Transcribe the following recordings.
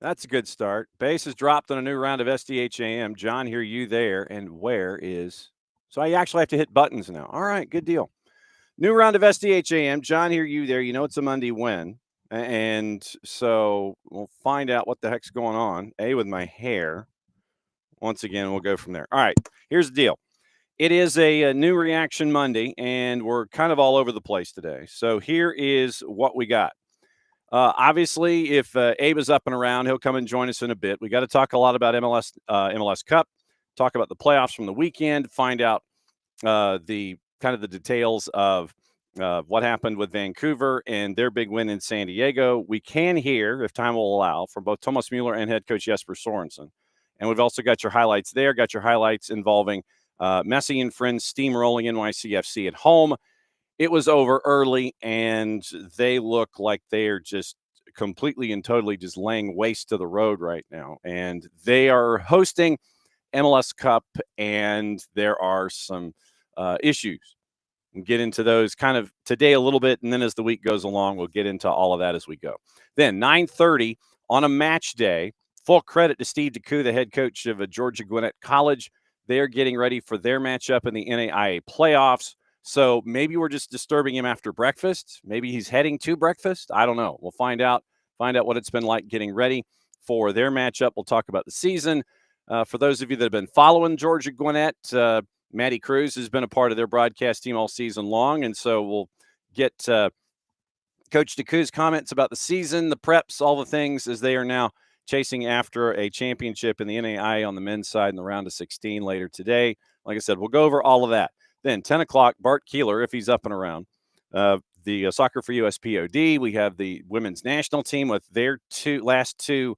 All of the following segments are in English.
That's a good start. Base is dropped on a new round of SDH AM. John, hear you there. And where is. So I actually have to hit buttons now. All right, good deal. New round of SDH AM. John, hear you there. You know it's a Monday win. And so we'll find out what the heck's going on. With my hair. Once again, we'll go from there. All right, here's the deal. It is a new Reaction Monday, and we're kind of all over the place today. So here is what we got. Obviously, if Abe is up and around, he'll come and join us in a bit. We got to talk a lot about MLS Cup, talk about the playoffs from the weekend, find out the kind of the details of what happened with Vancouver and their big win in San Diego. We can hear, if time will allow, from both Thomas Mueller and head coach Jesper Sorensen. And we've also got your highlights there, got your highlights involving Messi and friends steamrolling NYCFC at home. It was over early, and they look like they are just completely and totally just laying waste to the road right now. And they are hosting MLS Cup, and there are some issues. We'll get into those kind of today a little bit, and then as the week goes along, we'll get into all of that as we go. Then 9:30 on a match day. Full credit to Steve DeCou, the head coach of Georgia Gwinnett College. They're getting ready for their matchup in the NAIA playoffs. So maybe we're just disturbing him after breakfast. Maybe he's heading to breakfast. I don't know. We'll find out what it's been like getting ready for their matchup. We'll talk about the season. For those of you that have been following Georgia Gwinnett, Maddie Cruz has been a part of their broadcast team all season long. And so we'll get Coach DeCou's comments about the season, the preps, all the things as they are now chasing after a championship in the NAIA on the men's side in the round of 16 later today. Like I said, we'll go over all of that. Then 10 o'clock, Bart Keeler, if he's up and around. The Soccer for USPod. We have the women's national team with their last two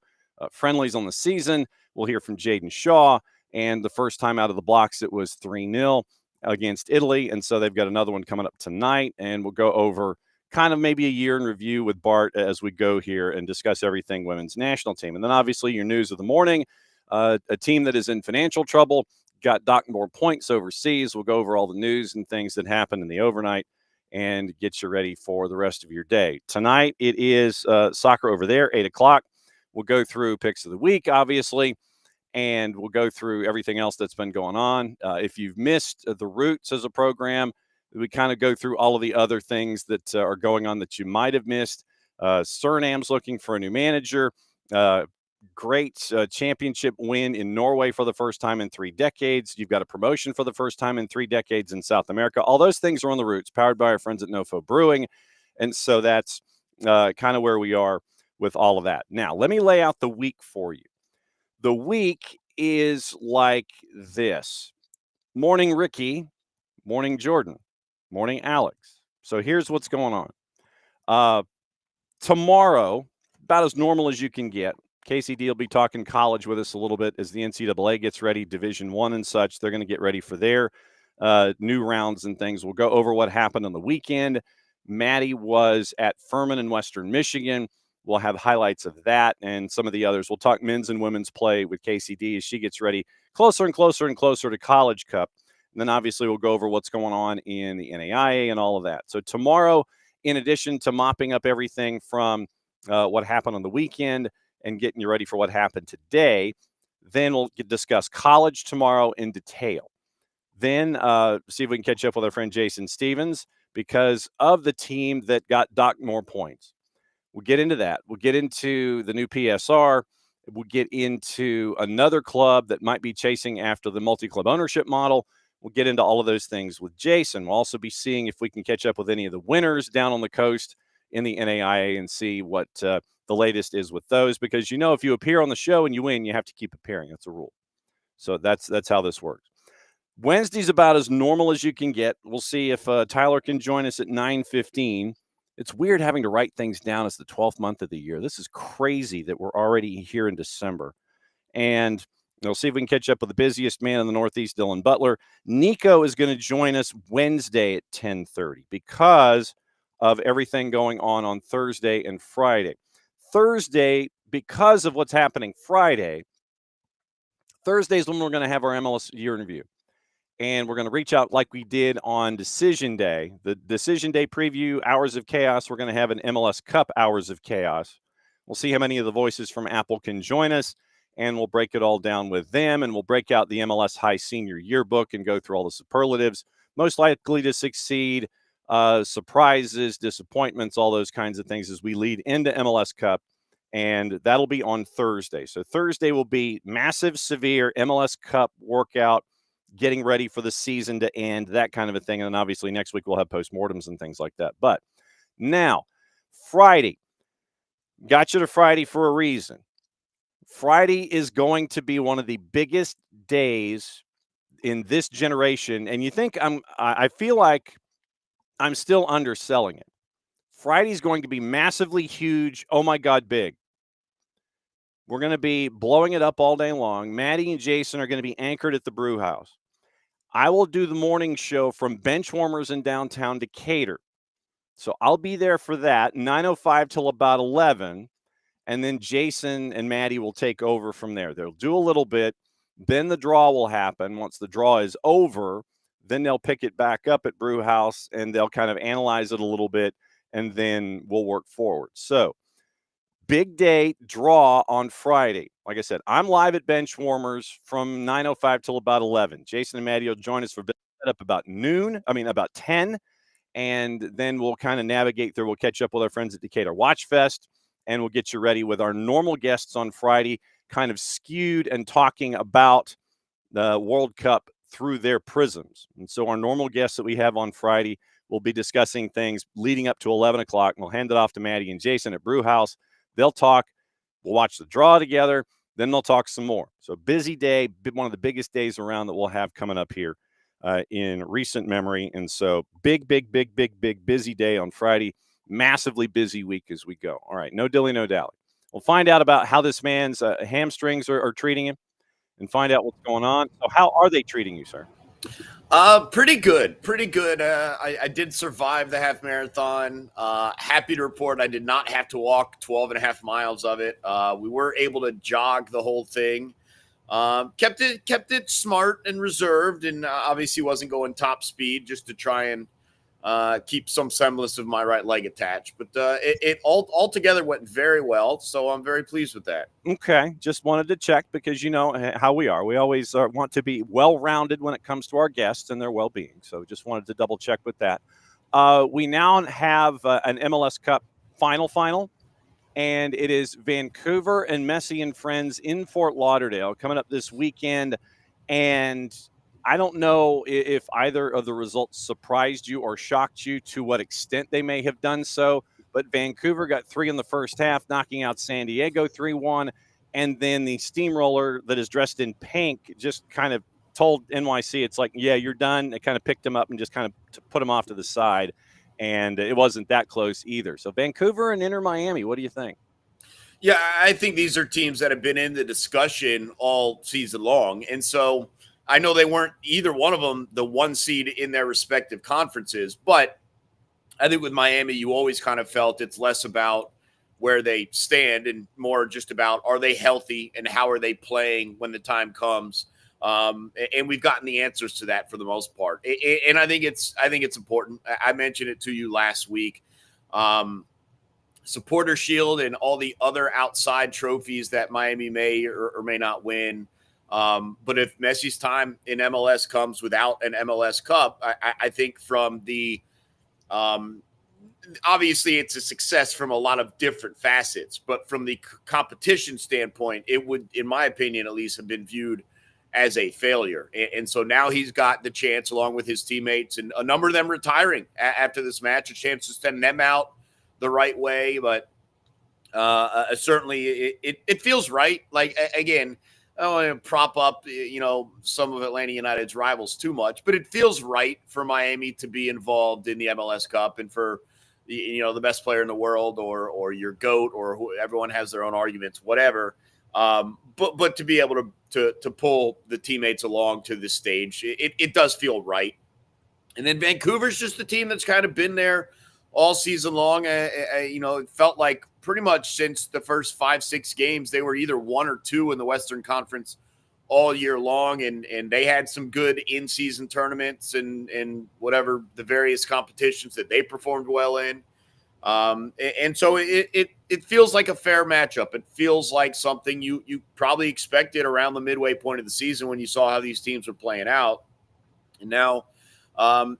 friendlies on the season. We'll hear from Jaden Shaw. And the first time out of the blocks, it was 3-0 against Italy. And so they've got another one coming up tonight. And we'll go over kind of maybe a year in review with Bart as we go here and discuss everything women's national team. And then obviously your news of the morning, a team that is in financial trouble, got docked more points overseas. We'll go over all the news and things that happened in the overnight and get you ready for the rest of your day. Tonight, it is soccer over there, 8 o'clock. We'll go through picks of the week, obviously, and we'll go through everything else that's been going on. If you've missed the Roots as a program, we kind of go through all of the other things that are going on that you might have missed. Surinam's looking for a new manager. Great championship win in Norway for the first time in 3 decades. You've got a promotion for the first time in 3 decades in South America. All those things are on the Roots, powered by our friends at Nofo Brewing. And so that's kind of where we are with all of that. Now, let me lay out the week for you. The week is like this. Morning, Ricky. Morning, Jordan. Morning, Alex. So here's what's going on. Tomorrow, about as normal as you can get, KCD will be talking college with us a little bit as the NCAA gets ready, Division I and such. They're going to get ready for their new rounds and things. We'll go over what happened on the weekend. Maddie was at Furman in Western Michigan. We'll have highlights of that and some of the others. We'll talk men's and women's play with KCD as she gets ready closer and closer and closer to College Cup. And then obviously we'll go over what's going on in the NAIA and all of that. So tomorrow, in addition to mopping up everything from what happened on the weekend and getting you ready for what happened today, then we'll discuss college tomorrow in detail. Then see if we can catch up with our friend Jason Stevens because of the team that got docked more points. We'll get into that. We'll get into the new PSR. We'll get into another club that might be chasing after the multi-club ownership model. We'll get into all of those things with Jason. We'll also be seeing if we can catch up with any of the winners down on the coast in the NAIA and see what the latest is with those. Because, you know, if you appear on the show and you win, you have to keep appearing. That's a rule. So that's how this works. Wednesday's about as normal as you can get. We'll see if Tyler can join us at 9:15. It's weird having to write things down as the 12th month of the year. This is crazy that we're already here in December. And we'll see if we can catch up with the busiest man in the Northeast, Dylan Butler. Nico is going to join us Wednesday at 10:30 because of everything going on Thursday and Friday. Thursday, because of what's happening Friday, Thursday is when we're going to have our MLS year in review. And we're going to reach out like we did on Decision Day. The Decision Day preview, Hours of Chaos, we're going to have an MLS Cup Hours of Chaos. We'll see how many of the voices from Apple can join us, and we'll break it all down with them, and we'll break out the MLS High Senior Yearbook and go through all the superlatives, most likely to succeed, surprises, disappointments, all those kinds of things as we lead into MLS Cup, and that'll be on Thursday. So Thursday will be massive, severe MLS Cup workout, getting ready for the season to end, that kind of a thing, and then obviously next week we'll have postmortems and things like that. But now, Friday, got you to Friday for a reason. Friday is going to be one of the biggest days in this generation, and you think I feel like I'm still underselling it. Friday's going to be massively huge. Oh my God, big. We're going to be blowing it up all day long. Maddie and Jason are going to be anchored at the brew house. I will do the morning show from Benchwarmers in downtown Decatur. So I'll be there for that, 9:05 till about 11. And then Jason and Maddie will take over from there. They'll do a little bit. Then the draw will happen. Once the draw is over, then they'll pick it back up at Brew House, and they'll kind of analyze it a little bit, and then we'll work forward. So big day draw on Friday. Like I said, I'm live at Benchwarmers from 9:05 till about 11. Jason and Maddie will join us for up about 10. And then we'll kind of navigate through. We'll catch up with our friends at Decatur Watch Fest, and we'll get you ready with our normal guests on Friday, kind of skewed and talking about the World Cup through their prisms. And so our normal guests that we have on Friday will be discussing things leading up to 11 o'clock, and we'll hand it off to Maddie and Jason at Brew House. They'll talk. We'll watch the draw together. Then they'll talk some more. So busy day, one of the biggest days around that we'll have coming up here in recent memory. And so big busy day on Friday. Massively busy week as we go. All right, no dilly, no dally. We'll find out about how this man's hamstrings are treating him and find out what's going on. So how are they treating you, sir? Pretty good. I did survive the half marathon. Happy to report I did not have to walk 12 and a half miles of it. We were able to jog the whole thing. Kept it smart and reserved, and obviously wasn't going top speed just to try and keep some semblance of my right leg attached. But it all together went very well, so I'm very pleased with that. Okay, just wanted to check because you know how we are. We always want to be well-rounded when it comes to our guests and their well-being. So just wanted to double check with that. We now have an MLS Cup final. And it is Vancouver and Messi and Friends in Fort Lauderdale coming up this weekend. And I don't know if either of the results surprised you or shocked you, to what extent they may have done so. But Vancouver got 3 in the first half, knocking out San Diego 3-1. And then the steamroller that is dressed in pink just kind of told NYC, it's like, yeah, you're done. It kind of picked him up and just kind of put him off to the side. And it wasn't that close either. So Vancouver and Inter Miami, what do you think? Yeah, I think these are teams that have been in the discussion all season long. And so I know they weren't either one of them the one seed in their respective conferences. But I think with Miami, you always kind of felt it's less about where they stand and more just about, are they healthy and how are they playing when the time comes? And we've gotten the answers to that for the most part. And I think it's important. I mentioned it to you last week. Supporter Shield and all the other outside trophies that Miami may or may not win. But if Messi's time in MLS comes without an MLS Cup, I think from the obviously it's a success from a lot of different facets, but from the competition standpoint, it would, in my opinion, at least have been viewed as a failure. And so now he's got the chance, along with his teammates and a number of them retiring after this match, a chance to send them out the right way. But certainly it feels right. Like, again, I don't want to prop up, some of Atlanta United's rivals too much, but it feels right for Miami to be involved in the MLS Cup and for, the best player in the world or your GOAT or everyone has their own arguments, whatever. But to be able to pull the teammates along to this stage, it does feel right. And then Vancouver's just the team that's kind of been there all season long. It felt like pretty much since the first 5-6 games, they were either 1 or 2 in the Western Conference all year long. And they had some good in-season tournaments and whatever the various competitions that they performed well in. And so it feels like a fair matchup. It feels like something you probably expected around the midway point of the season when you saw how these teams were playing out. And now,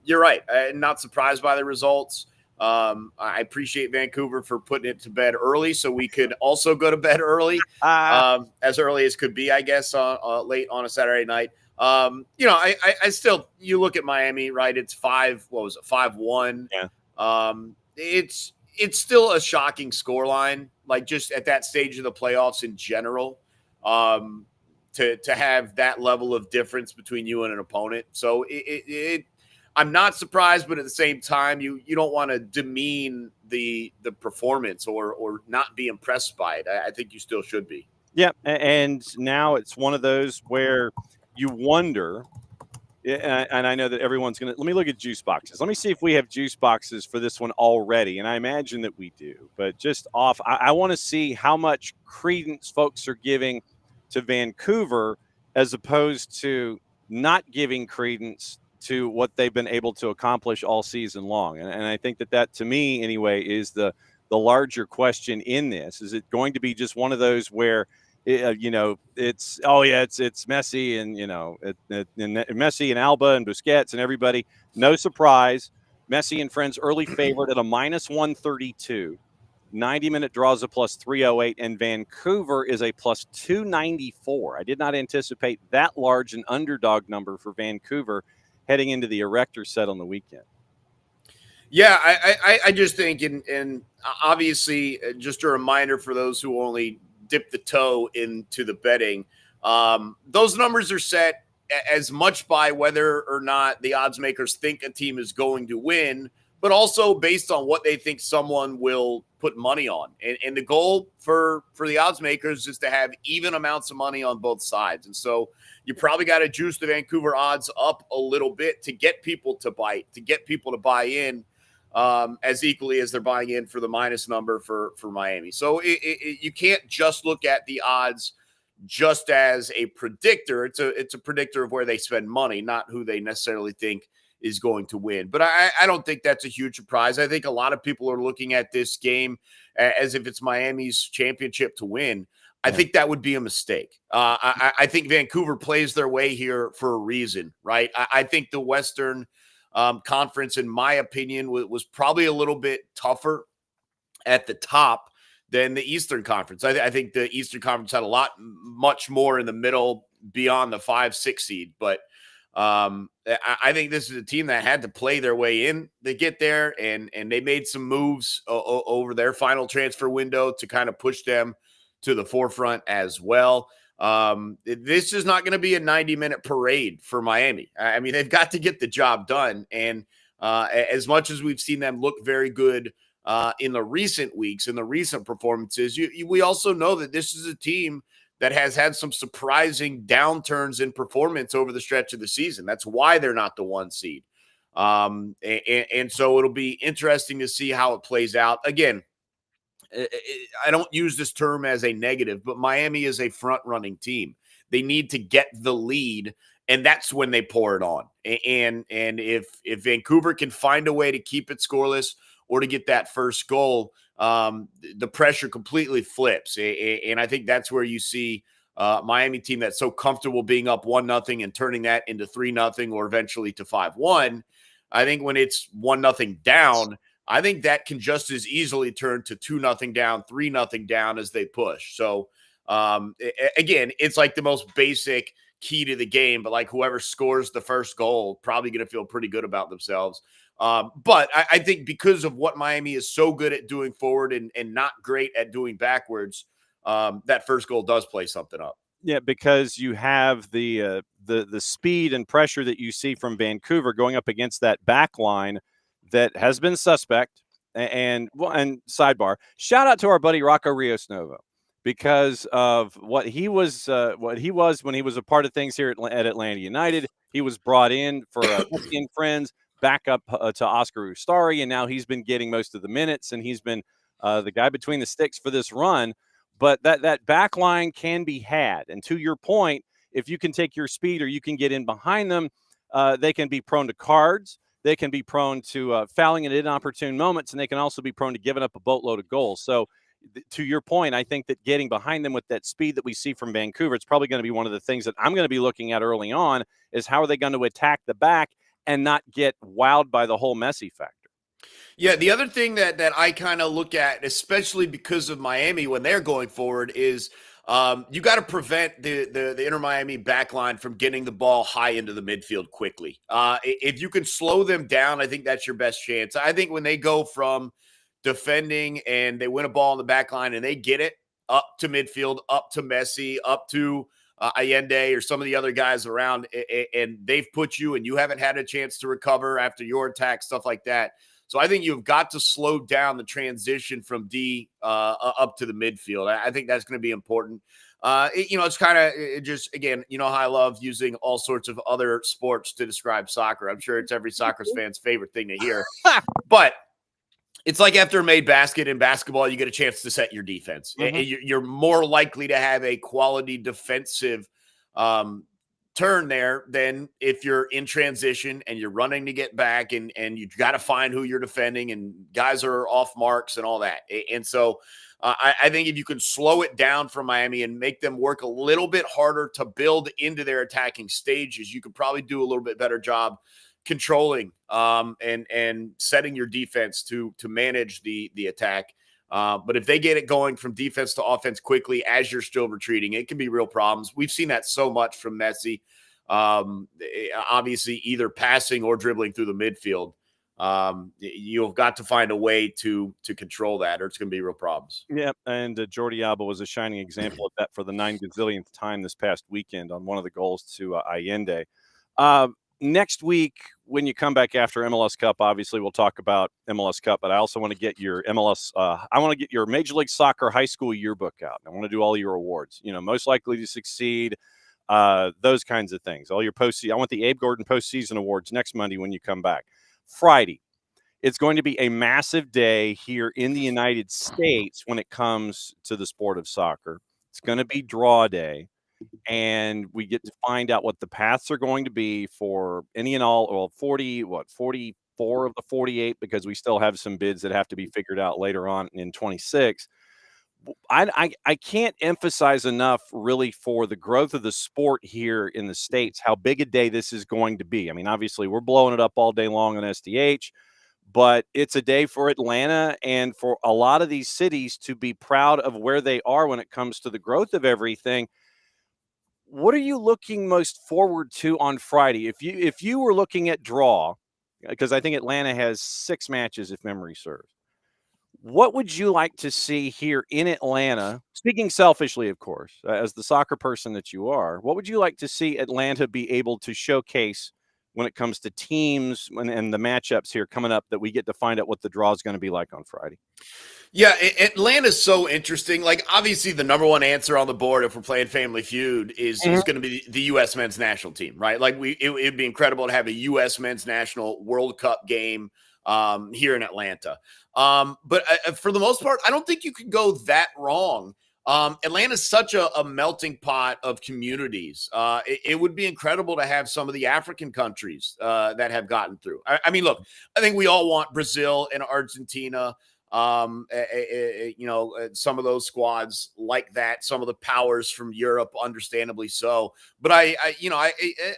you're right. I'm not surprised by the results. I appreciate Vancouver for putting it to bed early so we could also go to bed early, as early as could be, I guess, late on a Saturday night. I still, you look at Miami, right? It's 5-1. Yeah. It's still a shocking scoreline, like just at that stage of the playoffs in general, to have that level of difference between you and an opponent. So I'm not surprised, but at the same time, you don't want to demean the performance or not be impressed by it. I think you still should be. Yeah, and now it's one of those where you wonder. And I know that everyone's going to – let me look at juice boxes. Let me see if we have juice boxes for this one already, and I imagine that we do. But just off, I want to see how much credence folks are giving to Vancouver as opposed to not giving credence to what they've been able to accomplish all season long. And I think that, to me anyway, is the larger question in this. Is it going to be just one of those where – it's Messi and Messi and Alba and Busquets and everybody. No surprise. Messi and friends early favorite at a -132. 90-minute draws a +308, and Vancouver is a +294. I did not anticipate that large an underdog number for Vancouver heading into the Erector set on the weekend. Yeah, I just think, and obviously, just a reminder for those who only dip the toe into the betting. Those numbers are set as much by whether or not the odds makers think a team is going to win, but also based on what they think someone will put money on. And the goal for the odds makers is to have even amounts of money on both sides. And so you probably got to juice the Vancouver odds up a little bit to get people to bite, to get people to buy in, as equally as they're buying in for the minus number for Miami. So you can't just look at the odds just as a predictor. It's a predictor of where they spend money, not who they necessarily think is going to win. But I don't think that's a huge surprise. I think a lot of people are looking at this game as if it's Miami's championship to win. I think that would be a mistake. I think Vancouver plays their way here for a reason, right? I think the Western Conference, in my opinion, was probably a little bit tougher at the top than the Eastern Conference. I think the Eastern Conference had much more in the middle beyond the 5-6 seed. But I think this is a team that had to play their way in to get there, and they made some moves over their final transfer window to kind of push them to the forefront as well. This is not going to be a 90-minute parade for Miami. I mean, they've got to get the job done. And as much as we've seen them look very good in the recent weeks, in the recent performances, we also know that this is a team that has had some surprising downturns in performance over the stretch of the season. That's why they're not the 1 seed. And so it'll be interesting to see how it plays out. Again, I don't use this term as a negative, but Miami is a front-running team. They need to get the lead, and that's when they pour it on. And if Vancouver can find a way to keep it scoreless or to get that first goal, the pressure completely flips. And I think that's where you see Miami team that's so comfortable being up 1-0 and turning that into 3-0 or eventually to 5-1. I think when it's 1-0 down, I think that can just as easily turn to 2-0 down, 3-0 down as they push. So, again, it's like the most basic key to the game, but like whoever scores the first goal, probably going to feel pretty good about themselves. But I think because of what Miami is so good at doing forward and not great at doing backwards, that first goal does play something up. Yeah, because you have the speed and pressure that you see from Vancouver going up against that back line that has been suspect. And sidebar, shout out to our buddy Rocco Rios Novo, because of what he was when he was a part of things here at Atlanta United. He was brought in for Messi and friends, back up to Oscar Ustari, and now he's been getting most of the minutes, and he's been the guy between the sticks for this run. But that back line can be had. And to your point, if you can take your speed or you can get in behind them, they can be prone to cards. they can be prone to fouling at inopportune moments, and they can also be prone to giving up a boatload of goals. So to your point, I think that getting behind them with that speed that we see from Vancouver, it's probably going to be one of the things that I'm going to be looking at early on is how are they going to attack the back and not get wowed by the whole Messi factor. Yeah, the other thing that I kind of look at, especially because of Miami when they're going forward, is you got to prevent the Inter Miami backline from getting the ball high into the midfield quickly. If you can slow them down, I think that's your best chance. I think when they go from defending and they win a ball in the back line and they get it up to midfield, up to Messi, up to Allende or some of the other guys around, and they've put you and you haven't had a chance to recover after your attack, stuff like that. So I think you've got to slow down the transition from D up to the midfield. I think that's going to be important. It's kind of just, again, you know how I love using all sorts of other sports to describe soccer. I'm sure it's every soccer fan's favorite thing to hear. But it's like after a made basket in basketball, you get a chance to set your defense. Mm-hmm. You're more likely to have a quality defensive turn there than if you're in transition and you're running to get back and you've got to find who you're defending and guys are off marks and all that. And so I think if you can slow it down for Miami and make them work a little bit harder to build into their attacking stages, you could probably do a little bit better job controlling and setting your defense to manage the attack. But if they get it going from defense to offense quickly as you're still retreating, it can be real problems. We've seen that so much from Messi, obviously either passing or dribbling through the midfield. You've got to find a way to control that or it's going to be real problems. Yeah, and Jordi Alba was a shining example of that for the 9 gazillionth time this past weekend on one of the goals to Allende. Next week, when you come back after MLS Cup, obviously we'll talk about MLS Cup, but I also want to get your I want to get your Major League Soccer high school yearbook out. I want to do all your awards, most likely to succeed, those kinds of things. All your postseason. I want the Abe Gordon postseason awards next Monday when you come back. Friday, it's going to be a massive day here in the United States when it comes to the sport of soccer. It's going to be draw day. And we get to find out what the paths are going to be for any and all, 44 of the 48, because we still have some bids that have to be figured out later on in 26. I can't emphasize enough really for the growth of the sport here in the States, how big a day this is going to be. I mean, obviously we're blowing it up all day long on SDH, but it's a day for Atlanta and for a lot of these cities to be proud of where they are when it comes to the growth of everything. What are you looking most forward to on Friday? If you were looking at draw, because I think Atlanta has 6 matches, if memory serves, what would you like to see here in Atlanta? Speaking selfishly, of course, as the soccer person that you are, what would you like to see Atlanta be able to showcase when it comes to teams and the matchups here coming up that we get to find out what the draw is going to be like on Friday? Yeah, Atlanta's so interesting. Like, obviously, the number one answer on the board if we're playing Family Feud is going to be the U.S. men's national team, right? Like, it'd be incredible to have a U.S. men's national World Cup game here in Atlanta. But for the most part, I don't think you could go that wrong. Atlanta's such a melting pot of communities. It would be incredible to have some of the African countries that have gotten through. I mean, look, I think we all want Brazil and Argentina. Some of those squads like that, some of the powers from Europe, understandably so. But I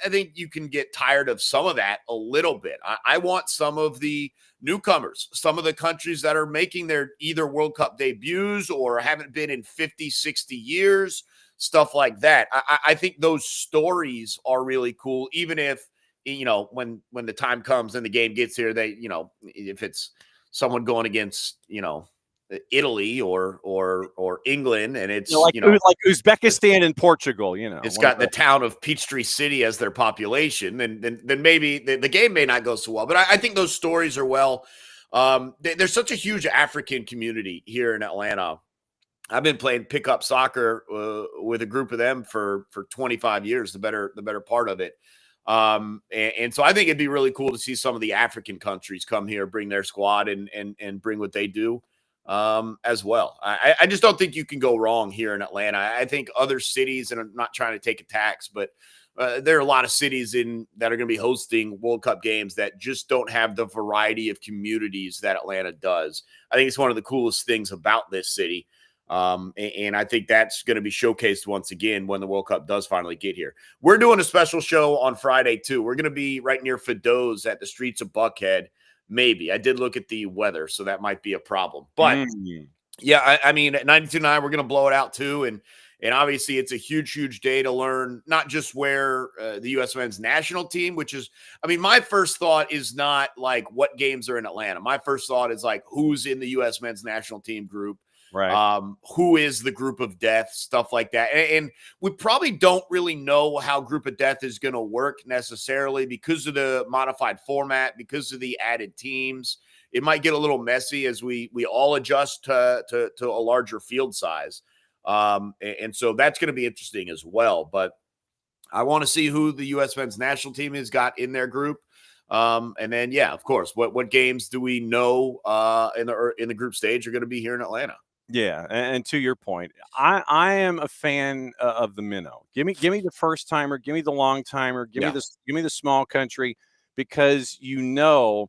think you can get tired of some of that a little bit. I want some of the newcomers, some of the countries that are making their either World Cup debuts or haven't been in 50, 60 years, stuff like that. I think those stories are really cool, even if, when the time comes and the game gets here, if it's someone going against, Italy or England, and it's like Uzbekistan and Portugal, it's got the town of Peachtree City as their population, then maybe the game may not go so well. But I think those stories are there's such a huge African community here in Atlanta. I've been playing pickup soccer with a group of them for 25 years, the better part of it. And so I think it'd be really cool to see some of the African countries come here, bring their squad and bring what they do. as well. I just don't think you can go wrong here in Atlanta. I think other cities, and I'm not trying to take attacks, but there are a lot of cities that are going to be hosting World Cup games that just don't have the variety of communities that Atlanta does. I think it's one of the coolest things about this city. And I think that's going to be showcased once again when the World Cup does finally get here. We're doing a special show on Friday, too. We're going to be right near Fido's at the streets of Buckhead. Maybe. I did look at the weather, so that might be a problem. But, yeah, I mean, at 92.9, we're going to blow it out, too. And obviously, it's a huge, huge day to learn not just where the U.S. men's national team, which is, I mean, my first thought is not like what games are in Atlanta. My first thought is like who's in the U.S. men's national team group. Right. Who is the group of death, stuff like that. And we probably don't really know how group of death is going to work necessarily because of the modified format, because of the added teams. It might get a little messy as we all adjust to a larger field size. And so that's going to be interesting as well. But I want to see who the U.S. men's national team has got in their group. And then, yeah, of course, what games do we know in the group stage are going to be here in Atlanta? Yeah, and to your point, I am a fan of the minnow. Give me the first timer, give me the long timer, give me the small country, because you know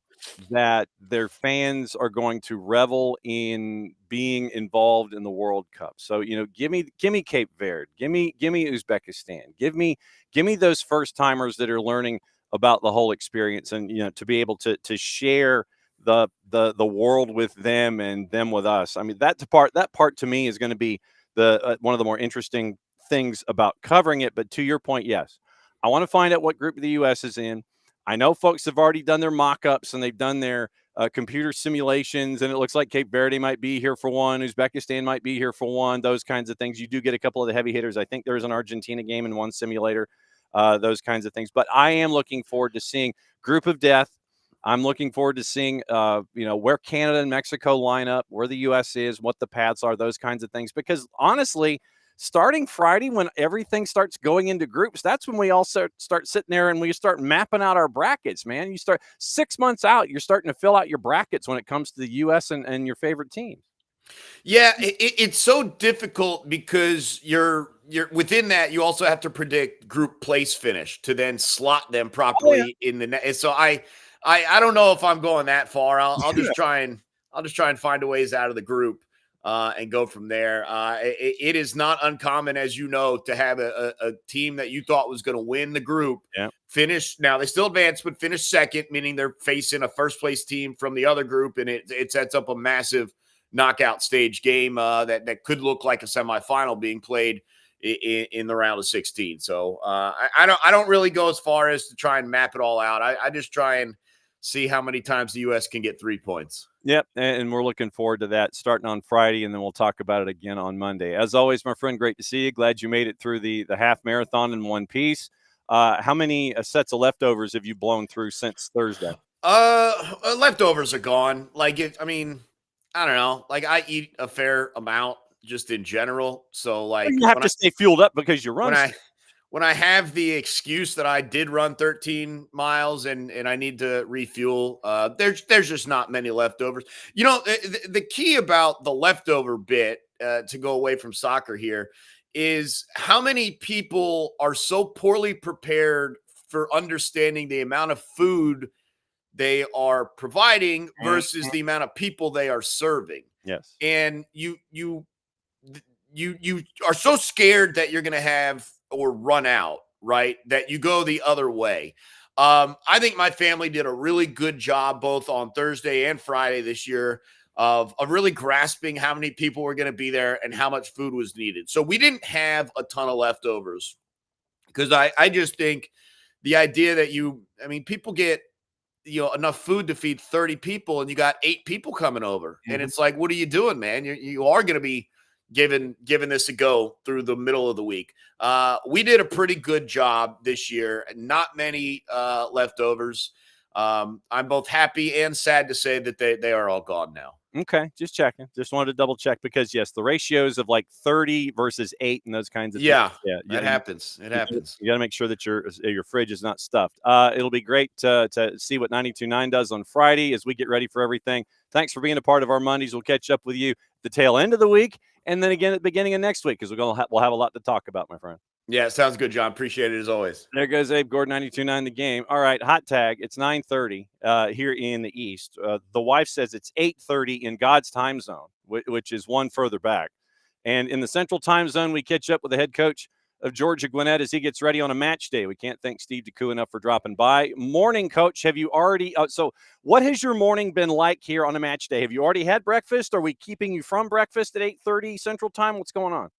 that their fans are going to revel in being involved in the World Cup. So give me Cape Verde, give me Uzbekistan, give me those first timers that are learning about the whole experience, and to be able to share the world with them and them with us. I mean, that part to me is going to be the one of the more interesting things about covering it. But to your point, yes, I want to find out what group the U.S. is in. I know folks have already done their mock-ups and they've done their computer simulations, and it looks like Cape Verde might be here for one, Uzbekistan might be here for one, those kinds of things. You do get a couple of the heavy hitters. I think there's an Argentina game in one simulator, those kinds of things. But I am looking forward to seeing group of death. I'm looking forward to seeing, where Canada and Mexico line up, where the U.S. is, what the paths are, those kinds of things. Because honestly, starting Friday, when everything starts going into groups, that's when we all start sitting there and we start mapping out our brackets, man. You start 6 months out, you're starting to fill out your brackets when it comes to the U.S. and your favorite teams. Yeah, it's so difficult because you're within that. You also have to predict group place finish to then slot them properly in the net. And so I don't know if I'm going that far. I'll just try and find a ways out of the group and go from there. It is not uncommon, as you know, to have a team that you thought was going to win the group finish. Now they still advance, but finish second, meaning they're facing a first place team from the other group, and it sets up a massive knockout stage game that could look like a semifinal being played in the round of 16. So I don't really go as far as to try and map it all out. I just try and see how many times the U.S. can get 3 points. Yep, and we're looking forward to that starting on Friday, and then we'll talk about it again on Monday. As always, my friend, great to see you. Glad you made it through the half marathon in one piece. How many sets of leftovers have you blown through since Thursday? Leftovers are gone. I don't know. Like, I eat a fair amount just in general. So, like, you have to stay fueled up because you run. When I have the excuse that I did run 13 miles and I need to refuel, there's just not many leftovers. The key about the leftover bit, to go away from soccer here, is how many people are so poorly prepared for understanding the amount of food they are providing versus the amount of people they are serving. Yes. And you are so scared that you're going to have or run out, right, that you go the other way. I think my family did a really good job both on Thursday and Friday this year of really grasping how many people were going to be there and how much food was needed. So we didn't have a ton of leftovers because I just think the idea that people get enough food to feed 30 people and you got 8 people coming over. Mm-hmm. And it's like, what are you doing, man? You are going to be giving this a go through the middle of the week. We did a pretty good job this year. Not many leftovers. I'm both happy and sad to say that they are all gone now. Okay, just checking. Just wanted to double check because, yes, the ratios of like 30 versus 8 and those kinds of things. Yeah, that happens. It happens. You got to make sure that your fridge is not stuffed. It'll be great to see what 92.9 does on Friday as we get ready for everything Thanks for being a part of our Mondays. We'll catch up with you the tail end of the week and then again at the beginning of next week because we'll have a lot to talk about, my friend. Yeah, sounds good, John. Appreciate it as always. There goes Abe Gordon, 92.9 The Game. All right, hot tag. It's 9:30 here in the East. The wife says it's 8:30 in God's time zone, which is one further back. And in the Central Time Zone, we catch up with the head coach of Georgia Gwinnett as he gets ready on a match day. We can't thank Steve DeCou enough for dropping by. Morning, Coach. Have you already? So, what has your morning been like here on a match day? Have you already had breakfast? Are we keeping you from breakfast at 8:30 Central Time? What's going on?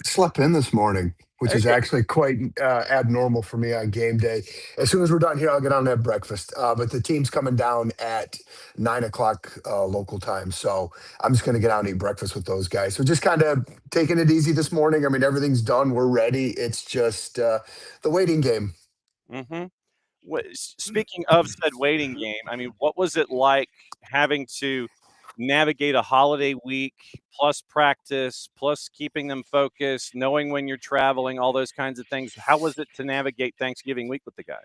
Slept in this morning, which is actually quite abnormal for me on game day. As soon as we're done here, I'll get on and have breakfast. But the team's coming down at 9 o'clock local time. So I'm just going to get out and eat breakfast with those guys. So just kind of taking it easy this morning. I mean, everything's done. We're ready. It's just the waiting game. Mm-hmm. Speaking of said waiting game, I mean, what was it like having to navigate a holiday week plus practice plus keeping them focused, knowing when you're traveling, all those kinds of things? How was it to navigate Thanksgiving week with the guys?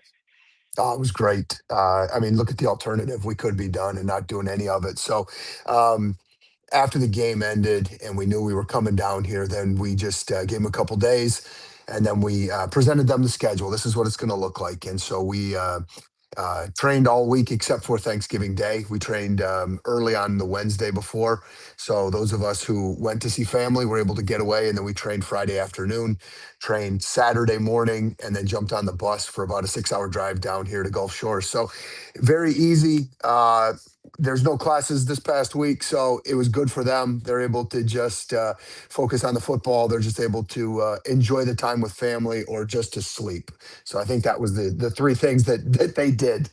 Oh, it was great. I mean, look at the alternative. We could be done and not doing any of it. So um, after the game ended and we knew we were coming down here, then we just gave them a couple days and then we presented them the schedule. This is what it's going to look like. And so we trained all week except for Thanksgiving Day. We trained early on the Wednesday before. So those of us who went to see family were able to get away. And then we trained Friday afternoon, trained Saturday morning, and then jumped on the bus for about a 6-hour drive down here to Gulf Shores. So very easy. There's no classes this past week, so it was good for them. They're able to just focus on the football. They're just able to enjoy the time with family or just to sleep. So I think that was the three things that they did.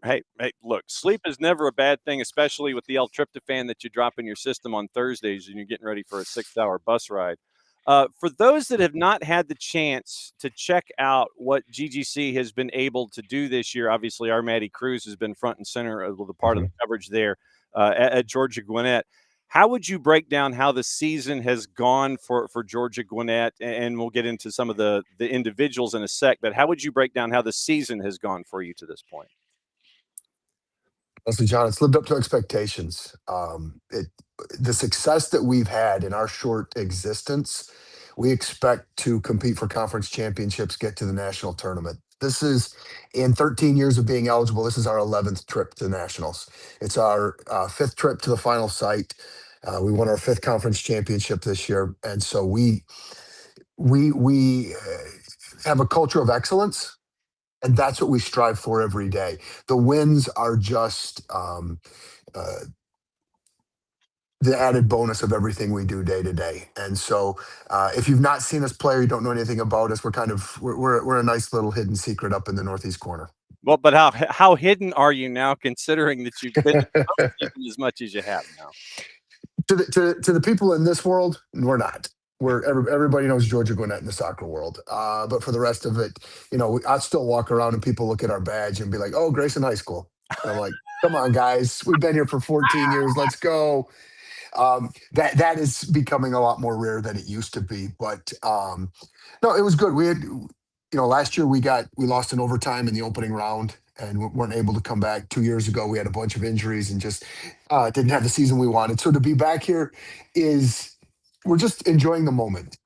Hey, look, sleep is never a bad thing, especially with the L-tryptophan that you drop in your system on Thursdays and you're getting ready for a 6-hour bus ride. For those that have not had the chance to check out what GGC has been able to do this year, obviously our Matty Cruz has been front and center of the part of the coverage there at Georgia Gwinnett. How would you break down how the season has gone for Georgia Gwinnett? And we'll get into some of the individuals in a sec, but how would you break down how the season has gone for you to this point? Honestly, John, it's lived up to expectations. The success that we've had in our short existence, we expect to compete for conference championships, get to the national tournament. This is in 13 years of being eligible. This is our 11th trip to nationals. It's our fifth trip to the final site. We won our fifth conference championship this year, and so we have a culture of excellence. And that's what we strive for every day. The wins are just the added bonus of everything we do day to day. And so, if you've not seen us play or you don't know anything about us, we're a nice little hidden secret up in the northeast corner. Well, but how hidden are you now, considering that you've been as much as you have now? To the people in this world, we're not. Everybody knows Georgia Gwinnett in the soccer world. But for the rest of it, I still walk around and people look at our badge and be like, "Oh, Grayson High School." And I'm like, "Come on, guys, we've been here for 14 years. Let's go." That is becoming a lot more rare than it used to be. But no, it was good. We had, last year we lost in overtime in the opening round and weren't able to come back. 2 years ago, we had a bunch of injuries and just didn't have the season we wanted. So to be back here we're just enjoying the moment.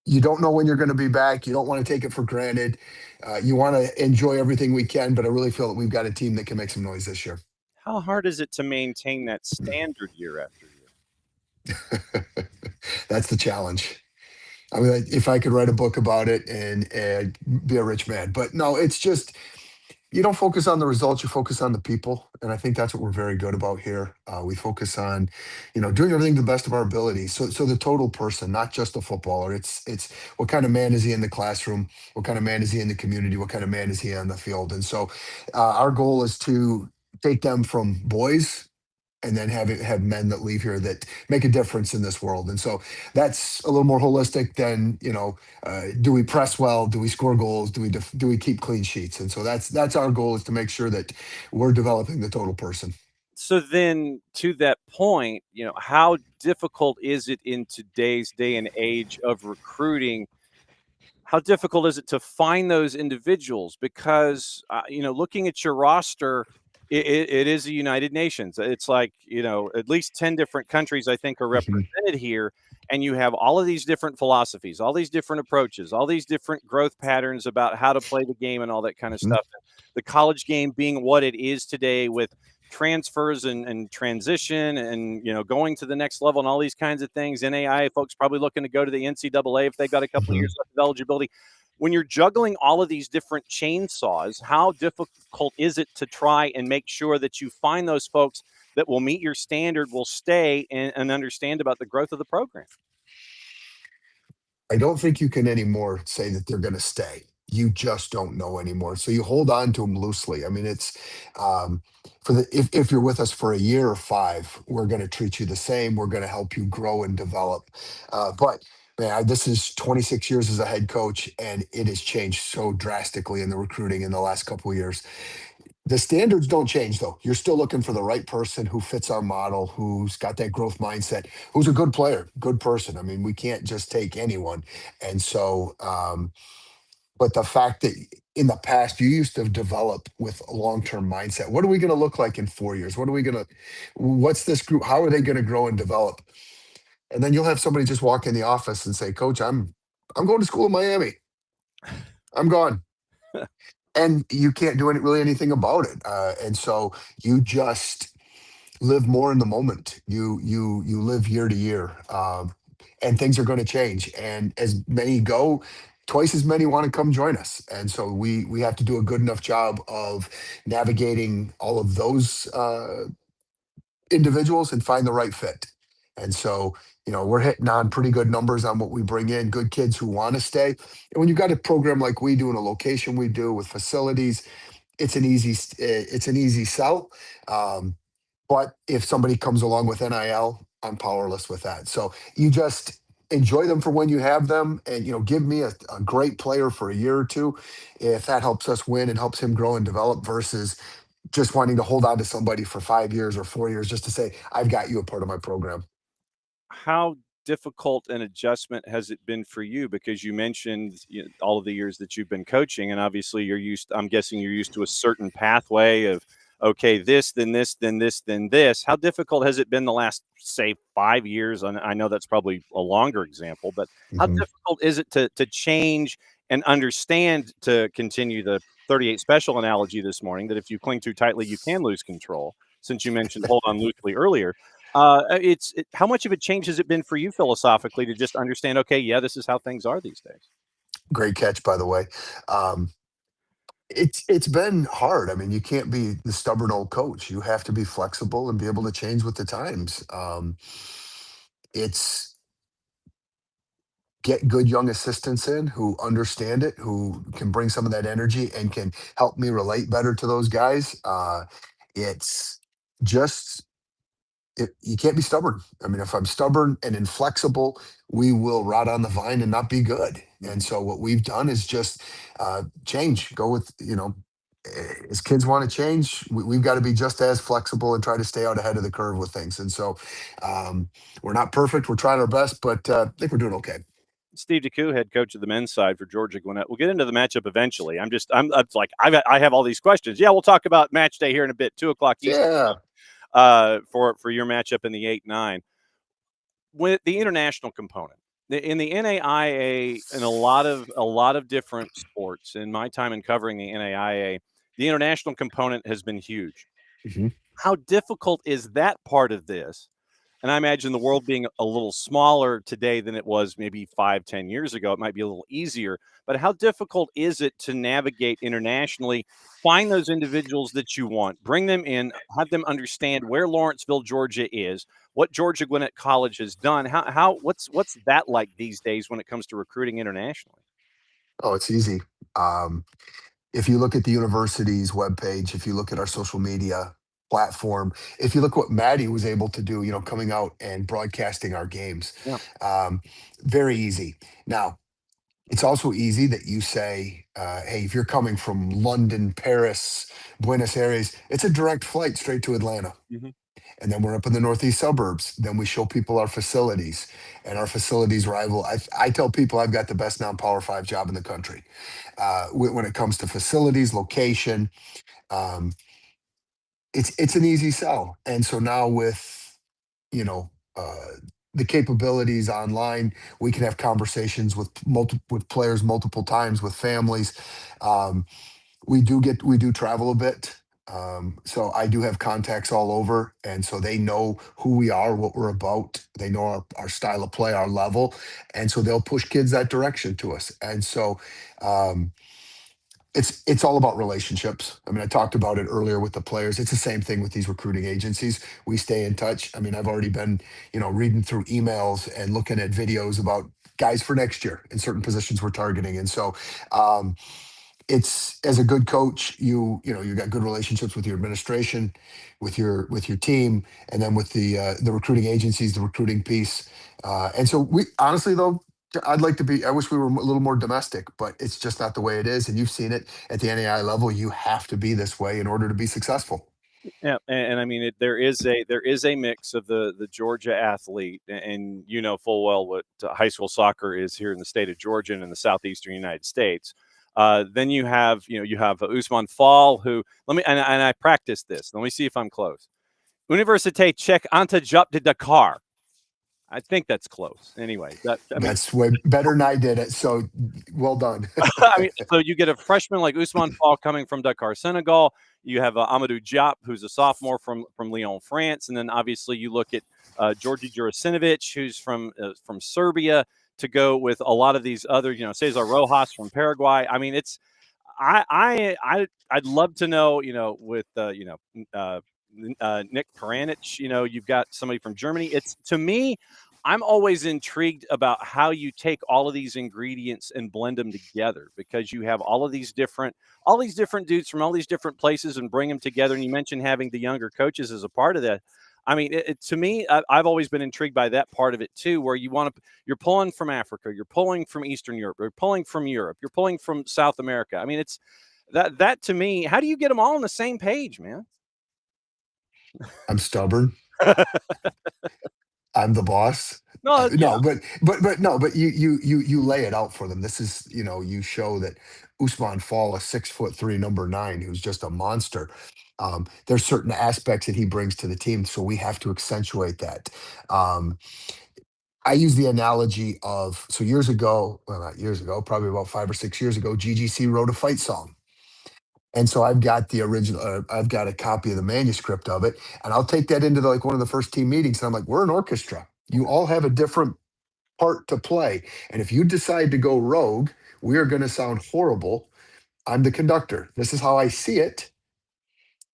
You don't know when you're going to be back. You don't want to take it for granted. You want to enjoy everything we can, but I really feel that we've got a team that can make some noise this year. How hard is it to maintain that standard year after year? That's the challenge. I mean, if I could write a book about it and be a rich man, but no, it's just, you don't focus on the results, you focus on the people. And I think that's what we're very good about here. We focus on, doing everything to the best of our ability. So the total person, not just the footballer. It's what kind of man is he in the classroom? What kind of man is he in the community? What kind of man is he on the field? And so our goal is to take them from boys and then have men that leave here that make a difference in this world. And so that's a little more holistic than, do we press well? Do we score goals? Do we keep clean sheets? And so that's our goal, is to make sure that we're developing the total person. So then to that point, how difficult is it in today's day and age of recruiting? How difficult is it to find those individuals? Because, looking at your roster, It is the United Nations. It's like, at least 10 different countries, I think, are Mhm. represented here. And you have all of these different philosophies, all these different approaches, all these different growth patterns about how to play the game and all that kind of Mhm. stuff. The college game being what it is today with transfers and transition and, going to the next level and all these kinds of things. NAIA folks probably looking to go to the NCAA if they got a couple of Mhm. years left of eligibility. When you're juggling all of these different chainsaws, how difficult is it to try and make sure that you find those folks that will meet your standard, will stay and understand about the growth of the program? I don't think you can anymore say that they're going to stay. You just don't know anymore. So you hold on to them loosely. I mean, it's um, if you're with us for a year or five, we're going to treat you the same. We're going to help you grow and develop. But man, this is 26 years as a head coach, and it has changed so drastically in the recruiting in the last couple of years. The standards don't change though. You're still looking for the right person who fits our model, who's got that growth mindset, who's a good player, good person. I mean, we can't just take anyone. And so, but the fact that in the past you used to develop with a long-term mindset. What are we going to look like in 4 years? What's this group? How are they going to grow and develop? And then you'll have somebody just walk in the office and say, Coach, I'm going to school in Miami. I'm gone. And you can't do really anything about it. And so you just live more in the moment. You live year to year, and things are going to change. And as many go, twice as many want to come join us. And so we have to do a good enough job of navigating all of those individuals and find the right fit. And so, we're hitting on pretty good numbers on what we bring in, good kids who want to stay. And when you've got a program like we do in a location we do with facilities, it's an easy sell. Um, but if somebody comes along with NIL, I'm powerless with that. So you just enjoy them for when you have them, and give me a great player for a year or two, if that helps us win and helps him grow and develop, versus just wanting to hold on to somebody for 5 years or 4 years just to say I've got you a part of my program. How difficult an adjustment has it been for you? Because you mentioned, all of the years that you've been coaching, and obviously I'm guessing you're used to a certain pathway of, okay, this, then this, then this, then this. How difficult has it been the last, say, 5 years? And I know that's probably a longer example, but how Mhm. difficult is it to change and understand, to continue the 38 special analogy this morning, that if you cling too tightly, you can lose control, since you mentioned hold on loosely earlier. How much of a change has it been for you philosophically to just understand, okay, yeah, this is how things are these days? Great catch, by the way. Um, it's been hard. I mean, you can't be the stubborn old coach. You have to be flexible and be able to change with the times. It's get good young assistants in who understand it, who can bring some of that energy and can help me relate better to those guys. It's just you can't be stubborn. I mean, if I'm stubborn and inflexible, we will rot on the vine and not be good. And Mhm. so what we've done is just change. Go with as kids want to change, we've got to be just as flexible and try to stay out ahead of the curve with things. And so um, we're not perfect. We're trying our best, but I think we're doing okay. Steve DeCou, head coach of the men's side for Georgia Gwinnett. We'll get into the matchup eventually. It's like I have all these questions. Yeah, we'll talk about match day here in a bit, 2 o'clock Eastern, Yeah. for your matchup in the 8-9. With the international component in the NAIA, and a lot of different sports. In my time in covering the NAIA, the international component has been huge. Mhm. How difficult is that part of this? And I imagine the world being a little smaller today than it was maybe 5, 10 years ago, it might be a little easier. But how difficult is it to navigate internationally, find those individuals that you want, bring them in, have them understand where Lawrenceville, Georgia is, what Georgia Gwinnett College has done? What's that like these days when it comes to recruiting internationally? Oh, it's easy. Um, if you look at the university's webpage, if you look at our social media platform, if you look what Maddie was able to do, coming out and broadcasting our games, Yeah. um, very easy. Now, it's also easy that you say, hey, if you're coming from London, Paris, Buenos Aires, it's a direct flight straight to Atlanta. Mhm. And then we're up in the northeast suburbs. Then we show people our facilities, and our facilities rival. I tell people I've got the best non-power five job in the country when it comes to facilities, location. Um, it's an easy sell. And so now with, you know, the capabilities online, we can have conversations with with players multiple times, with families. Um, we do travel a bit. So I do have contacts all over, and so they know who we are, what we're about. They know our style of play, our level, and so they'll push kids that direction to us. And so um, it's all about relationships. I mean, I talked about it earlier with the players. It's the same thing with these recruiting agencies. We stay in touch. I mean, I've already been, reading through emails and looking at videos about guys for next year in certain positions we're targeting. And so um, it's, as a good coach, you got good relationships with your administration, with your team, and then with the recruiting agencies, the recruiting piece. And so we honestly though, I wish we were a little more domestic, but it's just not the way it is. And you've seen it at the NAIA level. You have to be this way in order to be successful. Yeah, and I mean, there is a mix of the Georgia athlete, and you know full well what high school soccer is here in the state of Georgia and in the southeastern United States. Then you have Usman Fall, who let me and I practiced this. Let me see if I'm close. Université Czech Anta Jup de Dakar. I think that's close. Anyway, That's way better than I did it. So well done. I mean, so you get a freshman like Usman Fall coming from Dakar, Senegal. You have Amadou Diop, who's a sophomore from Lyon, France, and then obviously you look at Georgi Jurasinovic, who's from Serbia, to go with a lot of these other, Cesar Rojas from Paraguay. I mean, it's I'd love to know, with Nick Peranich, you've got somebody from Germany. It's to me, I'm always intrigued about how you take all of these ingredients and blend them together because you have all these different dudes from all these different places and bring them together. And you mentioned having the younger coaches as a part of that. I mean, to me, I've always been intrigued by that part of it too, where you're pulling from Africa, you're pulling from Eastern Europe, you're pulling from Europe, you're pulling from South America. I mean, it's that to me. How do you get them all on the same page, man? I'm stubborn. I'm the boss. No, yeah, No, but no, but you lay it out for them. This is, you show that Usman Fall, a 6'3", number 9, who's just a monster. There's certain aspects that he brings to the team, so we have to accentuate that. Um, I use the analogy of, so years ago, well, not years ago, probably about 5 or 6 years ago, GGC wrote a fight song. And so I've got the original, I've got a copy of the manuscript of it, and I'll take that into like one of the first team meetings. And I'm like, we're an orchestra. You all have a different part to play. And if you decide to go rogue, we are going to sound horrible. I'm the conductor. This is how I see it.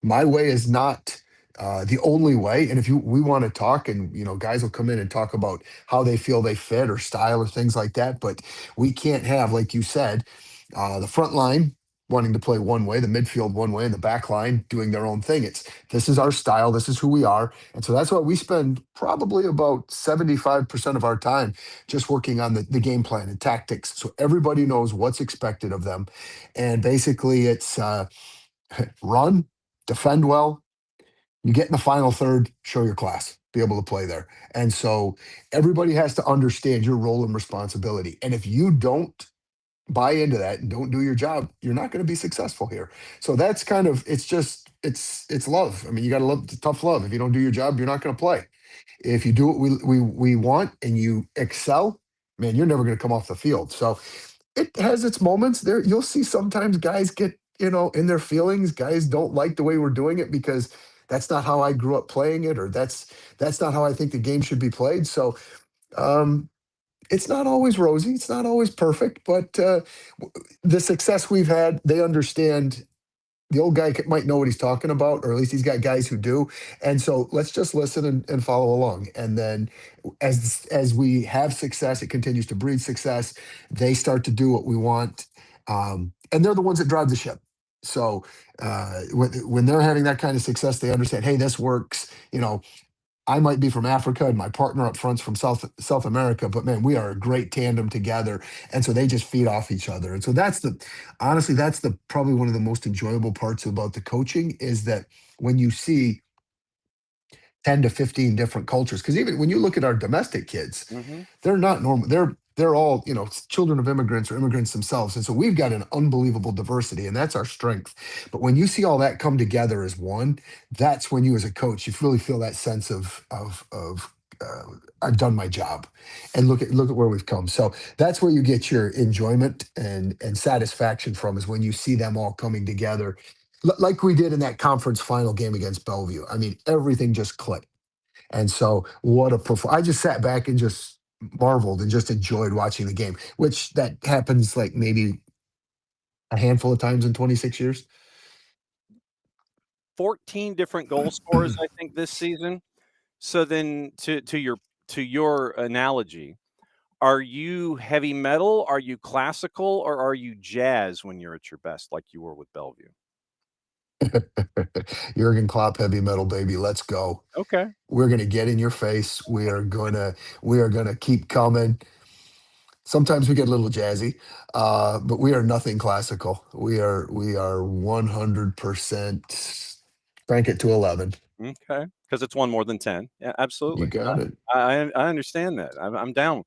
My way is not the only way. And if we want to talk, and guys will come in and talk about how they feel they fit or style or things like that, but we can't have, like you said, the front line wanting to play one way, the midfield one way, and the back line doing their own thing. This is our style, this is who we are. And so that's why we spend probably about 75% of our time just working on the game plan and tactics, so everybody knows what's expected of them. And basically it's run, defend well, you get in the final third, show your class, be able to play there. And so everybody has to understand your role and responsibility. And if you don't buy into that and don't do your job, you're not going to be successful here. So that's kind of, it's love. I mean, you got to love, tough love. If you don't do your job, you're not going to play. If you do what we want and you excel, man, you're never going to come off the field. So it has its moments there. You'll see sometimes guys get, in their feelings. Guys don't like the way we're doing it because that's not how I grew up playing it, or that's not how I think the game should be played. So um, it's not always rosy. It's not always perfect, but the success we've had, they understand. The old guy might know what he's talking about, or at least he's got guys who do. And so let's just listen and follow along. And then as we have success, it continues to breed success. They start to do what we want. And they're the ones that drive the ship. So when they're having that kind of success, they understand, hey, this works. I might be from Africa and my partner up front's from South America, but man, we are a great tandem together. And so they just feed off each other. And so honestly, that's probably one of the most enjoyable parts about the coaching, is that when you see 10 to 15 different cultures, because even when you look at our domestic kids, hmm they're not normal. They're they're all, children of immigrants or immigrants themselves. And so we've got an unbelievable diversity, and that's our strength. But when you see all that come together as one, that's when you as a coach, you really feel that sense of I've done my job, and look at where we've come. So that's where you get your enjoyment and satisfaction from, is when you see them all coming together, like we did in that conference final game against Bellevue. I mean, everything just clicked. And so what a I just sat back and just marveled and just enjoyed watching the game, which that happens like maybe a handful of times in 26 years. 14 different goal scorers, I think, this season. So then to your analogy, are you heavy metal, are you classical, or are you jazz when you're at your best like you were with Bellevue? Jurgen Klopp, heavy metal, baby. Let's go. Okay. We're gonna get in your face. We are gonna keep coming. Sometimes we get a little jazzy, but we are nothing classical. We are 100% crank it to 11. Okay. Because it's one more than 10. Yeah, You absolutely. got it. I understand that. I'm down.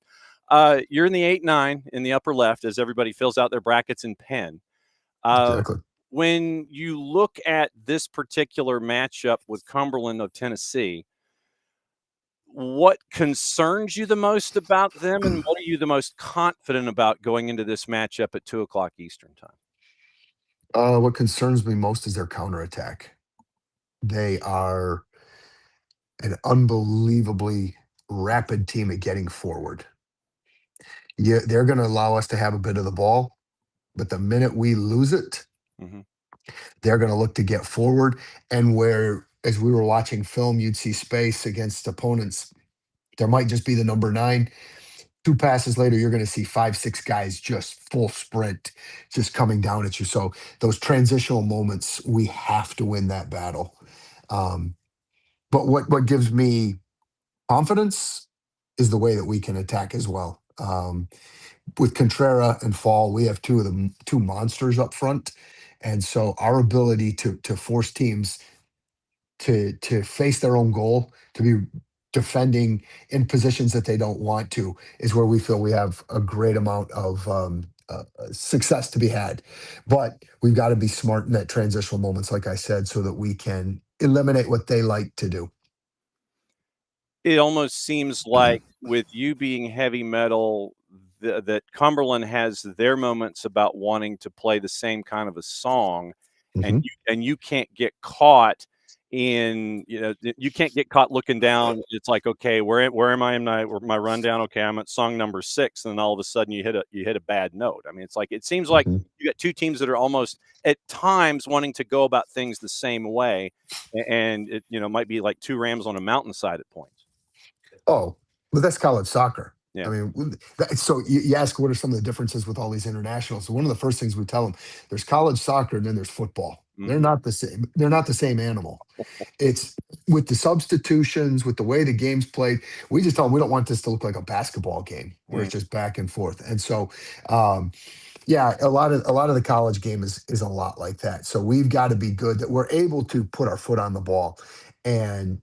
You're in the 8-9 in the upper left as everybody fills out their brackets in pen. Exactly. When you look at this particular matchup with Cumberland of Tennessee, what concerns you the most about them, and what are you the most confident about going into this matchup at 2:00 Eastern time? What concerns me most is their counterattack. They are an unbelievably rapid team at getting forward. Yeah, they're going to allow us to have a bit of the ball, but the minute we lose it, Mhm. they're going to look to get forward. And where, as we were watching film, you'd see space against opponents. There might just be the number 9. 2 passes later, you're going to see 5, 6 guys just full sprint, just coming down at you. So those transitional moments, we have to win that battle. But what gives me confidence is the way that we can attack as well. With Contrera and Fall, we have two monsters up front, and so our ability to force teams to face their own goal, to be defending in positions that they don't want to, is where we feel we have a great amount of success to be had. But we've got to be smart in that transitional moments, like I said, so that we can eliminate what they like to do. It almost seems like with you being heavy metal, that Cumberland has their moments about wanting to play the same kind of a song, and Mhm. you can't get caught in, you can't get caught looking down. It's like, okay, where am I in my rundown? Okay, I'm at song number 6, and then all of a sudden you hit a bad note. I mean, it's like, it seems like Mhm. you got 2 teams that are almost at times wanting to go about things the same way, and it might be like 2 rams on a mountainside at points. Oh, but that's college soccer. I Yeah. mean, so you ask what are some of the differences with all these internationals. So one of the first things we tell them, there's college soccer and then there's football. They're Mhm. not the same. They're not the same animal. It's with the substitutions, with the way the game's played. We just tell them we don't want this to look like a basketball game where Mm. it's just back and forth. And so, yeah, a lot of the college game is a lot like that. So we've got to be good that we're able to put our foot on the ball and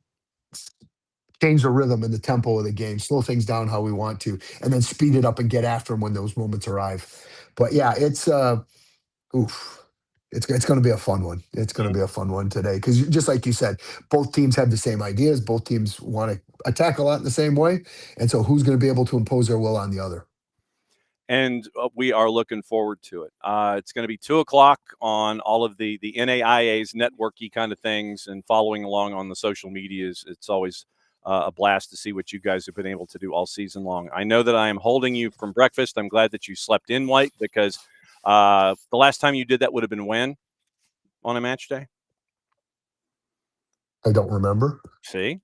change the rhythm and the tempo of the game, slow things down how we want to, and then speed it up and get after them when those moments arrive. But yeah, oof. It's going to be a fun one. It's going to be a fun one today because just like you said, both teams have the same ideas. Both teams want to attack a lot in the same way, and so who's going to be able to impose their will on the other? And we are looking forward to it. It's going to be 2:00 on all of the NAIA's networky kind of things, and following along on the social medias. It's always a blast to see what you guys have been able to do all season long. I know that I am holding you from breakfast. I'm glad that you slept in late, because the last time you did that would have been when on a match day. I don't remember. See?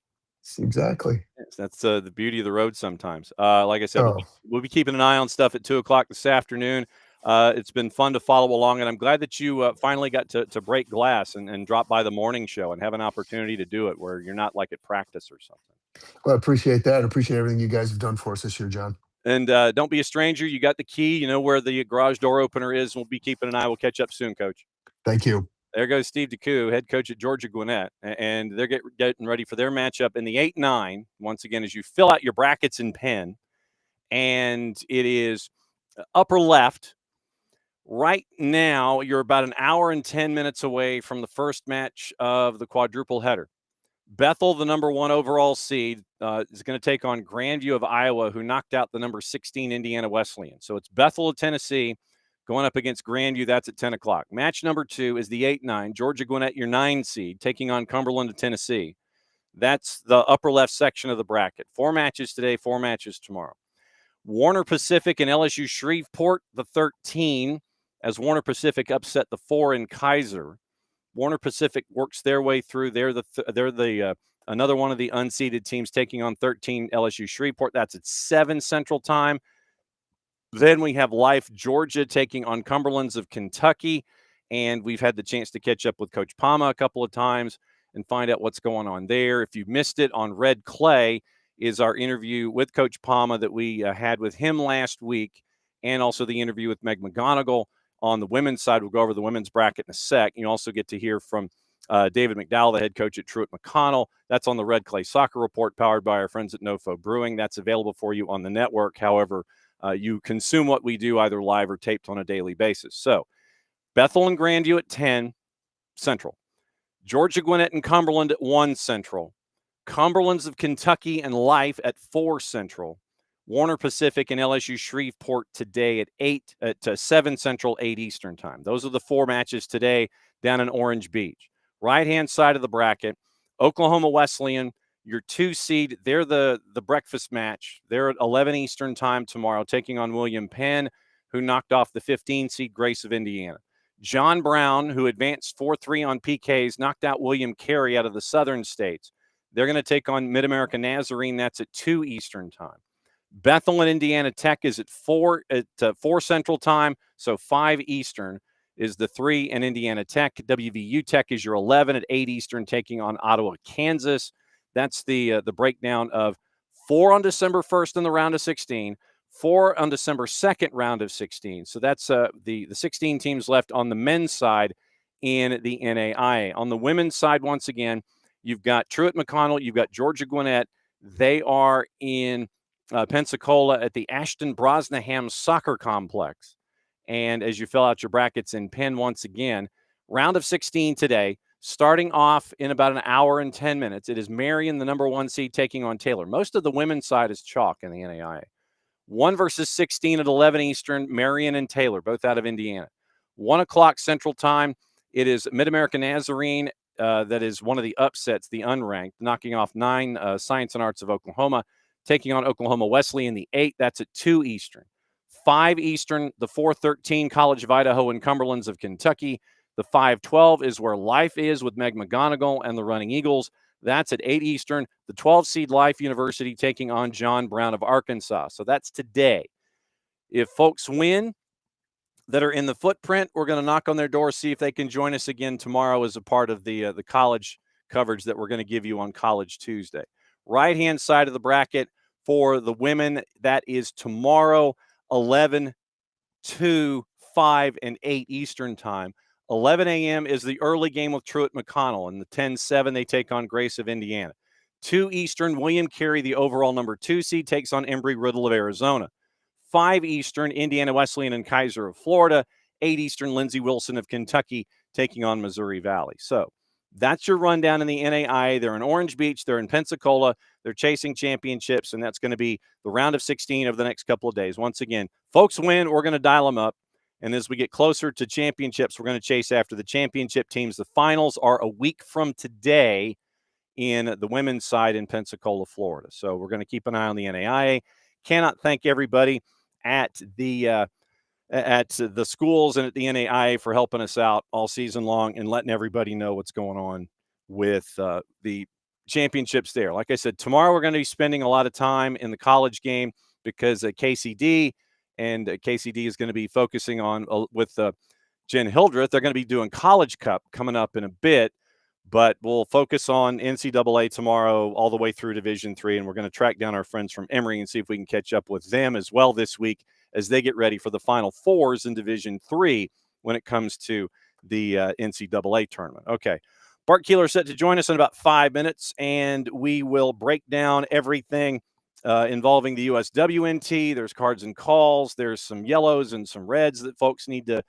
Exactly. Yes, that's the beauty of the road sometimes. Like I said, Oh, we'll be keeping an eye on stuff at 2:00 this afternoon. It's been fun to follow along, and I'm glad that you finally got to break glass and drop by the morning show and have an opportunity to do it where you're not like at practice or something. well, I appreciate that. I appreciate everything you guys have done for us this year, John. And don't be a stranger. You got the key. You know where the garage door opener is. We'll be keeping an eye. We'll catch up soon, Coach. Thank you. There goes Steve DeCou, head coach at Georgia Gwinnett, and they're getting ready for their matchup in the 8-9. Once again, as you fill out your brackets in pen, and it is upper left. Right now, you're about an hour and 10 minutes away from the first match of the quadruple header. Bethel, the number 1 overall seed, is going to take on Grandview of Iowa, who knocked out the number 16 Indiana Wesleyan. So it's Bethel of Tennessee going up against Grandview. That's at 10 o'clock. Match number 2 is the 8-9, Georgia Gwinnett, your 9 seed, taking on Cumberland of Tennessee. That's the upper left section of the bracket. 4 matches today, 4 matches tomorrow. Warner Pacific and LSU Shreveport, the 13, as Warner Pacific upset the 4 in Kaiser. Warner Pacific works their way through. They're the another one of the unseeded teams taking on 13 LSU Shreveport. That's at 7 Central Time. Then we have Life Georgia taking on Cumberlands of Kentucky, and we've had the chance to catch up with Coach Palma a couple of times and find out what's going on there. If you missed it, on Red Clay is our interview with Coach Palma that we had with him last week, and also the interview with Meg McGonigal. On the women's side, we'll go over the women's bracket in a sec. You also get to hear from David McDowell, the head coach at Truett McConnell. That's on the Red Clay Soccer Report, powered by our friends at NoFo Brewing. That's available for you on the network. However, you consume what we do either live or taped on a daily basis. So Bethel and Grandview at 10 Central. Georgia Gwinnett and Cumberland at 1 Central. Cumberlands of Kentucky and Life at 4 Central. Warner Pacific and LSU Shreveport today at 7 Central, 8 Eastern Time. Those are the 4 matches today down in Orange Beach. Right-hand side of the bracket, Oklahoma Wesleyan, your 2 seed. They're the breakfast match. They're at 11 Eastern Time tomorrow, taking on William Penn, who knocked off the 15 seed Grace of Indiana. John Brown, who advanced 4-3 on PKs, knocked out William Carey out of the Southern States. They're going to take on Mid-America Nazarene. That's at 2 Eastern Time. Bethel and Indiana Tech is at 4 Central Time, so 5 Eastern is the 3 and Indiana Tech. WVU Tech is your 11 at 8 Eastern, taking on Ottawa, Kansas. That's the breakdown of 4 on December 1st in the round of 16, 4 on December 2nd round of 16. So that's the 16 teams left on the men's side in the NAIA. On the women's side, once again, you've got Truett McConnell, you've got Georgia Gwinnett. They are in Pensacola at the Ashton Brosnaham Soccer Complex. And as you fill out your brackets in Penn once again, round of 16 today, starting off in about an hour and 10 minutes. It is Marion, the number 1 seed, taking on Taylor. Most of the women's side is chalk in the NAIA. 1 versus 16 at 11 Eastern, Marion and Taylor, both out of Indiana. 1 o'clock Central Time, it is Mid-America Nazarene. That is one of the upsets, the unranked, knocking off 9 Science and Arts of Oklahoma, taking on Oklahoma Wesleyan, the 8. That's at 2 Eastern. 5 Eastern, the 4-13, College of Idaho and Cumberlands of Kentucky. The 5-12 is where Life is with Meg McGonigal and the Running Eagles. That's at 8 Eastern. The 12-seed Life University taking on John Brown of Arkansas. So that's today. If folks win that are in the footprint, we're going to knock on their door, see if they can join us again tomorrow as a part of the college coverage that we're going to give you on College Tuesday. Right-hand side of the bracket for the women, that is tomorrow, 11, 2, 5, and 8 Eastern Time. 11 a.m. is the early game with Truett McConnell, and the 10-7 they take on Grace of Indiana. 2 Eastern, William Carey, the overall number 2 seed, takes on Embry-Riddle of Arizona. 5 Eastern, Indiana Wesleyan and Kaiser of Florida. 8 Eastern, Lindsey Wilson of Kentucky taking on Missouri Valley. So that's your rundown in the NAIA. They're in Orange Beach. They're in Pensacola. They're chasing championships, and that's going to be the round of 16 over the next couple of days. Once again, folks win, we're going to dial them up. And as we get closer to championships, we're going to chase after the championship teams. The finals are a week from today in the women's side in Pensacola, Florida. So we're going to keep an eye on the NAIA. Cannot thank everybody at the schools and at the NAIA for helping us out all season long and letting everybody know what's going on with the championships there. Like I said, tomorrow we're going to be spending a lot of time in the college game because KCD is going to be focusing on with Jen Hildreth. They're going to be doing College Cup coming up in a bit, but we'll focus on NCAA tomorrow all the way through Division III, and we're going to track down our friends from Emory and see if we can catch up with them as well this week as they get ready for the Final Fours in Division III when it comes to the NCAA tournament. Okay, Bart Keeler set to join us in about 5 minutes, and we will break down everything involving the USWNT. There's cards and calls. There's some yellows and some reds that folks need to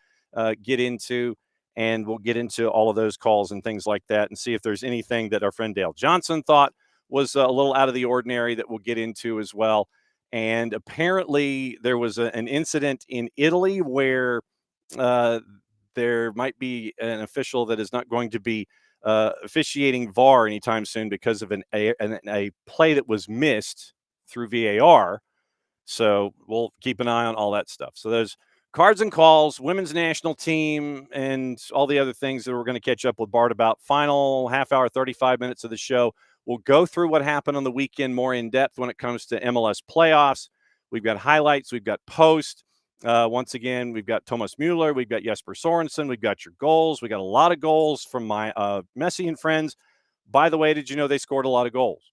get into. And we'll get into all of those calls and things like that and see if there's anything that our friend Dale Johnson thought was a little out of the ordinary that we'll get into as well. And apparently there was an incident in Italy where there might be an official that is not going to be officiating VAR anytime soon because of a play that was missed through VAR. So we'll keep an eye on all that stuff. So there's cards and calls, women's national team, and all the other things that we're going to catch up with Bart about. Final half hour, 35 minutes of the show. We'll go through what happened on the weekend more in depth when it comes to MLS playoffs. We've got highlights. We've got post. Once again, we've got Thomas Mueller. We've got Jesper Sorensen. We've got your goals. We got a lot of goals from my Messi and friends. By the way, did you know they scored a lot of goals?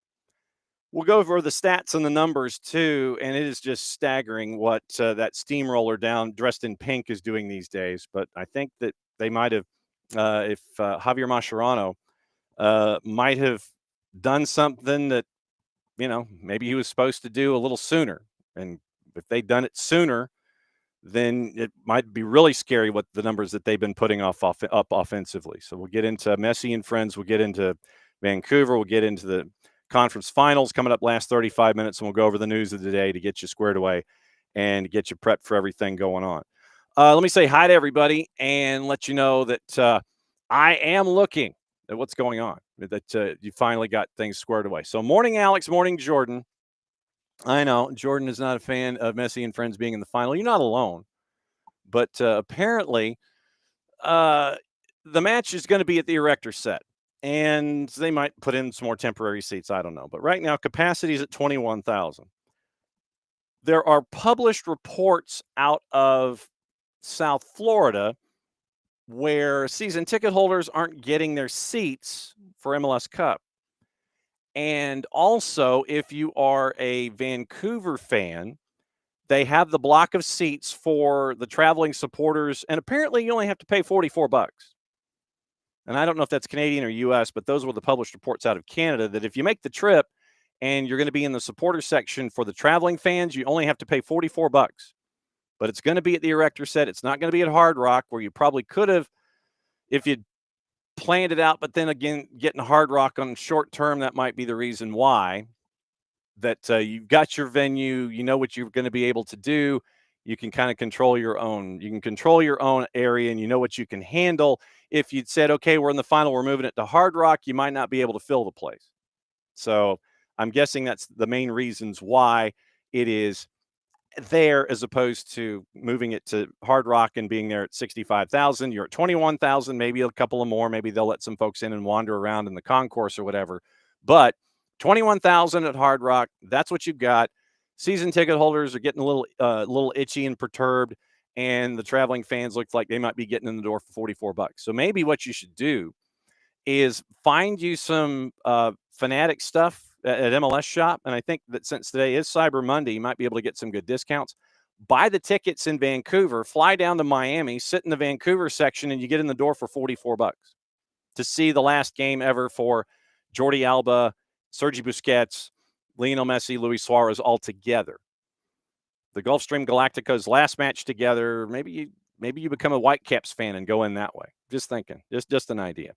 We'll go over the stats and the numbers, too, and it is just staggering what that steamroller down dressed in pink is doing these days. But I think that they might have, if Javier Mascherano might have done something that, maybe he was supposed to do a little sooner. And if they'd done it sooner, then it might be really scary what the numbers that they've been putting up offensively. So we'll get into Messi and friends. We'll get into Vancouver. We'll get into the conference finals coming up last 35 minutes, and we'll go over the news of the day to get you squared away and get you prepped for everything going on. Let me say hi to everybody and let you know that I am looking at what's going on, that you finally got things squared away. So morning, Alex. Morning, Jordan. I know Jordan is not a fan of Messi and friends being in the final. You're not alone. But apparently the match is going to be at the Erector set. And they might put in some more temporary seats. I don't know. But right now, capacity is at 21,000. There are published reports out of South Florida where season ticket holders aren't getting their seats for MLS Cup. And also, if you are a Vancouver fan, they have the block of seats for the traveling supporters. And apparently, you only have to pay $44. And I don't know if that's Canadian or U.S., but those were the published reports out of Canada that if you make the trip and you're going to be in the supporter section for the traveling fans, you only have to pay $44. But it's going to be at the Erector set. It's not going to be at Hard Rock, where you probably could have if you'd planned it out. But then again, getting Hard Rock on short term, that might be the reason why. That you've got your venue, you know what you're going to be able to do. You can kind of control your own. You can control your own area, and you know what you can handle. If you'd said, okay, we're in the final, we're moving it to Hard Rock, you might not be able to fill the place. So I'm guessing that's the main reasons why it is there as opposed to moving it to Hard Rock and being there at 65,000. You're at 21,000, maybe a couple of more. Maybe they'll let some folks in and wander around in the concourse or whatever. But 21,000 at Hard Rock, that's what you've got. Season ticket holders are getting a little itchy and perturbed, and the traveling fans look like they might be getting in the door for $44. So maybe what you should do is find you some Fanatic stuff at MLS Shop. And I think that since today is Cyber Monday, you might be able to get some good discounts. Buy the tickets in Vancouver, fly down to Miami, sit in the Vancouver section, and you get in the door for $44 to see the last game ever for Jordi Alba, Sergi Busquets, Lionel Messi, Luis Suarez all together. The Gulfstream Galacticos last match together. Maybe you become a Whitecaps fan and go in that way. Just thinking. Just an idea.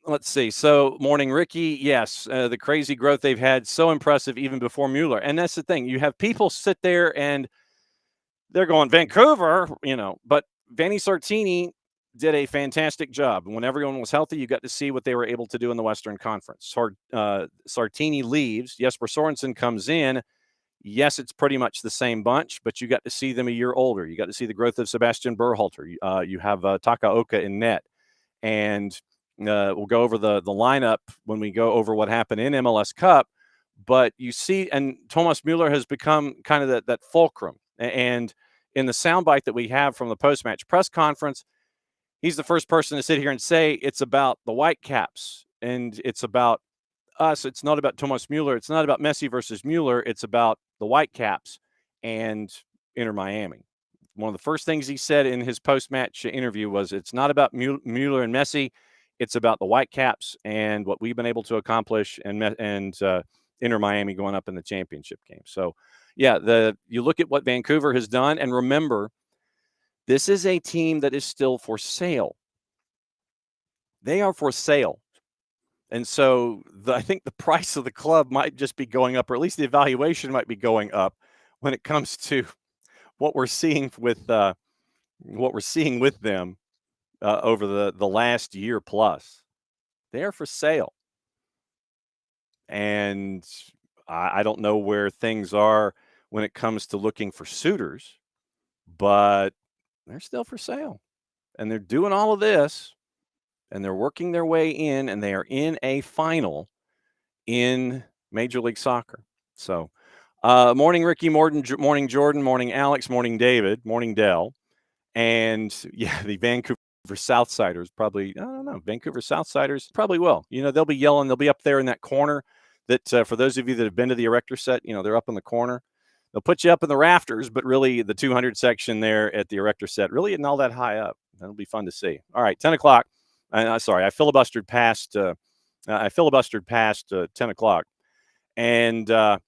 Let's see. So, morning, Ricky. Yes, the crazy growth they've had, so impressive even before Mueller. And that's the thing. You have people sit there and they're going, Vancouver, but Vanni Sartini did a fantastic job. When everyone was healthy, you got to see what they were able to do in the Western Conference. Sartini leaves. Jesper Sorensen comes in. Yes, it's pretty much the same bunch, but you got to see them a year older. You got to see the growth of Sebastian Berhalter. You have Takaoka in net. And we'll go over the lineup when we go over what happened in MLS Cup. But you see, and Thomas Mueller has become kind of that fulcrum. And in the soundbite that we have from the post-match press conference, he's the first person to sit here and say it's about the Whitecaps and it's about us. It's not about Thomas Mueller. It's not about Messi versus Mueller. It's about the Whitecaps and Inter Miami. One of the first things he said in his post-match interview was it's not about Mueller and Messi. It's about the Whitecaps and what we've been able to accomplish and Inter Miami going up in the championship game. So, yeah, you look at what Vancouver has done, and remember, this is a team that is still for sale. They are for sale. And so I think the price of the club might just be going up, or at least the evaluation might be going up when it comes to what we're seeing with them over the last year plus. They are for sale. And I don't know where things are when it comes to looking for suitors, but they're still for sale. And they're doing all of this, and they're working their way in, and they are in a final in Major League Soccer. So, morning, Ricky, morning, Jordan, morning, Alex, morning, David, morning, Dell. And yeah, the Vancouver Southsiders probably, I don't know, Vancouver Southsiders probably will. They'll be yelling. They'll be up there in that corner that for those of you that have been to the Erector Set, they're up in the corner. They'll put you up in the rafters, but really the 200 section there at the Erector Set really isn't all that high up. That'll be fun to see. All right, 10 o'clock. Sorry, I filibustered past 10 o'clock. And no,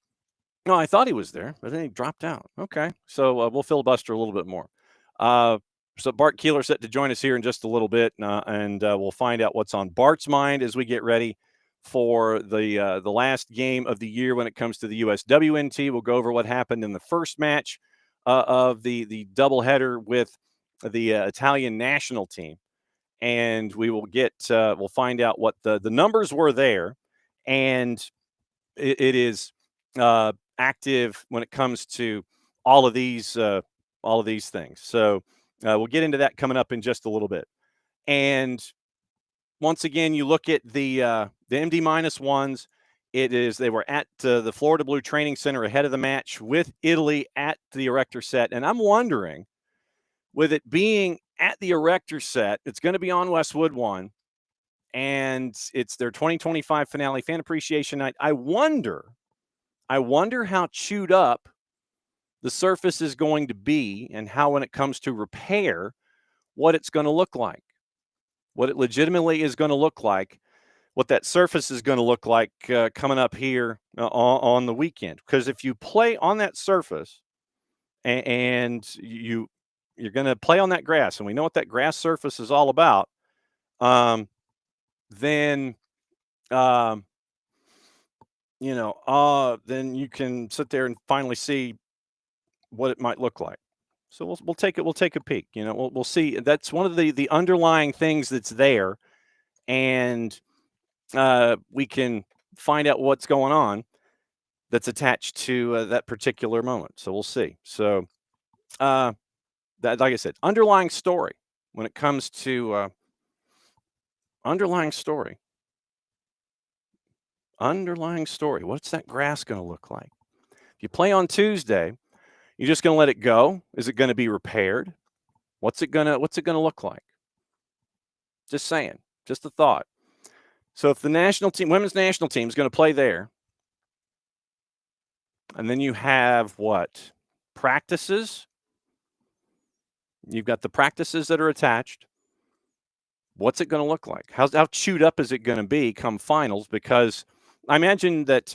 I thought he was there, but then he dropped out. Okay, so we'll filibuster a little bit more. So Bart Keeler set to join us here in just a little bit, and we'll find out what's on Bart's mind as we get ready for the last game of the year when it comes to the USWNT. We'll go over what happened in the first match of the doubleheader with the Italian national team, and we will we'll find out what the numbers were there, and it is active when it comes to all of these things. So we'll get into that coming up in just a little bit. And once again, you look at the MD -1s. They were at the Florida Blue Training Center ahead of the match with Italy at the Erector Set. And I'm wondering, with it being at the Erector Set, it's going to be on Westwood 1, and it's their 2025 finale, Fan Appreciation Night. I wonder how chewed up the surface is going to be, and how, when it comes to repair, what it's going to look like, what it legitimately is going to look like, what that surface is going to look like coming up here on the weekend. Because if you play on that surface and you're going to play on that grass, and we know what that grass surface is all about, then then you can sit there and finally see what it might look like. So we'll take a peek. We'll see. That's one of the underlying things that's there, and we can find out what's going on that's attached to that particular moment. So we'll see. So that, like I said, underlying story when it comes to underlying story. What's that grass going to look like? If you play on Tuesday, you're just going to let it go? Is it going to be repaired? What's it going to look like? Just saying. Just a thought. So if the national team, women's national team, is going to play there, and then you have what? Practices. You've got the practices that are attached. What's it going to look like? How chewed up is it going to be come finals? Because I imagine that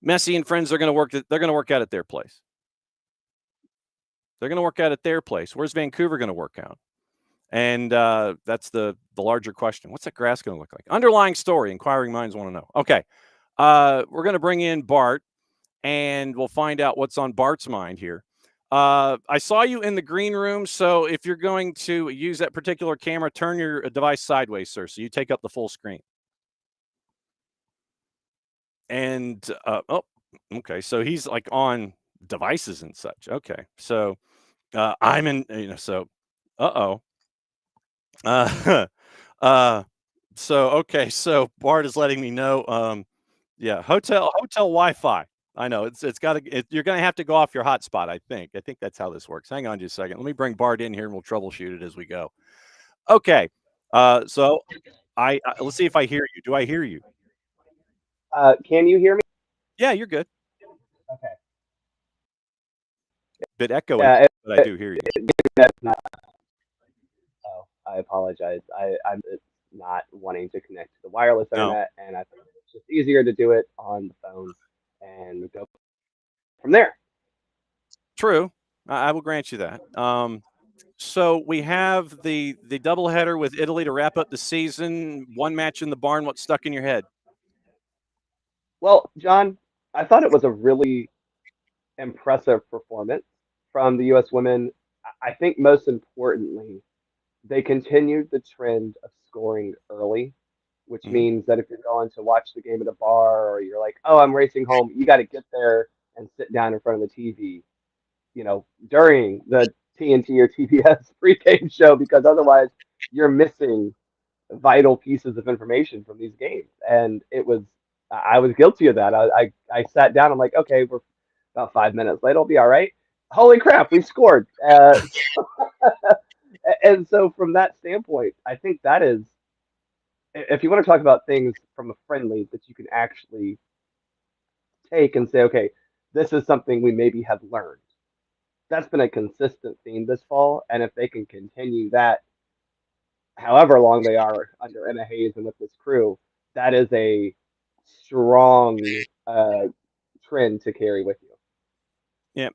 Messi and friends are going to work. They're going to work out at their place. They're going to work out at their place. Where's Vancouver going to work out? And that's the larger question. What's that grass going to look like? Underlying story. Inquiring minds want to know. Okay. We're going to bring in Bart, and we'll find out what's on Bart's mind here. I saw you in the green room, so if you're going to use that particular camera, turn your device sideways, sir, so you take up the full screen. And, okay, so he's, like, on devices and such. Okay, so I'm in, so, uh-oh. Okay, so Bart is letting me know, yeah, hotel Wi-Fi. I know it's got to. You're going to have to go off your hotspot. I think that's how this works. Hang on just a second. Let me bring Bart in here, and we'll troubleshoot it as we go. Okay. So let's see if I hear you. Do I hear you? Can you hear me? Yeah, you're good. Okay. Bit echoing, Yeah, but I do hear you. Oh, I apologize. I'm not wanting to connect to the wireless internet, and I thought it's just easier to do it on the phone. and we go from there. True. I will grant you that. So we have the doubleheader with Italy to wrap up the season. One match in the barn. What's stuck in your head? Well, John, I thought it was a really impressive performance from the U.S. women. I think most importantly, they continued the trend of scoring early, which Mhm. means that if you're going to watch the game at a bar or you're like, oh, I'm racing home, you got to get there and sit down in front of the TV, during the TNT or TBS pregame show, because otherwise you're missing vital pieces of information from these games. And I was guilty of that. I sat down. I'm like, okay, we're about 5 minutes late. I'll be all right. Holy crap, we scored. And so from that standpoint, I think that is, if you want to talk about things from a friendly that you can actually take and say, okay, this is something we maybe have learned. That's been a consistent theme this fall. And if they can continue that, however long they are under Emma Hayes and with this crew, that is a strong trend to carry with you. Yeah,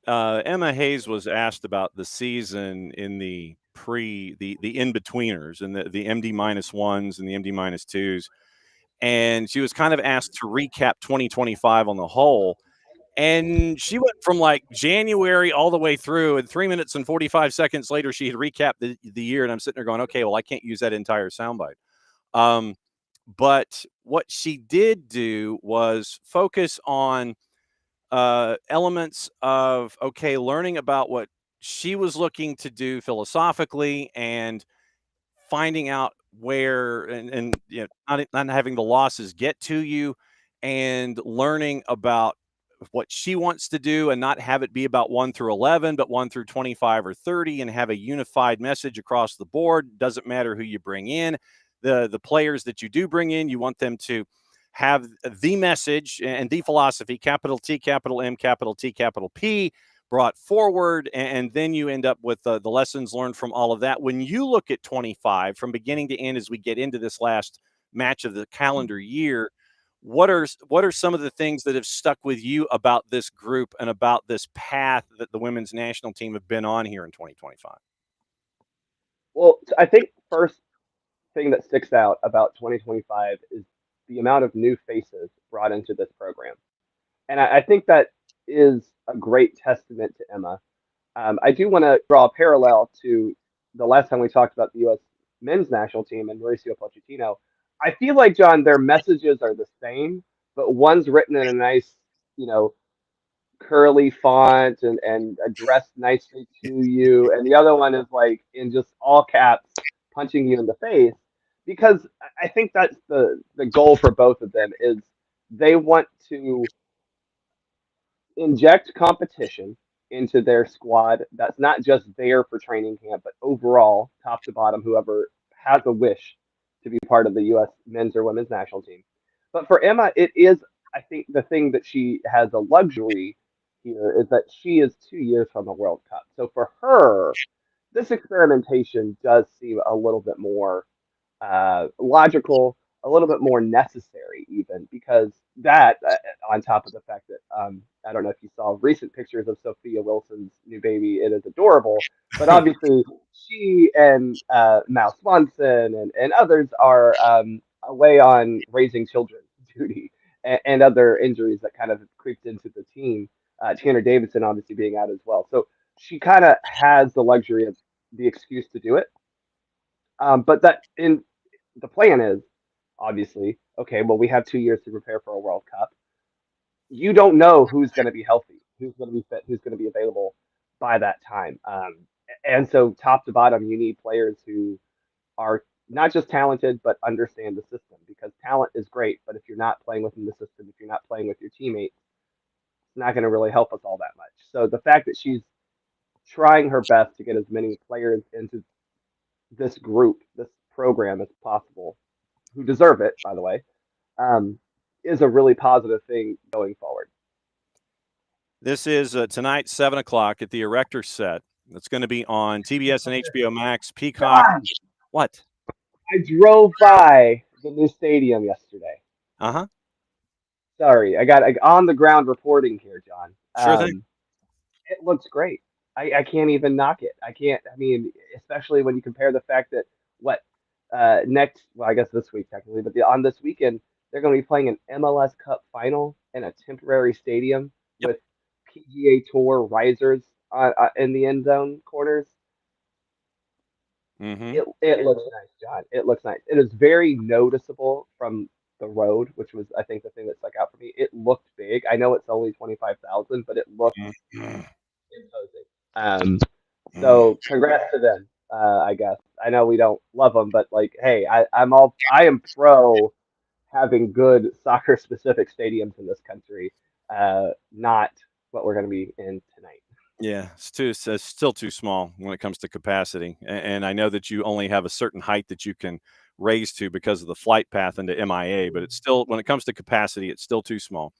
Emma Hayes was asked about the season in the in-betweeners and the MD -1s and the MD -2s. And she was kind of asked to recap 2025 on the whole. And she went from like January all the way through, and 3 minutes and 45 seconds later, she had recapped the year. And I'm sitting there going, okay, well, I can't use that entire soundbite. But what she did do was focus on elements of, okay, learning about what she was looking to do philosophically and finding out where and not having the losses get to you, and learning about what she wants to do and not have it be about 1 through 11, but 1 through 25 or 30, and have a unified message across the board. Doesn't matter who you bring in. The players that you do bring in, you want them to have the message and the philosophy, capital T, capital M, capital T, capital P, brought forward, and then you end up with the lessons learned from all of that. When you look at 25 from beginning to end as we get into this last match of the calendar year, what are some of the things that have stuck with you about this group and about this path that the women's national team have been on here in 2025? Well, I think first thing that sticks out about 2025 is the amount of new faces brought into this program. And I think that is a great testament to Emma. I do want to draw a parallel to the last time we talked about the U.S. men's national team and Mauricio Pochettino. I feel like, John, their messages are the same, but one's written in a nice, curly font and addressed nicely to you, and the other one is like in just all caps, punching you in the face. Because I think that's the goal for both of them is they want to inject competition into their squad that's not just there for training camp, but overall, top to bottom, whoever has a wish to be part of the U.S. men's or women's national team. But for Emma, it is, I think, the thing that she has a luxury here is that she is 2 years from the World Cup. So for her, this experimentation does seem a little bit more logical, a little bit more necessary, even because that, on top of the fact that I don't know if you saw recent pictures of Sophia Wilson's new baby, it is adorable. But obviously, she and Mal Swanson and others are away on raising children duty and other injuries that kind of creeped into the team. Tanner Davidson obviously being out as well. So she kind of has the luxury of the excuse to do it. But that in the plan is obviously okay. Well, we have 2 years to prepare for a World Cup. You don't know who's going to be healthy, who's going to be fit, who's going to be available by that time. And so, top to bottom, you need players who are not just talented but understand the system. Because talent is great, but if you're not playing within the system, if you're not playing with your teammates, it's not going to really help us all that much. So the fact that she's trying her best to get as many players into this group, this program as possible, who deserve it, by the way, is a really positive thing going forward. This is tonight, 7 o'clock at the Erector Set. It's going to be on TBS and HBO Max, Peacock. Gosh, What? I drove by the new stadium yesterday. Uh-huh. Sorry, I got on the ground reporting here, John. Sure thing. It looks great. I can't even knock it. I can't. I mean, especially when you compare the fact that what next, well, I guess this week technically, but on this weekend they're going to be playing an MLS Cup final in a temporary stadium Yep. with PGA Tour risers in the end zone corners. Mm-hmm. It looks nice, John. It looks nice. It is very noticeable from the road, which was I think the thing that stuck out for me. It looked big. I know it's only 25,000, but it looked imposing. So congrats to them. I guess I know we don't love them, but like, hey, I am pro having good soccer specific stadiums in this country. Not what we're going to be in tonight. Yeah, it's still too small when it comes to capacity. And I know that you only have a certain height that you can raise to because of the flight path into MIA, but it's still, when it comes to capacity, it's still too small.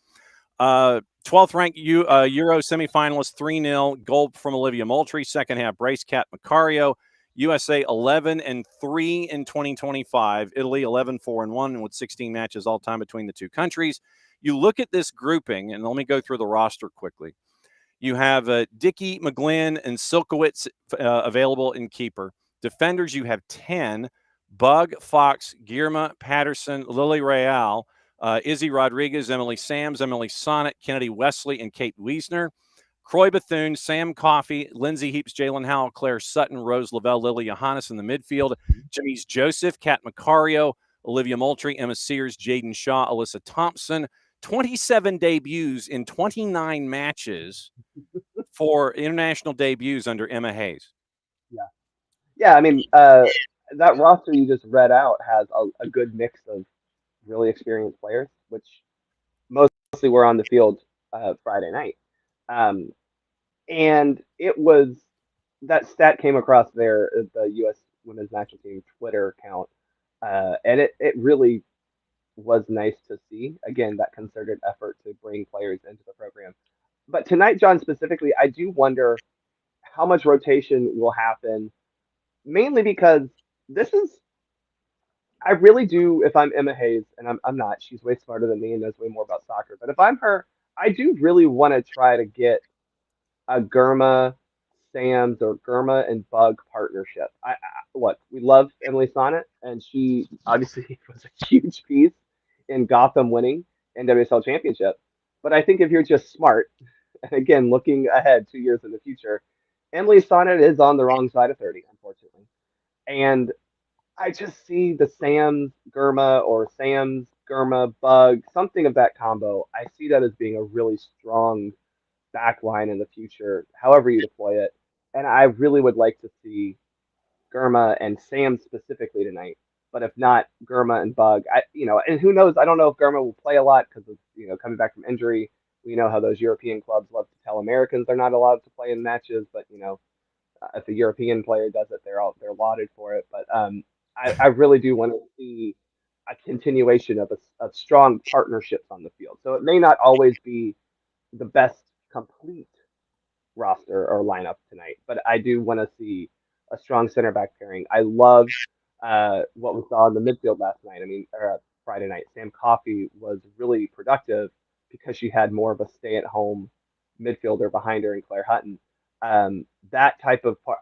12th ranked Euro semifinalist 3-0 goal from Olivia Moultrie, second half brace Kat Macario. USA 11-3 in 2025, Italy 11-4-1 with 16 matches all time between the two countries. You look at this grouping, and let me go through the roster quickly. You have Dickey, McGlynn, and Silkowitz available in keeper. Defenders, you have 10. Bug, Fox, Girma, Patterson, Lily Real, Izzy Rodriguez, Emily Sams, Emily Sonnet, Kennedy Wesley, and Kate Wiesner. Croy Bethune, Sam Coffey, Lindsay Heaps, Jalen Howell, Claire Sutton, Rose Lavelle, Lily Johannes in the midfield. Jimmy's Joseph, Kat Macario, Olivia Moultrie, Emma Sears, Jaden Shaw, Alyssa Thompson. 27 debuts in 29 matches for international debuts under Emma Hayes. Yeah. I mean, that roster you just read out has a good mix of really experienced players, which mostly were on the field Friday night. And it was that stat came across the U.S. Women's National Team Twitter account, and it really was nice to see. Again, that concerted effort to bring players into the program. But tonight, John, specifically, I do wonder how much rotation will happen, mainly because this is I really do. If I'm Emma Hayes, and I'm not, she's way smarter than me and knows way more about soccer. But if I'm her, I do really want to try to get a Germa Sam's or Germa and Bug partnership. We love Emily Sonnet, and she obviously was a huge piece in Gotham winning NWSL championship. But I think if you're just smart, and again looking ahead 2 years in the future, Emily Sonnet is on the wrong side of 30, unfortunately, and I just see the Sam's Germa or Sam's Germa Bug, something of that combo. I see that as being a really strong back line in the future, however you deploy it. And I really would like to see Germa and Sam specifically tonight. But if not, Germa and Bug, and who knows? I don't know if Germa will play a lot because of coming back from injury. We know how those European clubs love to tell Americans they're not allowed to play in matches, but if a European player does it, they're lauded for it. But I really do want to see a continuation of strong partnerships on the field. So it may not always be the best complete roster or lineup tonight, but I do want to see a strong center back pairing. I love what we saw in the midfield last night. I mean, Friday night. Sam Coffey was really productive because she had more of a stay-at-home midfielder behind her in Claire Hutton. That type of part,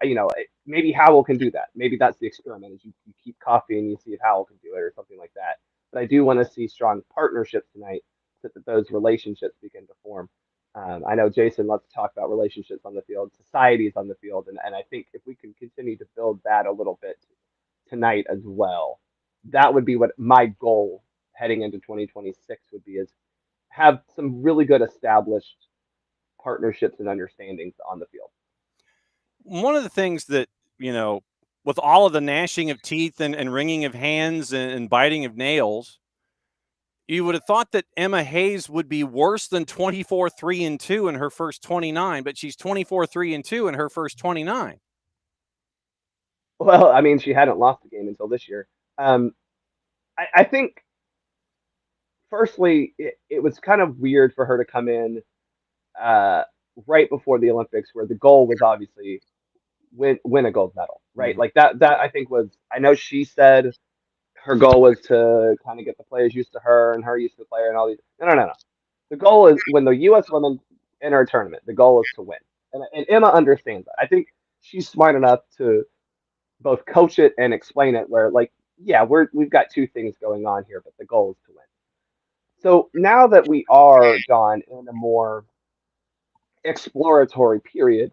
maybe Howell can do that. Maybe that's the experiment: is you keep Coffey and you see if Howell can do it or something like that. But I do want to see strong partnerships tonight so that those relationships begin to form. I know Jason loves to talk about relationships on the field, societies on the field, and I think if we can continue to build that a little bit tonight as well, that would be what my goal heading into 2026 would be: is have some really good established partnerships and understandings on the field. One of the things that, with all of the gnashing of teeth and wringing of hands and biting of nails, you would have thought that Emma Hayes would be worse than 24-3-2 in her first 29, but she's 24-3-2 in her first 29. Well, I mean, she hadn't lost a game until this year. I think, firstly, it was kind of weird for her to come in right before the Olympics, where the goal was obviously win a gold medal, right? Like that I think was, I know she said her goal was to kind of get the players used to her and her used to the player and all these. No. The goal is when the U.S. women enter a tournament, the goal is to win. And Emma understands that. I think she's smart enough to both coach it and explain it where, like, yeah, we've got two things going on here, but the goal is to win. So now that we are, John, in a more exploratory period,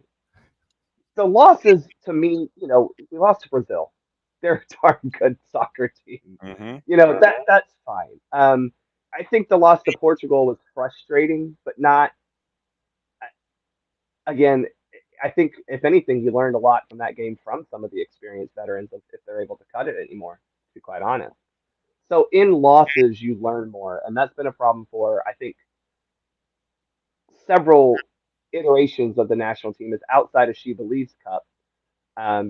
the losses to me, we lost to Brazil. They're a darn good soccer team. That's fine. I think the loss to Portugal was frustrating, but not. Again, I think if anything, you learned a lot from that game from some of the experienced veterans if they're able to cut it anymore. To be quite honest. So in losses, you learn more, and that's been a problem for I think several iterations of the national team is outside of She Believes Cup.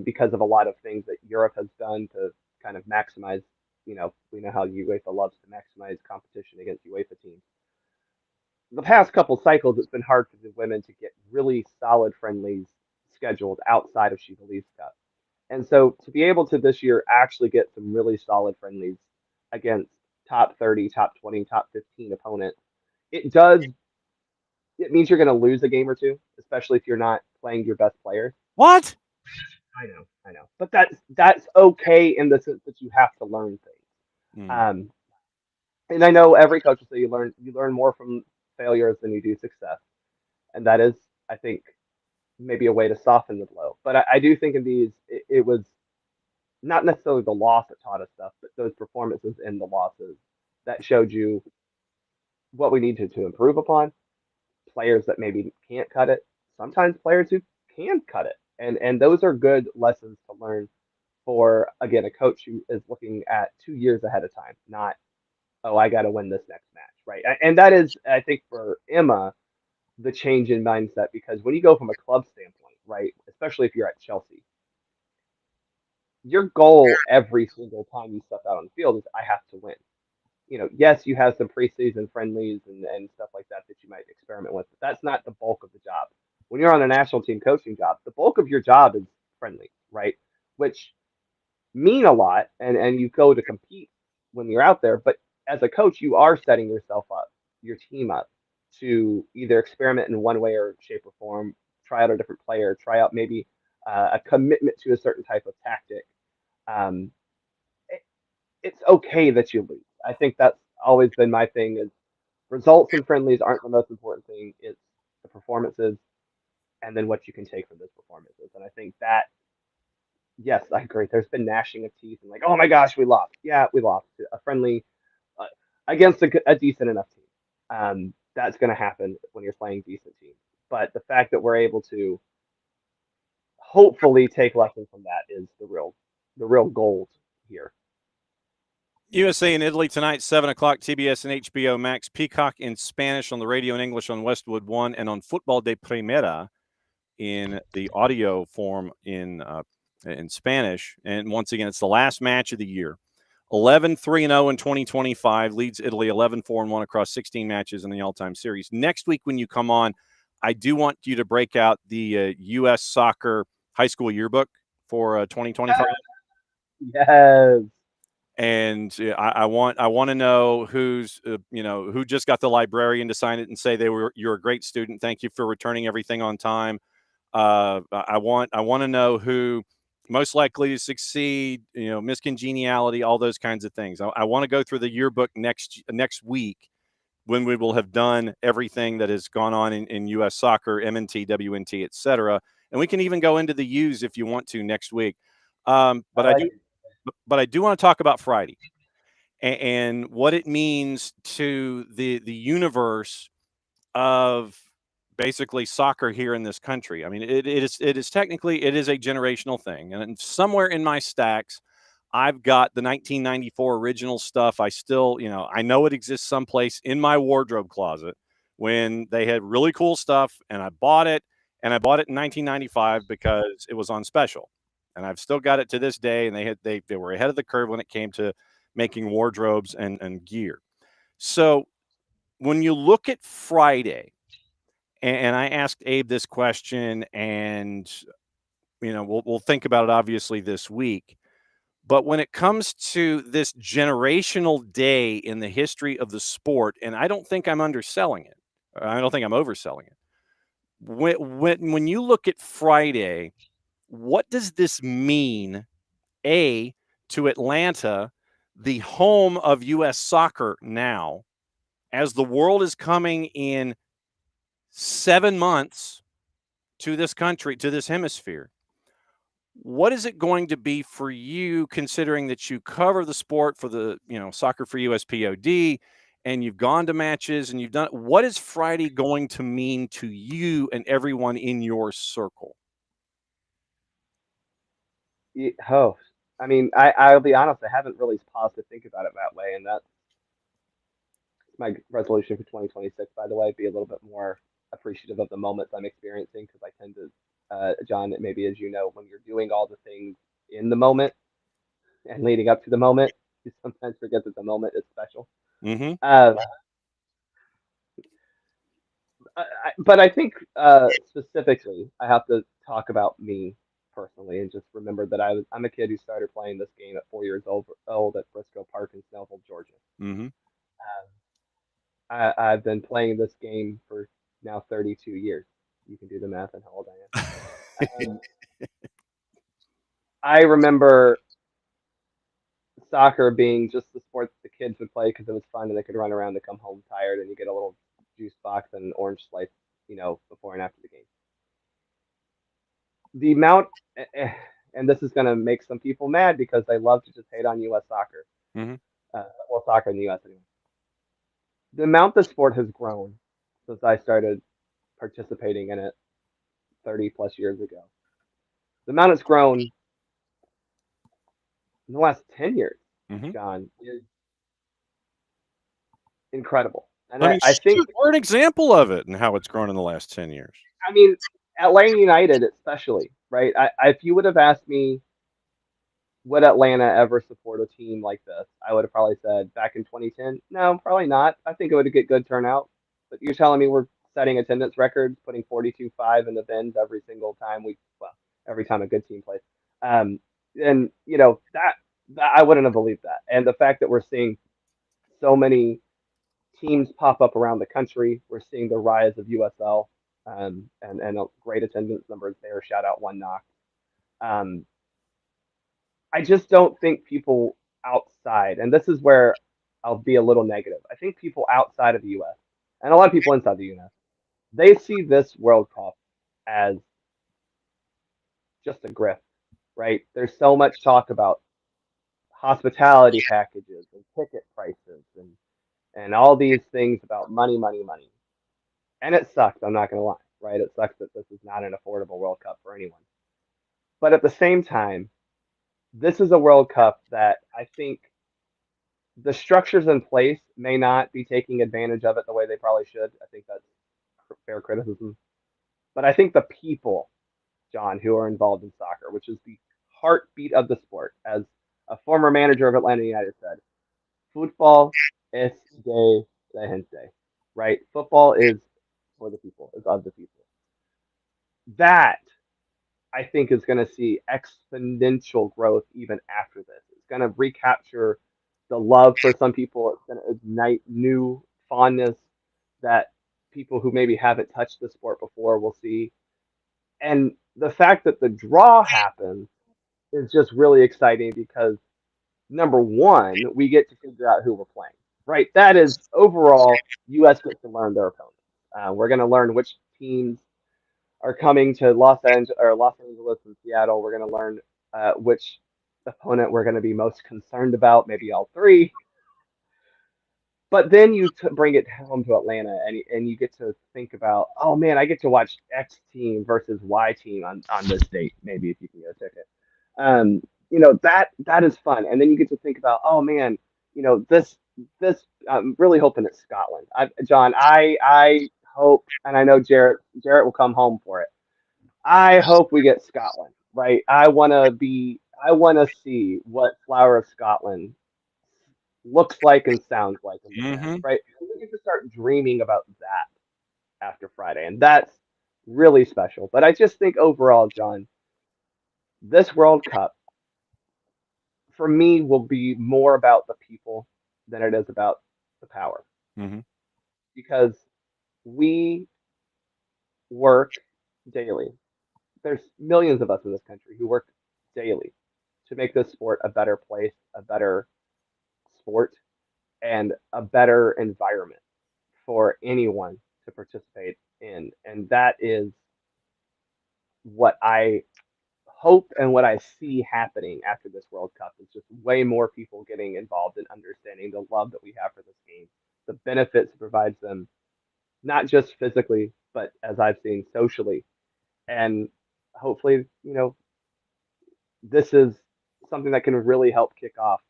Because of a lot of things that Europe has done to kind of maximize, we know how UEFA loves to maximize competition against UEFA teams. The past couple cycles, it's been hard for the women to get really solid friendlies scheduled outside of She Believes Cup. And so to be able to this year actually get some really solid friendlies against top 30, top 20, top 15 opponents, it means you're going to lose a game or two, especially if you're not playing your best players. What? I know, but that's okay in the sense that you have to learn things. And I know every coach will say you learn more from failures than you do success, and that is, I think, maybe a way to soften the blow. But I do think in these, it was not necessarily the loss that taught us stuff, but those performances in the losses that showed you what we needed to improve upon. Players that maybe can't cut it, sometimes players who can cut it. And those are good lessons to learn for, again, a coach who is looking at 2 years ahead of time, not, oh, I got to win this next match, right? And that is, I think, for Emma, the change in mindset, because when you go from a club standpoint, right, especially if you're at Chelsea, your goal every single time you step out on the field is I have to win. Yes, you have some preseason friendlies and stuff like that you might experiment with, but that's not the bulk of the job. When you're on a national team coaching job, the bulk of your job is friendly, right? Which mean a lot, and you go to compete when you're out there. But as a coach, you are setting yourself up, your team up, to either experiment in one way or shape or form, try out a different player, try out maybe a commitment to a certain type of tactic. It's okay that you lose. I think that's always been my thing is results and friendlies aren't the most important thing. It's the performances and then what you can take from those performances. And I think that, yes, I agree. There's been gnashing of teeth and like, oh my gosh, we lost. Yeah, we lost to a friendly against a decent enough team. That's going to happen when you're playing decent teams. But the fact that we're able to hopefully take lessons from that is the real gold here. USA and Italy tonight, 7 o'clock, TBS and HBO Max. Peacock in Spanish on the radio and English on Westwood One, and on Football de Primera in the audio form in Spanish. And once again, it's the last match of the year. 11-3-0 in 2025, leads Italy 11-4-1 across 16 matches in the all-time series. Next week when you come on, I do want you to break out the U.S. Soccer High School Yearbook for 2025. Yes. And I want to know who's who just got the librarian to sign it and say you're a great student. Thank you for returning everything on time. I want to know who most likely to succeed. Miss Congeniality, all those kinds of things. I want to go through the yearbook next week when we will have done everything that has gone on in U.S. soccer, MNT, WNT, etc. And we can even go into the U's if you want to next week. But I do want to talk about Friday and what it means to the universe of basically soccer here in this country. I mean, it is technically a generational thing, and somewhere in my stacks, I've got the 1994 original stuff. I still, I know it exists someplace in my wardrobe closet when they had really cool stuff, and I bought it in 1995 because it was on special. And I've still got it to this day, and they were ahead of the curve when it came to making wardrobes and gear. So when you look at Friday, and I asked Abe this question, and we'll think about it obviously this week. But when it comes to this generational day in the history of the sport, and I don't think I'm underselling it, I don't think I'm overselling it. When you look at Friday, what does this mean, A, to Atlanta, the home of U.S. soccer now, as the world is coming in 7 months to this country, to this hemisphere? What is it going to be for you, considering that you cover the sport for the, Soccer for USPod, and you've gone to matches and you've done, what is Friday going to mean to you and everyone in your circle? Oh, I mean, I'll be honest, I haven't really paused to think about it that way, and that's my resolution for 2026. By the way, be a little bit more appreciative of the moments I'm experiencing, because I tend to, John, maybe as you know, when you're doing all the things in the moment and leading up to the moment, you sometimes forget that the moment is special. Mm-hmm. But I think specifically, I have to talk about me personally and just remember that I'm a kid who started playing this game at 4 years old at Frisco Park in Snellville, Georgia. Mm-hmm. I've been playing this game for now 32 years. You can do the math on how old I am. I remember soccer being just the sport that the kids would play because it was fun and they could run around and come home tired, and you get a little juice box and an orange slice, before and after the game. The amount, and this is going to make some people mad because they love to just hate on U.S. soccer. Mm-hmm. Well, soccer in the U.S. anyway. The amount the sport has grown since I started participating in it 30 plus years ago. The amount it's grown in the last 10 years, Mm-hmm. John, is incredible. And I think we're an example of it and how it's grown in the last 10 years. I mean, Atlanta United especially, right? If you would have asked me, would Atlanta ever support a team like this, I would have probably said back in 2010, no, probably not. I think it would get good turnout. But you're telling me we're setting attendance records, putting 42.5 in the bins every single time every time a good team plays. And that I wouldn't have believed that. And the fact that we're seeing so many teams pop up around the country, we're seeing the rise of USL, and a great attendance numbers there. Shout out One Knock. I just don't think people outside, and this is where I'll be a little negative. I think people outside of the U.S. and a lot of people inside the U.S. they see this World Cup as just a grift, right? There's so much talk about hospitality packages and ticket prices and all these things about money, money, money. And it sucks, I'm not going to lie, right? It sucks that this is not an affordable World Cup for anyone. But at the same time, this is a World Cup that I think the structures in place may not be taking advantage of it the way they probably should. I think that's fair criticism. But I think the people, John, who are involved in soccer, which is the heartbeat of the sport, as a former manager of Atlanta United said, football es de la gente, right? Football is for the people, is of the people. That, I think, is going to see exponential growth even after this. It's going to recapture the love for some people. It's going to ignite new fondness that people who maybe haven't touched the sport before will see. And the fact that the draw happens is just really exciting because, number one, we get to figure out who we're playing, right? That is overall, U.S. gets to learn their opponents. We're going to learn which teams are coming to Los Angeles and Seattle. We're going to learn which opponent we're going to be most concerned about, maybe all three. But then you bring it home to Atlanta, and you get to think about, oh man, I get to watch X team versus Y team on this date, maybe if you can get a ticket. That is fun. And then you get to think about, oh man, this I'm really hoping it's Scotland. John, I hope, and I know Jarrett will come home for it. I hope we get Scotland, right? I want to see what Flower of Scotland looks like and sounds like in the match, right? We get to start dreaming about that after Friday, and that's really special. But I just think overall, John, this World Cup for me will be more about the people than it is about the power, because we work daily. There's millions of us in this country who work daily to make this sport a better place, a better sport, and a better environment for anyone to participate in. And that is what I hope and what I see happening after this World Cup is just way more people getting involved and understanding the love that we have for this game, the benefits it provides them, not just physically, but as I've seen socially. And hopefully, this is something that can really help kick off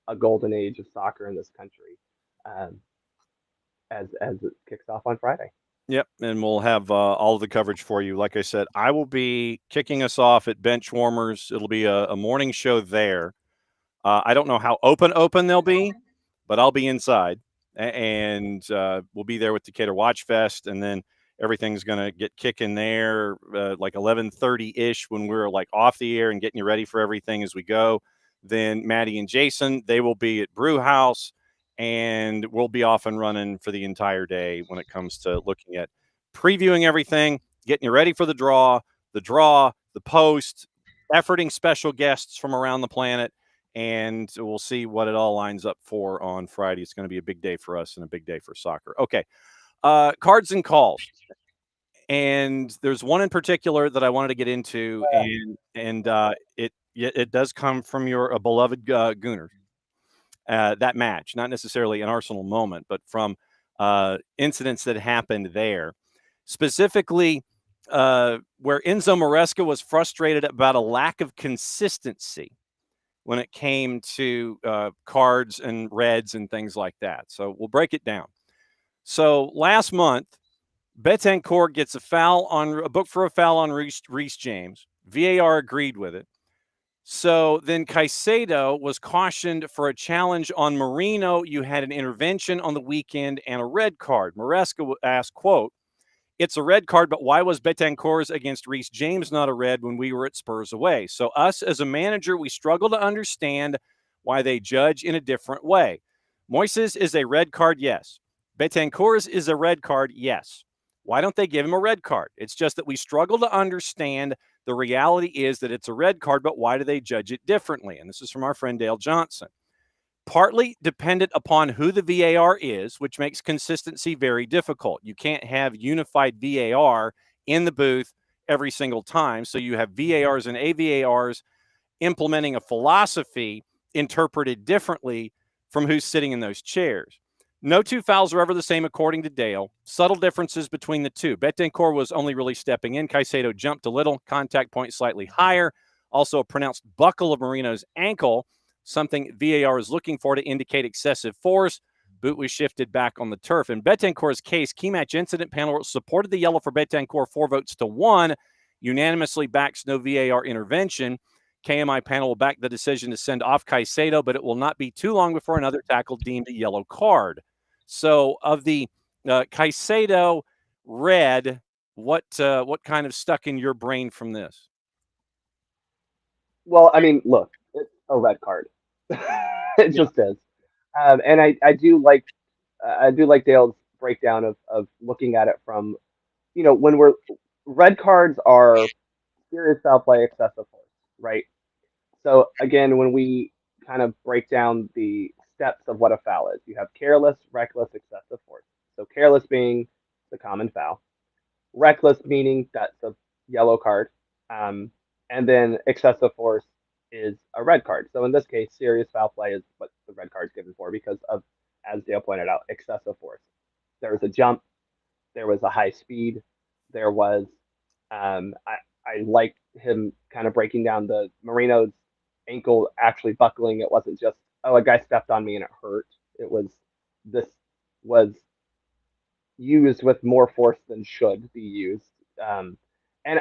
a golden age of soccer in this country, um, as it kicks off on Friday. Yep, and we'll have all of the coverage for you. Like I said, I will be kicking us off at Bench Warmers. It'll be a morning show there. I don't know how open they'll be, but I'll be inside, and we'll be there with Decatur Watch Fest, and then everything's going to get kicking there like 11:30-ish when we're like off the air and getting you ready for everything as we go. Then Maddie and Jason, they will be at Brew House, and we'll be off and running for the entire day when it comes to looking at previewing everything, getting you ready for the draw, the post, efforting special guests from around the planet, and we'll see what it all lines up for on Friday. It's going to be a big day for us and a big day for soccer. Okay, cards and calls. And there's one in particular that I wanted to get into, and it does come from your beloved Gooners. That match, not necessarily an Arsenal moment, but from incidents that happened there. Specifically, where Enzo Maresca was frustrated about a lack of consistency when it came to cards and reds and things like that. So we'll break it down. So last month, Betancourt gets a book for a foul on Reece James. VAR agreed with it. So then Caicedo was cautioned for a challenge on Marino. You had an intervention on the weekend and a red card. Maresca asked, quote, "It's a red card, but why was Betancourt's against Reece James not a red when we were at Spurs away?" So us as a manager, we struggle to understand why they judge in a different way. Moises is a red card, yes. Betancourt's is a red card, yes. Why don't they give him a red card? It's just that we struggle to understand. The reality is that it's a red card, but why do they judge it differently? And this is from our friend Dale Johnson. Partly dependent upon who the VAR is, which makes consistency very difficult. You can't have unified VAR in the booth every single time. So you have VARs and AVARs implementing a philosophy interpreted differently from who's sitting in those chairs. No two fouls are ever the same, according to Dale. Subtle differences between the two. Betancourt was only really stepping in. Caicedo jumped a little. Contact point slightly higher. Also a pronounced buckle of Marino's ankle, something VAR is looking for to indicate excessive force. Boot was shifted back on the turf. In Betancourt's case, key match incident panel supported the yellow for Betancourt 4-1. Unanimously backs no VAR intervention. KMI panel will back the decision to send off Caicedo, but it will not be too long before another tackle deemed a yellow card. So of the Caicedo red, what kind of stuck in your brain from this? Well, I mean, look, it's a red card. It just is. And I do like Dale's breakdown of looking at it from, when red cards are serious foul play, excessive force, right? So again, when we kind of break down the steps of what a foul is, you have careless, reckless, excessive force. So careless being the common foul, reckless meaning that's a yellow card, and then excessive force is a red card. So in this case, serious foul play is what the red card is given for because of, as Dale pointed out, excessive force. There was a jump, there was a high speed, there was I liked him kind of breaking down the Marino's ankle actually buckling. It wasn't just, oh, a guy stepped on me and it hurt. This was used with more force than should be used. And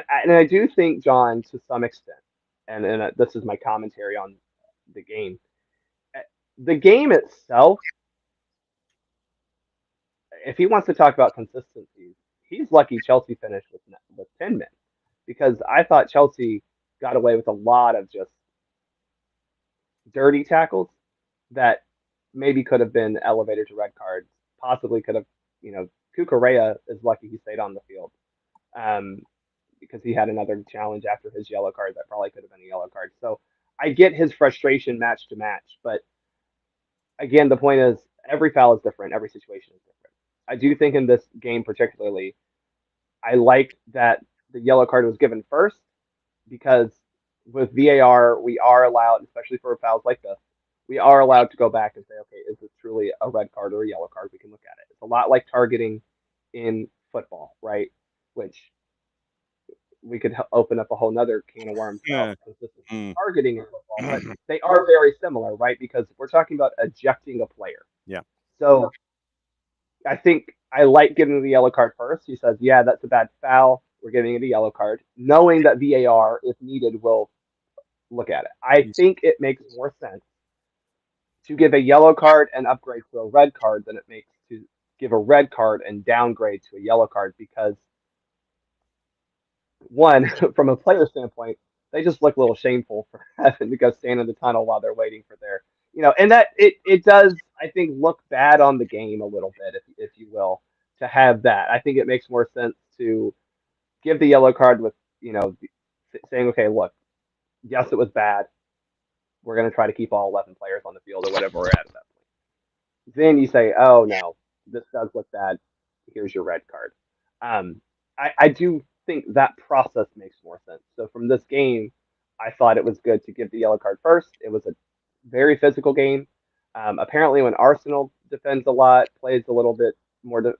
I do think, John, to some extent, and this is my commentary on the game. The game itself, if he wants to talk about consistency, he's lucky Chelsea finished with 10 men, because I thought Chelsea got away with a lot of just dirty tackles that maybe could have been elevated to red cards, possibly could have, Cucurella is lucky he stayed on the field, because he had another challenge after his yellow card that probably could have been a yellow card. So I get his frustration match to match, but again, the point is every foul is different, every situation is different. I do think in this game particularly, I like that the yellow card was given first, because with VAR, we are allowed, especially for fouls like this, we are allowed to go back and say, okay, is this truly a red card or a yellow card? We can look at it. It's a lot like targeting in football, right? Which we could open up a whole nother can of worms about, because this is targeting in football, but they are very similar, right? Because we're talking about ejecting a player. Yeah. So I think I like giving the yellow card first. He says, yeah, that's a bad foul. We're giving it a yellow card, knowing that VAR, if needed, will look at it. I think it makes more sense to give a yellow card and upgrade to a red card than it makes to give a red card and downgrade to a yellow card, because one, from a player standpoint, they just look a little shameful for having to go stand in the tunnel while they're waiting for their, and that it does, I think, look bad on the game a little bit, if you will, to have that. I think it makes more sense to give the yellow card with, saying, okay, look, yes, it was bad. We're going to try to keep all 11 players on the field or whatever we're at that point. Then you say, oh, no, this does look bad. Here's your red card. I do think that process makes more sense. So from this game, I thought it was good to give the yellow card first. It was a very physical game. Apparently, when Arsenal defends a lot, plays a little bit more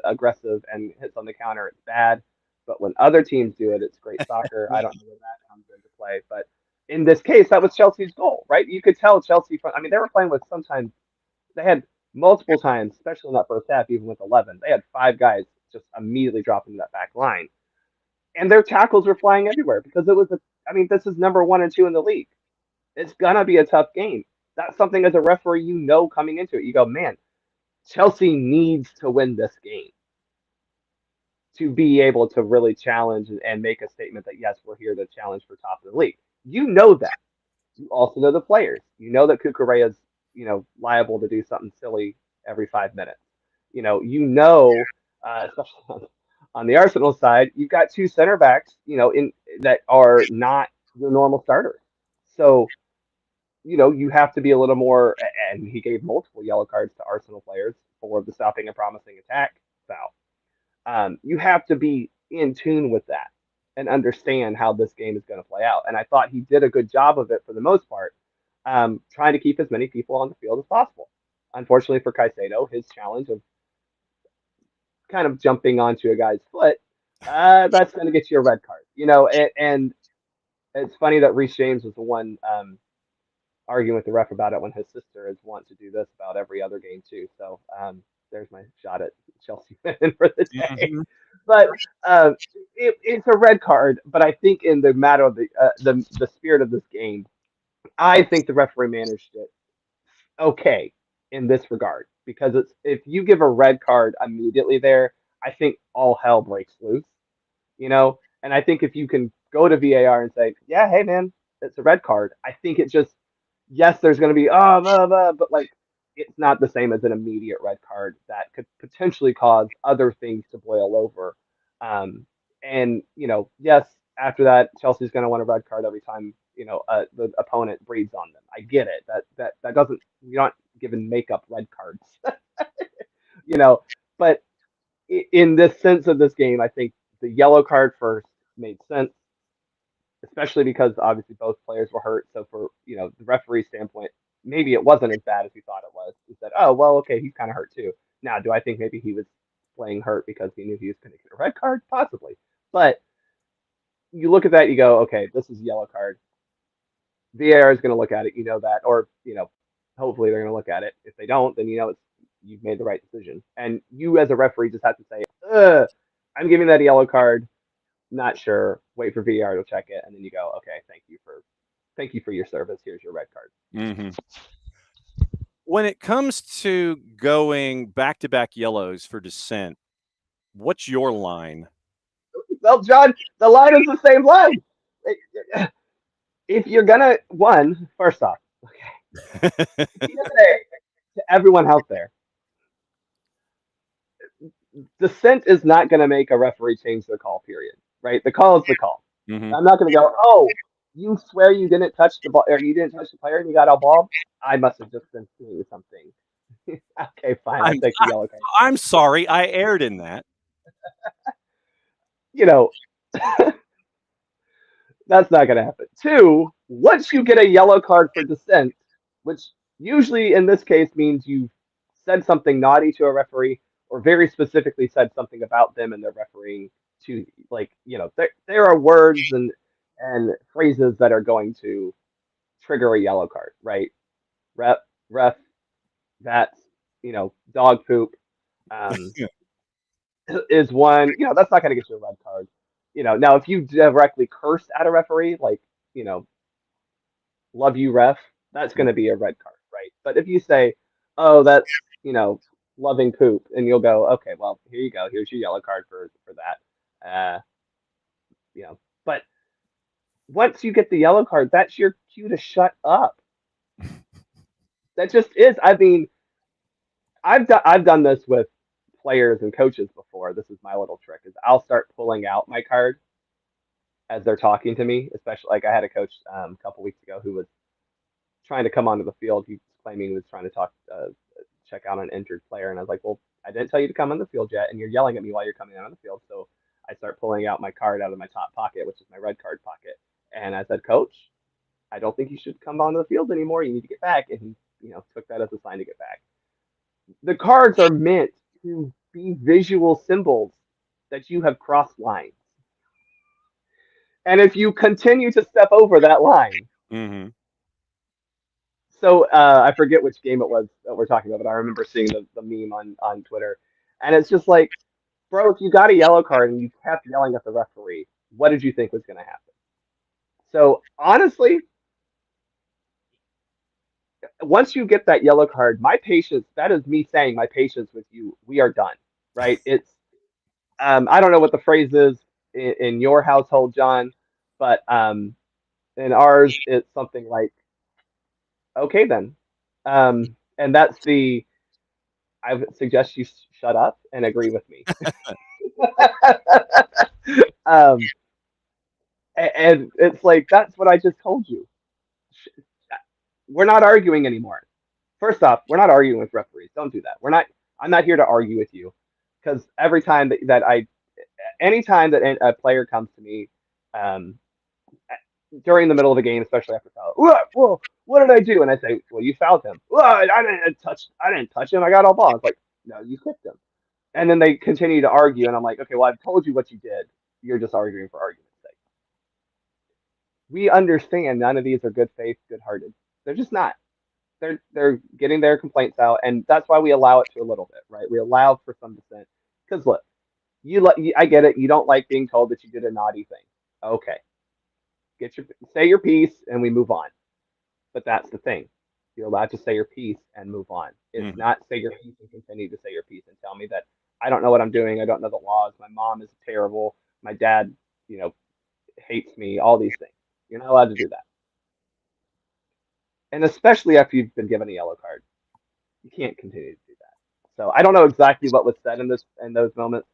aggressive and hits on the counter, it's bad. But when other teams do it, it's great soccer. I don't know when that comes into play. But in this case, that was Chelsea's goal, right? You could tell Chelsea, I mean, they were playing with sometimes, they had multiple times, especially in that first half, even with 11, they had 5 guys just immediately dropping that back line. And their tackles were flying everywhere, because it was this is number 1 and 2 in the league. It's going to be a tough game. That's something as a referee, coming into it. You go, man, Chelsea needs to win this game to be able to really challenge and make a statement that, yes, we're here to challenge for top of the league. You know that. You also know the players. You know that Cucurella is, liable to do something silly every 5 minutes. Especially on the Arsenal side, you've got 2 center backs, in that are not your normal starters. So, you have to be a little more, and he gave multiple yellow cards to Arsenal players for the stopping a promising attack foul. You have to be in tune with that and understand how this game is going to play out. And I thought he did a good job of it for the most part, trying to keep as many people on the field as possible. Unfortunately for Caicedo, his challenge of kind of jumping onto a guy's foot, that's going to get you a red card. And it's funny that Reece James was the one arguing with the ref about it when his sister is wont to do this about every other game too. So there's my shot at Chelsea winning for the day. Mm-hmm. But it's a red card. But I think in the matter of the spirit of this game, I think the referee managed it okay in this regard, because if you give a red card immediately there, I think all hell breaks loose. And I think if you can go to VAR and say, yeah, hey man, it's a red card, I think it just, yes, there's going to be but like, it's not the same as an immediate red card that could potentially cause other things to boil over. And yes, after that, Chelsea's going to want a red card every time the opponent breathes on them. I get it. That doesn't, you're not given makeup red cards, But in this sense of this game, I think the yellow card first made sense, especially because obviously both players were hurt. So for the referee standpoint, maybe it wasn't as bad as he thought it was. He said, oh well, okay, he's kind of hurt too. Now, do I think maybe he was playing hurt because he knew he was going to get a red card? Possibly. But you look at that, you go, okay, this is a yellow card. VAR is going to look at it, that, or hopefully they're going to look at it. If they don't, then you've made the right decision. And you as a referee just have to say, I'm giving that a yellow card. Not sure. Wait for VAR to check it, and then you go, okay, thank you for your service. Here's your red card. Mm-hmm. When it comes to going back-to-back yellows for dissent, what's your line? Well, John, the line is the same line. If you're gonna, first off, okay, to everyone out there, dissent is not going to make a referee change their call, period, right? The call is the call. Mhm. I'm not going to go, oh, you swear you didn't touch the ball, or you didn't touch the player and you got outballed? I must have just been seeing something. Okay, fine, I'll take the yellow card. I'm sorry, I erred in that. You know, that's not going to happen. 2, once you get a yellow card for dissent, which usually in this case means you said something naughty to a referee or very specifically said something about them and their refereeing to, like, there are words and phrases that are going to trigger a yellow card, right? Ref, that's, dog poop. Is one, that's not going to get you a red card. Now if you directly curse at a referee, like, love you, ref, that's going to be a red card, right? But if you say, oh, that's, loving poop, and you'll go, okay, well, here you go. Here's your yellow card for that. But once you get the yellow card, that's your cue to shut up. That just is. I mean, I've done this with players and coaches before. This is my little trick: is I'll start pulling out my card as they're talking to me. Especially, like, I had a coach a couple weeks ago who was trying to come onto the field. He was claiming he was trying to check out an injured player, and I was like, well, I didn't tell you to come on the field yet, and you're yelling at me while you're coming out on the field. So I start pulling out my card out of my top pocket, which is my red card pocket, and I said, Coach, I don't think you should come onto the field anymore. You need to get back. And he, took that as a sign to get back. The cards are meant to be visual symbols that you have crossed lines. And if you continue to step over that line, Mhm. so I forget which game it was that we're talking about, but I remember seeing the meme on Twitter. And it's just like, bro, if you got a yellow card and you kept yelling at the referee, what did you think was going to happen? So honestly, once you get that yellow card, my patience, that is me saying my patience with you, we are done, right? It's, I don't know what the phrase is in your household, John, but in ours, it's something like, okay, then. And that's I would suggest you shut up and agree with me. And it's like, that's what I just told you. We're not arguing anymore. First off, we're not arguing with referees. Don't do that. I'm not here to argue with you, because every time anytime that a player comes to me, during the middle of the game, especially after foul, well, what did I do? And I say, well, you fouled him. Well, I didn't touch him. I got all ball. It's like, no, you kicked him. And then they continue to argue, and I'm like, okay, well, I've told you what you did. You're just arguing for argument's sake. We understand none of these are good faith, good hearted. They're just not. They're getting their complaints out, and that's why we allow it to a little bit, right? We allow for some dissent, because look, I get it. You don't like being told that you did a naughty thing. Okay, say your piece, and we move on. But that's the thing. You're allowed to say your piece and move on. It's not say your piece and continue to say your piece and tell me that I don't know what I'm doing. I don't know the laws. My mom is terrible. My dad, hates me. All these things. You're not allowed to do that. And especially after you've been given a yellow card, you can't continue to do that. So I don't know exactly what was said in those moments,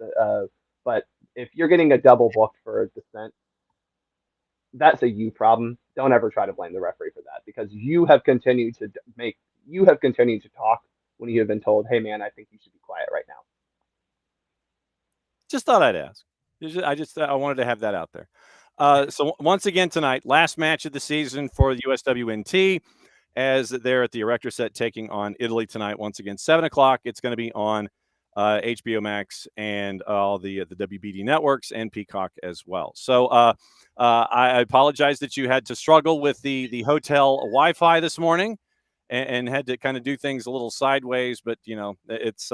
but if you're getting a double booked for dissent, that's a you problem. Don't ever try to blame the referee for that, because you have continued to talk when you have been told, hey man, I think you should be quiet right now. Just thought I'd ask. I wanted to have that out there. So once again tonight, last match of the season for the USWNT, as they're at the Erector Set taking on Italy tonight. Once again, 7:00. It's going to be on HBO Max and all the WBD networks and Peacock as well. So I apologize that you had to struggle with the hotel Wi-Fi this morning and had to kind of do things a little sideways, but it's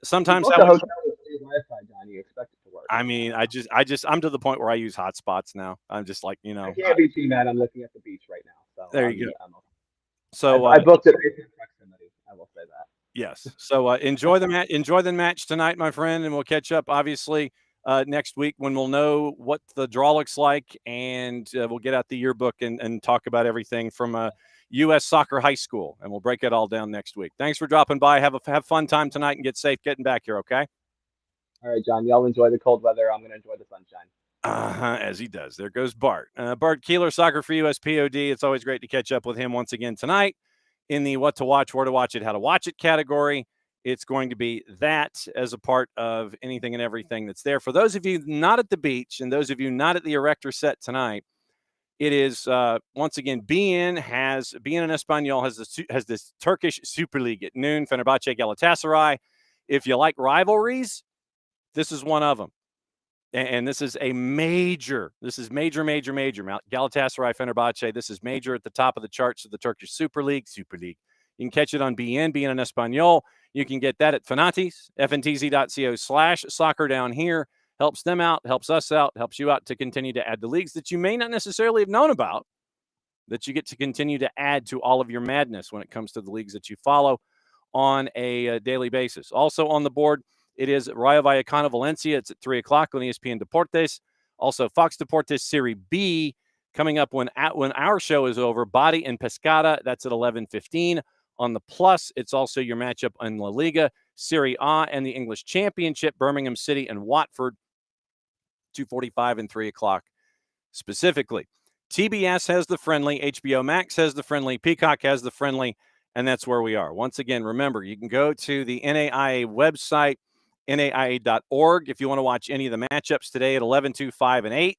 sometimes the hotel with free Wi-Fi, John, you expect it to work. I mean, I'm to the point where I use hotspots now. I'm just like, I can't be too mad. I'm looking at the beach right now. So there you go. So I booked it based on proximity. I will say that. Yes. So enjoy the match tonight, my friend, and we'll catch up obviously next week when we'll know what the draw looks like, and we'll get out the yearbook and talk about everything from U.S. Soccer High School, and we'll break it all down next week. Thanks for dropping by. Have fun time tonight and get safe getting back here. Okay. All right, John, y'all enjoy the cold weather. I'm going to enjoy the sunshine. As he does. There goes Bart. Bart Keeler, Soccer for USPod. It's always great to catch up with him once again tonight in the What to Watch, Where to Watch It, How to Watch It category. It's going to be that as a part of anything and everything that's there. For those of you not at the beach and those of you not at the Erector set tonight, it is once again BN in Espanol has this Turkish Super League at noon. Fenerbahce Galatasaray. If you like rivalries, this is one of them. And this is major. Galatasaray, Fenerbahce. This is major at the top of the charts of the Turkish Super League. You can catch it on BN in Espanol. You can get that at Fanatis, fntz.co/soccer down here. Helps them out, helps us out, helps you out to continue to add the leagues that you may not necessarily have known about, that you get to continue to add to all of your madness when it comes to the leagues that you follow on a daily basis. Also on the board, it is Rayo Vallecano Valencia. It's at 3 o'clock on ESPN Deportes. Also, Fox Deportes Serie B coming up when our show is over. Bari and Pescara, that's at 11:15. On the Plus, it's also your matchup in La Liga, Serie A, and the English Championship, Birmingham City and Watford, 2:45 and 3 o'clock specifically. TBS has the friendly, HBO Max has the friendly, Peacock has the friendly, and that's where we are. Once again, remember, you can go to the NAIA website, NAIA.org, if you want to watch any of the matchups today at 11, 2, 5, and 8.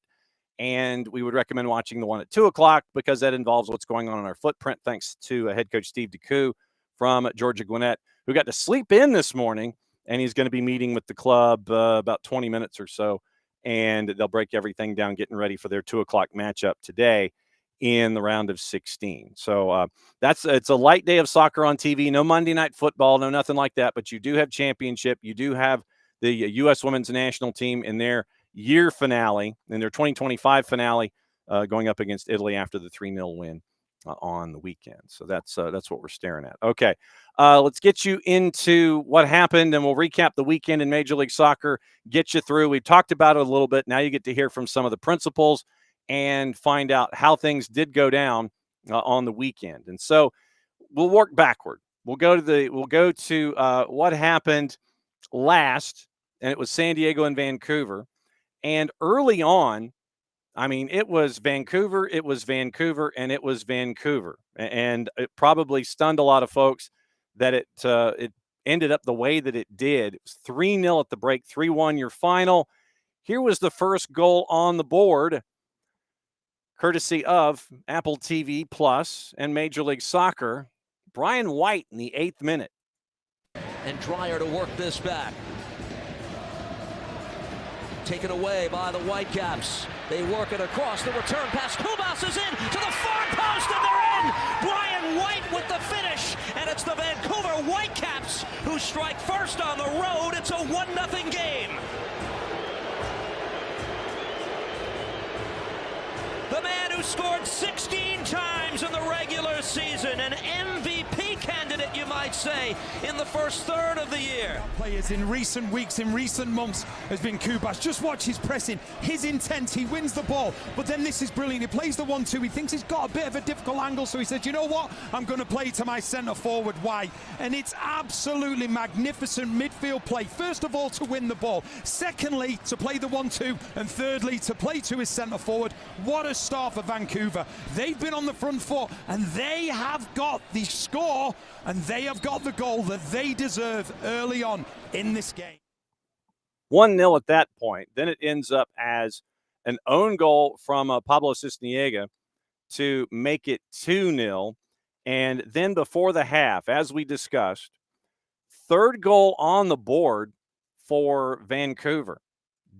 And we would recommend watching the one at 2 o'clock because that involves what's going on in our footprint, thanks to head coach Steve DeCou from Georgia Gwinnett, who got to sleep in this morning, and he's going to be meeting with the club about 20 minutes or so, and they'll break everything down, getting ready for their 2 o'clock matchup today in the round of 16. So it's a light day of soccer on TV. No Monday Night Football, no nothing like that, but you do have championship. You do have the U.S. Women's National Team in their year finale, in their 2025 finale, going up against Italy after the 3-0 win on the weekend. So that's what we're staring at. Okay, let's get you into what happened, and we'll recap the weekend in Major League Soccer, get you through. We talked about it a little bit. Now you get to hear from some of the principals and find out how things did go down on the weekend. And so we'll work backward. We'll go to what happened last, and it was San Diego and Vancouver. And early on, I mean, it was Vancouver, and it was Vancouver. And it probably stunned a lot of folks that it ended up the way that it did. It was 3-0 at the break, 3-1 your final. Here was the first goal on the board, courtesy of Apple TV Plus and Major League Soccer. Brian White in the 8th minute. And Dreyer to work this back. Taken away by the Whitecaps. They work it across. The return pass. Kubas is in to the far post, and they're in. Brian White with the finish, and it's the Vancouver Whitecaps who strike first on the road. It's a 1-0 game. The man who scored 16 times in the regular season, an MVP candidate, you might say, in the first third of the year. Players in recent weeks, in recent months, has been Kubas. Just watch his pressing, his intent. He wins the ball, but then this is brilliant. He plays the 1-2. He thinks he's got a bit of a difficult angle, so he said, you know what? I'm going to play to my centre forward, White. And it's absolutely magnificent midfield play. First of all, to win the ball. Secondly, to play the 1-2. And thirdly, to play to his centre forward. What a start for Vancouver. They've been on the front foot, and they have got the score, and they have got the goal that they deserve early on in this game. 1-0 at that point. Then it ends up as an own goal from Pablo Cisniega to make it 2-0. And then before the half, as we discussed, third goal on the board for Vancouver.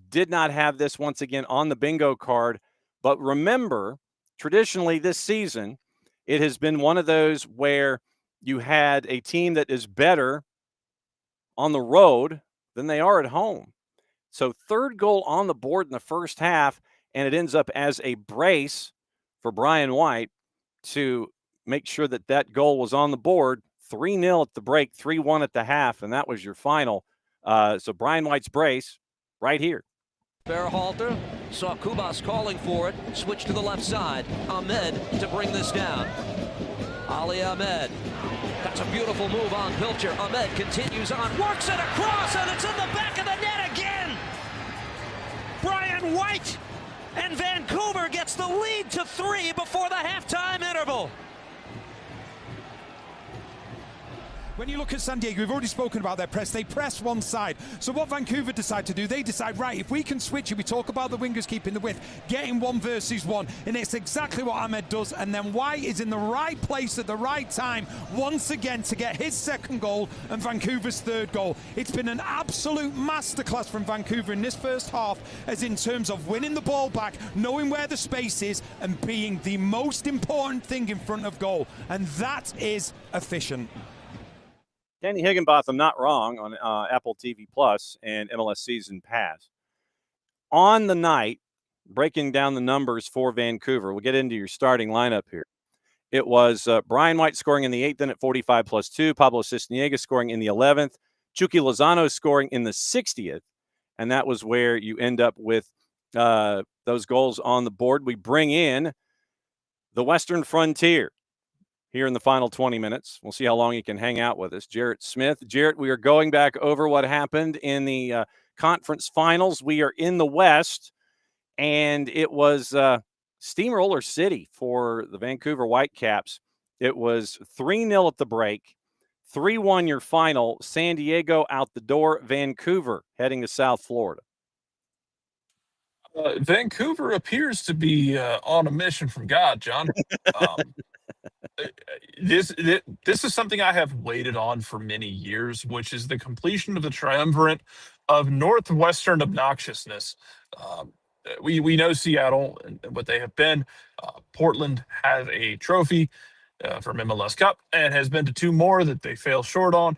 Did not have this once again on the bingo card. But remember, traditionally this season, it has been one of those where you had a team that is better on the road than they are at home. So third goal on the board in the first half, and it ends up as a brace for Brian White to make sure that that goal was on the board. 3-0 at the break, 3-1 at the half, and that was your final. So Brian White's brace right here. Berhalter saw Kubas calling for it, switch to the left side. Ahmed to bring this down. Ali Ahmed. That's a beautiful move on Pilcher. Ahmed continues on, works it across, and it's in the back of the net again. Brian White, and Vancouver gets the lead to 3 before the halftime interval. When you look at San Diego, we've already spoken about their press. They press one side. So what Vancouver decide to do, they decide, right, if we can switch it, we talk about the wingers keeping the width, getting 1 versus 1, and it's exactly what Ahmed does. And then White is in the right place at the right time once again to get his second goal and Vancouver's third goal. It's been an absolute masterclass from Vancouver in this first half, as in terms of winning the ball back, knowing where the space is, and being the most important thing in front of goal. And that is efficient. Danny Higginbotham, not wrong, on Apple TV Plus and MLS Season Pass. On the night, breaking down the numbers for Vancouver, we'll get into your starting lineup here. It was Brian White scoring in the 8th at 45+2, Pablo Cisniega scoring in the 11th, Chucky Lozano scoring in the 60th, and that was where you end up with those goals on the board. We bring in the Western Frontier here in the final 20 minutes. We'll see how long he can hang out with us. Jarrett Smith. Jarrett, we are going back over what happened in the conference finals. We are in the West, and it was Steamroller City for the Vancouver Whitecaps. It was 3-0 at the break, 3-1 your final. San Diego out the door. Vancouver heading to South Florida. Vancouver appears to be on a mission from God, John. This is something I have waited on for many years, which is the completion of the triumvirate of Northwestern obnoxiousness. We know Seattle and what they have been. Portland has a trophy from MLS Cup and has been to 2 more that they fell short on.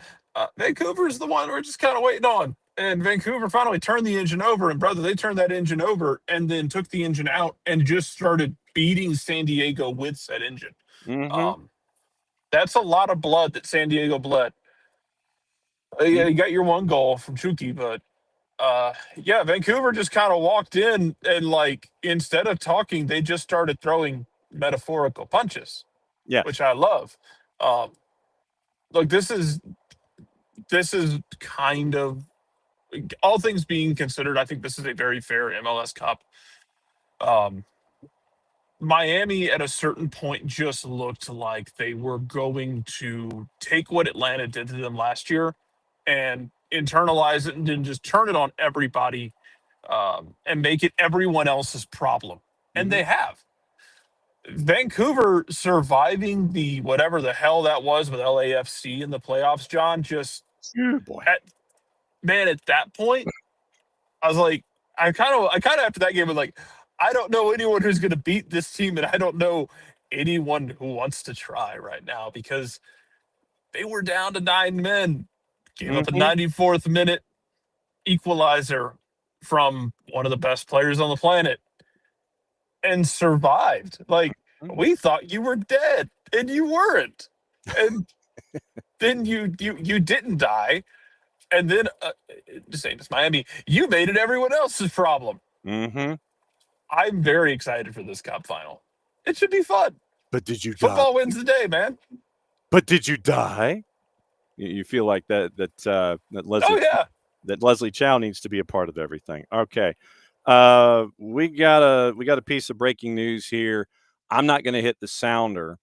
Vancouver is the one we're just kind of waiting on. And Vancouver finally turned the engine over, and brother, they turned that engine over and then took the engine out and just started beating San Diego with said engine. Mm-hmm. That's a lot of blood that San Diego bled. Yeah, you got your 1 goal from Chucky, but yeah, Vancouver just kind of walked in and, like, instead of talking, they just started throwing metaphorical punches. Yeah, which I love. Look, this is kind of, all things being considered, I think this is a very fair MLS Cup. Miami at a certain point just looked like they were going to take what Atlanta did to them last year and internalize it and then just turn it on everybody and make it everyone else's problem. And they have. Vancouver surviving the whatever the hell that was with LAFC in the playoffs, John, just at that point, I was like, I kind of after that game was like, I don't know anyone who's going to beat this team, and I don't know anyone who wants to try right now because they were down to 9 men, gave up a 94th minute equalizer from one of the best players on the planet, and survived. Like, we thought you were dead, and you weren't. And then you didn't die, and then the same as Miami, you made it everyone else's problem. Mm-hmm. I'm very excited for this Cup final. It should be fun. But did you Football die? wins the day, man. But did you die? You feel like that Leslie? Oh yeah. That Leslie Chow needs to be a part of everything. Okay, we got a piece of breaking news here. I'm not going to hit the sounder.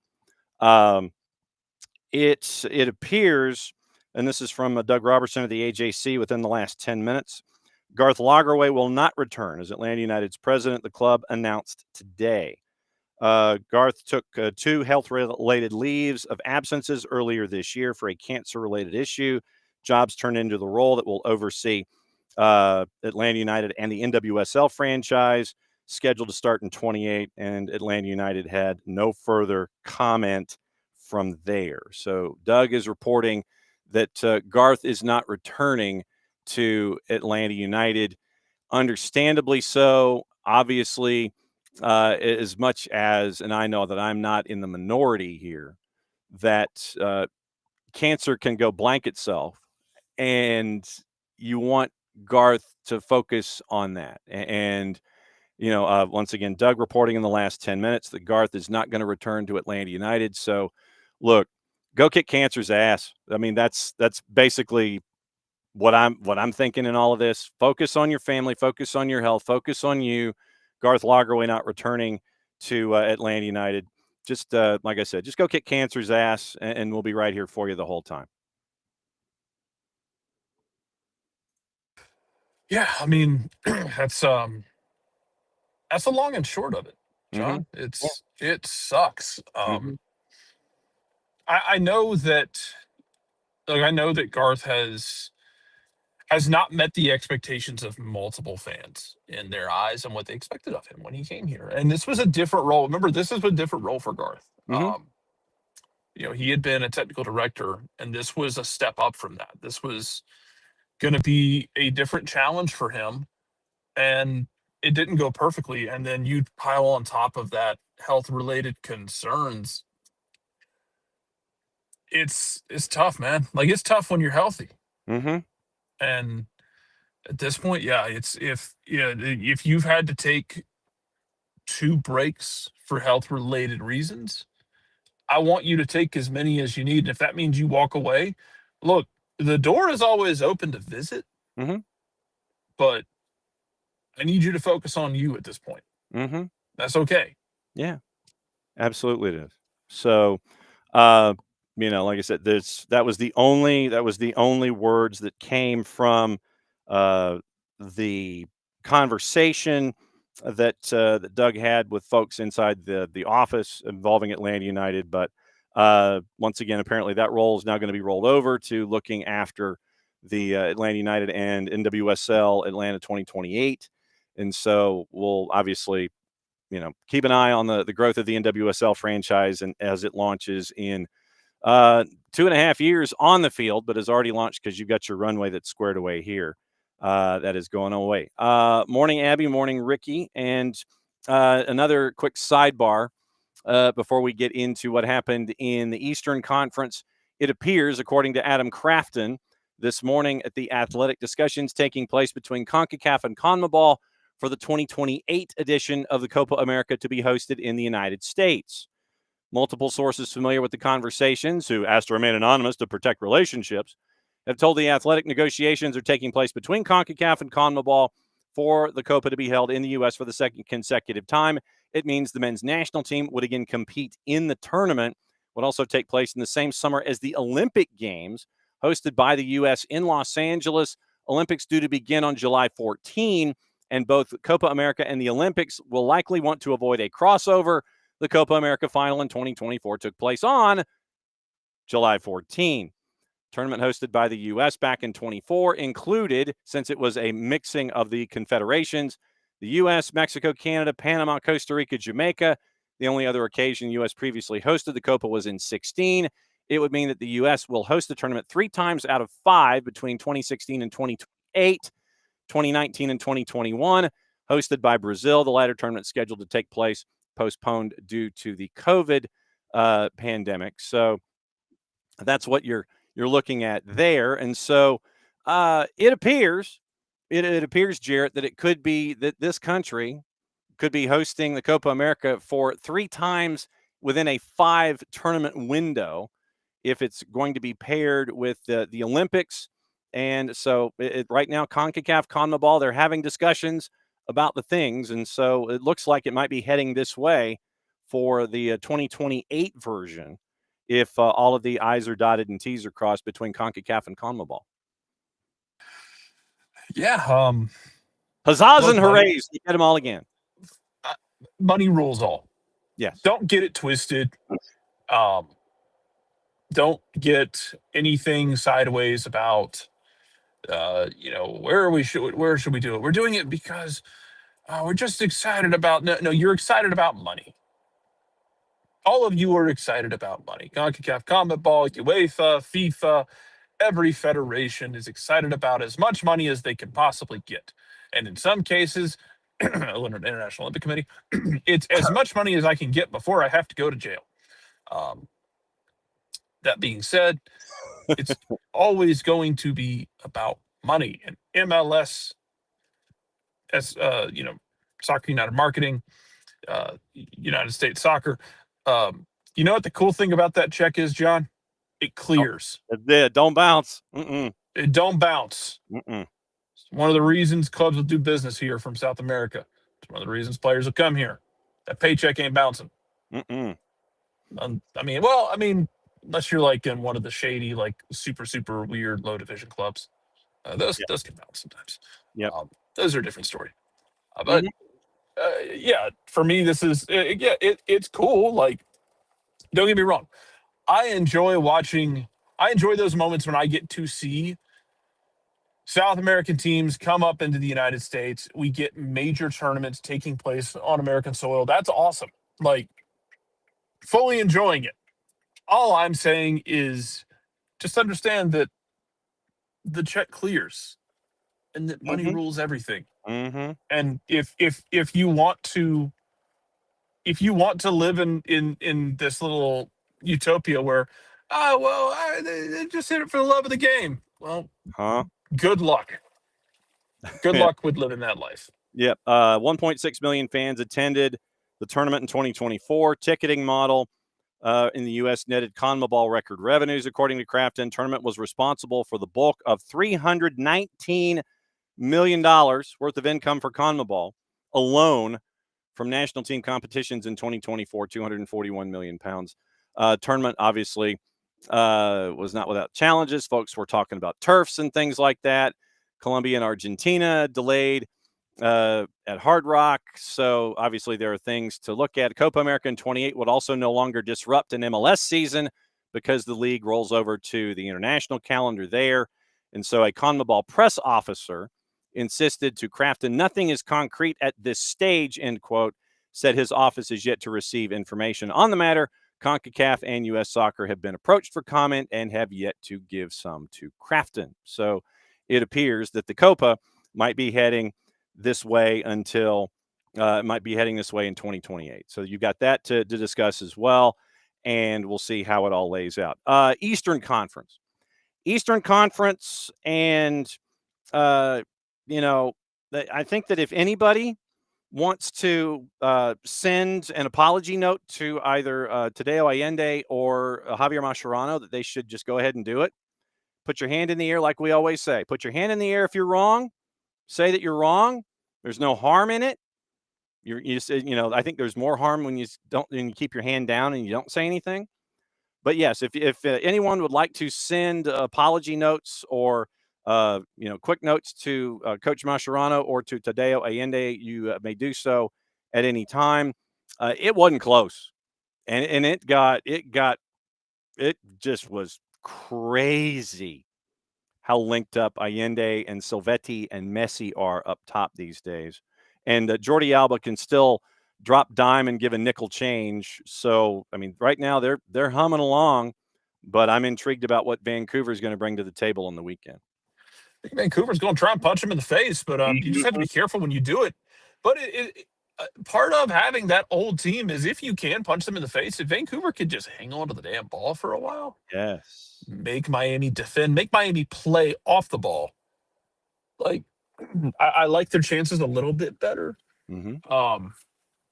It appears, and this is from Doug Robertson of the AJC. Within the last 10 minutes, Garth Lagerwey will not return as Atlanta United's president. The club announced today. Garth took 2 health-related leaves of absences earlier this year for a cancer-related issue. Jobs turned into the role that will oversee Atlanta United and the NWSL franchise, scheduled to start in 28, and Atlanta United had no further comment from there. So Doug is reporting that Garth is not returning to Atlanta United. Understandably so. Obviously, as much as, and I know that I'm not in the minority here, that cancer can go blank itself, and you want Garth to focus on that. And, once again, Doug reporting in the last 10 minutes that Garth is not going to return to Atlanta United. So, look, go kick cancer's ass. I mean, that's basically what I'm thinking in all of this. Focus on your family, focus on your health, focus on you. Garth Lagerwey not returning to Atlanta United. Just like I said, just go kick cancer's ass, and we'll be right here for you the whole time. Yeah, I mean, that's the long and short of it, John. It sucks. I know that, like, I know that Garth has not met the expectations of multiple fans in their eyes and what they expected of him when he came here. And this was a different role. Remember, this is a different role for Garth. You know, he had been a technical director, and this was a step up from that. This was going to be a different challenge for him, and it didn't go perfectly. And then you pile on top of that health-related concerns. It's tough, man. Like, it's tough when you're healthy. And at this point, yeah, it's if you've had to take 2 breaks for health-related reasons, I want you to take as many as you need. And if that means you walk away, look, the door is always open to visit, but I need you to focus on you at this point. That's okay. Yeah, absolutely it is. So, you know, like I said, that was the only words that came from the conversation that Doug had with folks inside the office involving Atlanta United. But once again, apparently that role is now going to be rolled over to looking after the Atlanta United and NWSL Atlanta 2028. And so we'll obviously, you know, keep an eye on the growth of the NWSL franchise and as it launches in 2.5 years on the field, but has already launched because you've got your runway that's squared away here. That is going away. Morning, Abby. Morning, Ricky. And another quick sidebar before we get into what happened in the Eastern Conference. It appears, according to Adam Crafton, this morning at the Athletic, discussions taking place between CONCACAF and CONMEBOL for the 2028 edition of the Copa America to be hosted in the United States. Multiple sources familiar with the conversations, who asked to remain anonymous to protect relationships, have told the Athletic negotiations are taking place between CONCACAF and CONMEBOL for the Copa to be held in the U.S. for the second consecutive time. It means the men's national team would again compete in the tournament, would also take place in the same summer as the Olympic Games, hosted by the U.S. in Los Angeles. Olympics due to begin on July 14, and both Copa America and the Olympics will likely want to avoid a crossover. The Copa America final in 2024 took place on July 14. Tournament hosted by the U.S. back in 24 included, since it was a mixing of the confederations, the U.S., Mexico, Canada, Panama, Costa Rica, Jamaica. The only other occasion U.S. previously hosted the Copa was in 16. It would mean that the U.S. will host the tournament 3 times out of 5 between 2016 and 2028, 2019 and 2021, hosted by Brazil. The latter tournament scheduled to take place, postponed due to the COVID pandemic. So that's what you're looking at there. And so it appears, Jarrett, that it could be that this country could be hosting the Copa America for 3 times within a 5 tournament window if it's going to be paired with the Olympics. And so right now, CONCACAF, CONMEBOL, they're having discussions about the things. And so it looks like it might be heading this way for the 2028 version if all of the I's are dotted and T's are crossed between CONCACAF and CONMEBOL. Yeah. Huzzahs and hoorays. You get them all again. Money rules all. Yes. Don't get it twisted. Don't get anything sideways about, where should we do it? We're doing it because we're just excited about. No, you're excited about money. All of you are excited about money. CONCACAF, CONMEBOL, UEFA, FIFA, every federation is excited about as much money as they can possibly get. And in some cases, International Olympic Committee, it's as much money as I can get before I have to go to jail. That being said, it's always going to be about money. And MLS, Soccer United Marketing, United States Soccer. You know what the cool thing about that check is, John? It clears. Don't bounce. Mm-mm. It don't bounce. Mm-mm. It's one of the reasons clubs will do business here from South America. It's one of the reasons players will come here. That paycheck ain't bouncing. Mm-mm. I mean, unless you're like in one of the shady, like super, super weird low division clubs. Those can bounce sometimes. Yep. Those are a different story. Mm-hmm. But for me, this is it's cool. Like, don't get me wrong, I enjoy those moments when I get to see South American teams come up into the United States. We get major tournaments taking place on American soil. That's awesome. Like, fully enjoying it. All I'm saying is just understand that the check clears and that money rules everything. Mm-hmm. And if you want to live in this little utopia where they just hit it for the love of the game, well, good luck. Good luck with living that life. Yep. 1.6 million fans attended the tournament in 2024. Ticketing model in the U.S. netted CONMEBOL record revenues, according to Crafton. Tournament was responsible for the bulk of $319 million worth of income for CONMEBOL alone from national team competitions in 2024, 241 million pounds. Tournament obviously was not without challenges. Folks were talking about turfs and things like that. Colombia and Argentina delayed at Hard Rock. So obviously there are things to look at. Copa America in 28 would also no longer disrupt an MLS season because the league rolls over to the international calendar there. And so a CONMEBOL press officer insisted to Crafton, nothing is concrete at this stage, end quote, said his office is yet to receive information on the matter. CONCACAF and U.S. Soccer have been approached for comment and have yet to give some to Crafton. So it appears that the Copa might be heading this way until it might be heading this way in 2028. So you got that to discuss as well, and we'll see how it all lays out. Eastern Conference, and I think that if anybody wants to send an apology note to either Tadeo Allende or Javier Mascherano, that they should just go ahead and do it. Put your hand in the air, like we always say. Put your hand in the air if you're wrong. Say that you're wrong. There's no harm in it. I think there's more harm when you keep your hand down and you don't say anything. But yes, if anyone would like to send apology notes or quick notes to Coach Mascherano or to Tadeo Allende, you may do so at any time. It wasn't close, and it just was crazy how linked up Allende and Silvetti and Messi are up top these days. And Jordi Alba can still drop dime and give a nickel change. So, I mean, right now they're humming along, but I'm intrigued about what Vancouver is going to bring to the table on the weekend. I think Vancouver's going to try and punch him in the face, but you just have to be careful when you do it. But part of having that old team is if you can punch them in the face, if Vancouver could just hang on to the damn ball for a while. Yes. Make Miami defend, make Miami play off the ball. Like, I like their chances a little bit better. Mm-hmm.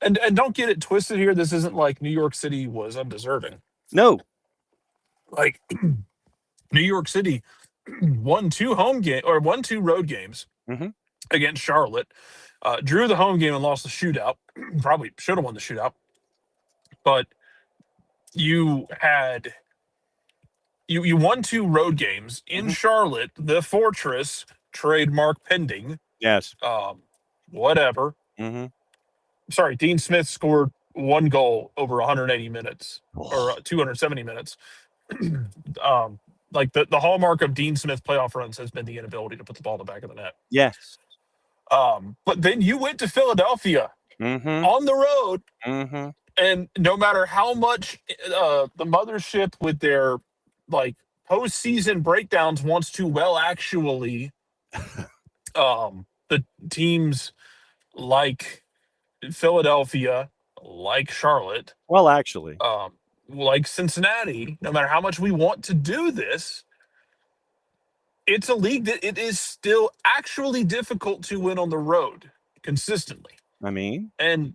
And don't get it twisted here. This isn't like New York City was undeserving. No. Like, New York City won two road games against Charlotte. Drew the home game and lost the shootout. Probably should have won the shootout. But you won two road games in Charlotte, the Fortress, trademark pending. Yes. Whatever. Mm-hmm. Sorry, Dean Smith scored one goal over 180 minutes or 270 minutes. Like the hallmark of Dean Smith playoff runs has been the inability to put the ball in the back of the net. Yes. But then you went to Philadelphia on the road, and no matter how much the mothership with their like postseason breakdowns wants to actually the teams like Philadelphia, like Charlotte, like Cincinnati, no matter how much we want to do this, it's a league that it is still actually difficult to win on the road consistently. I mean, and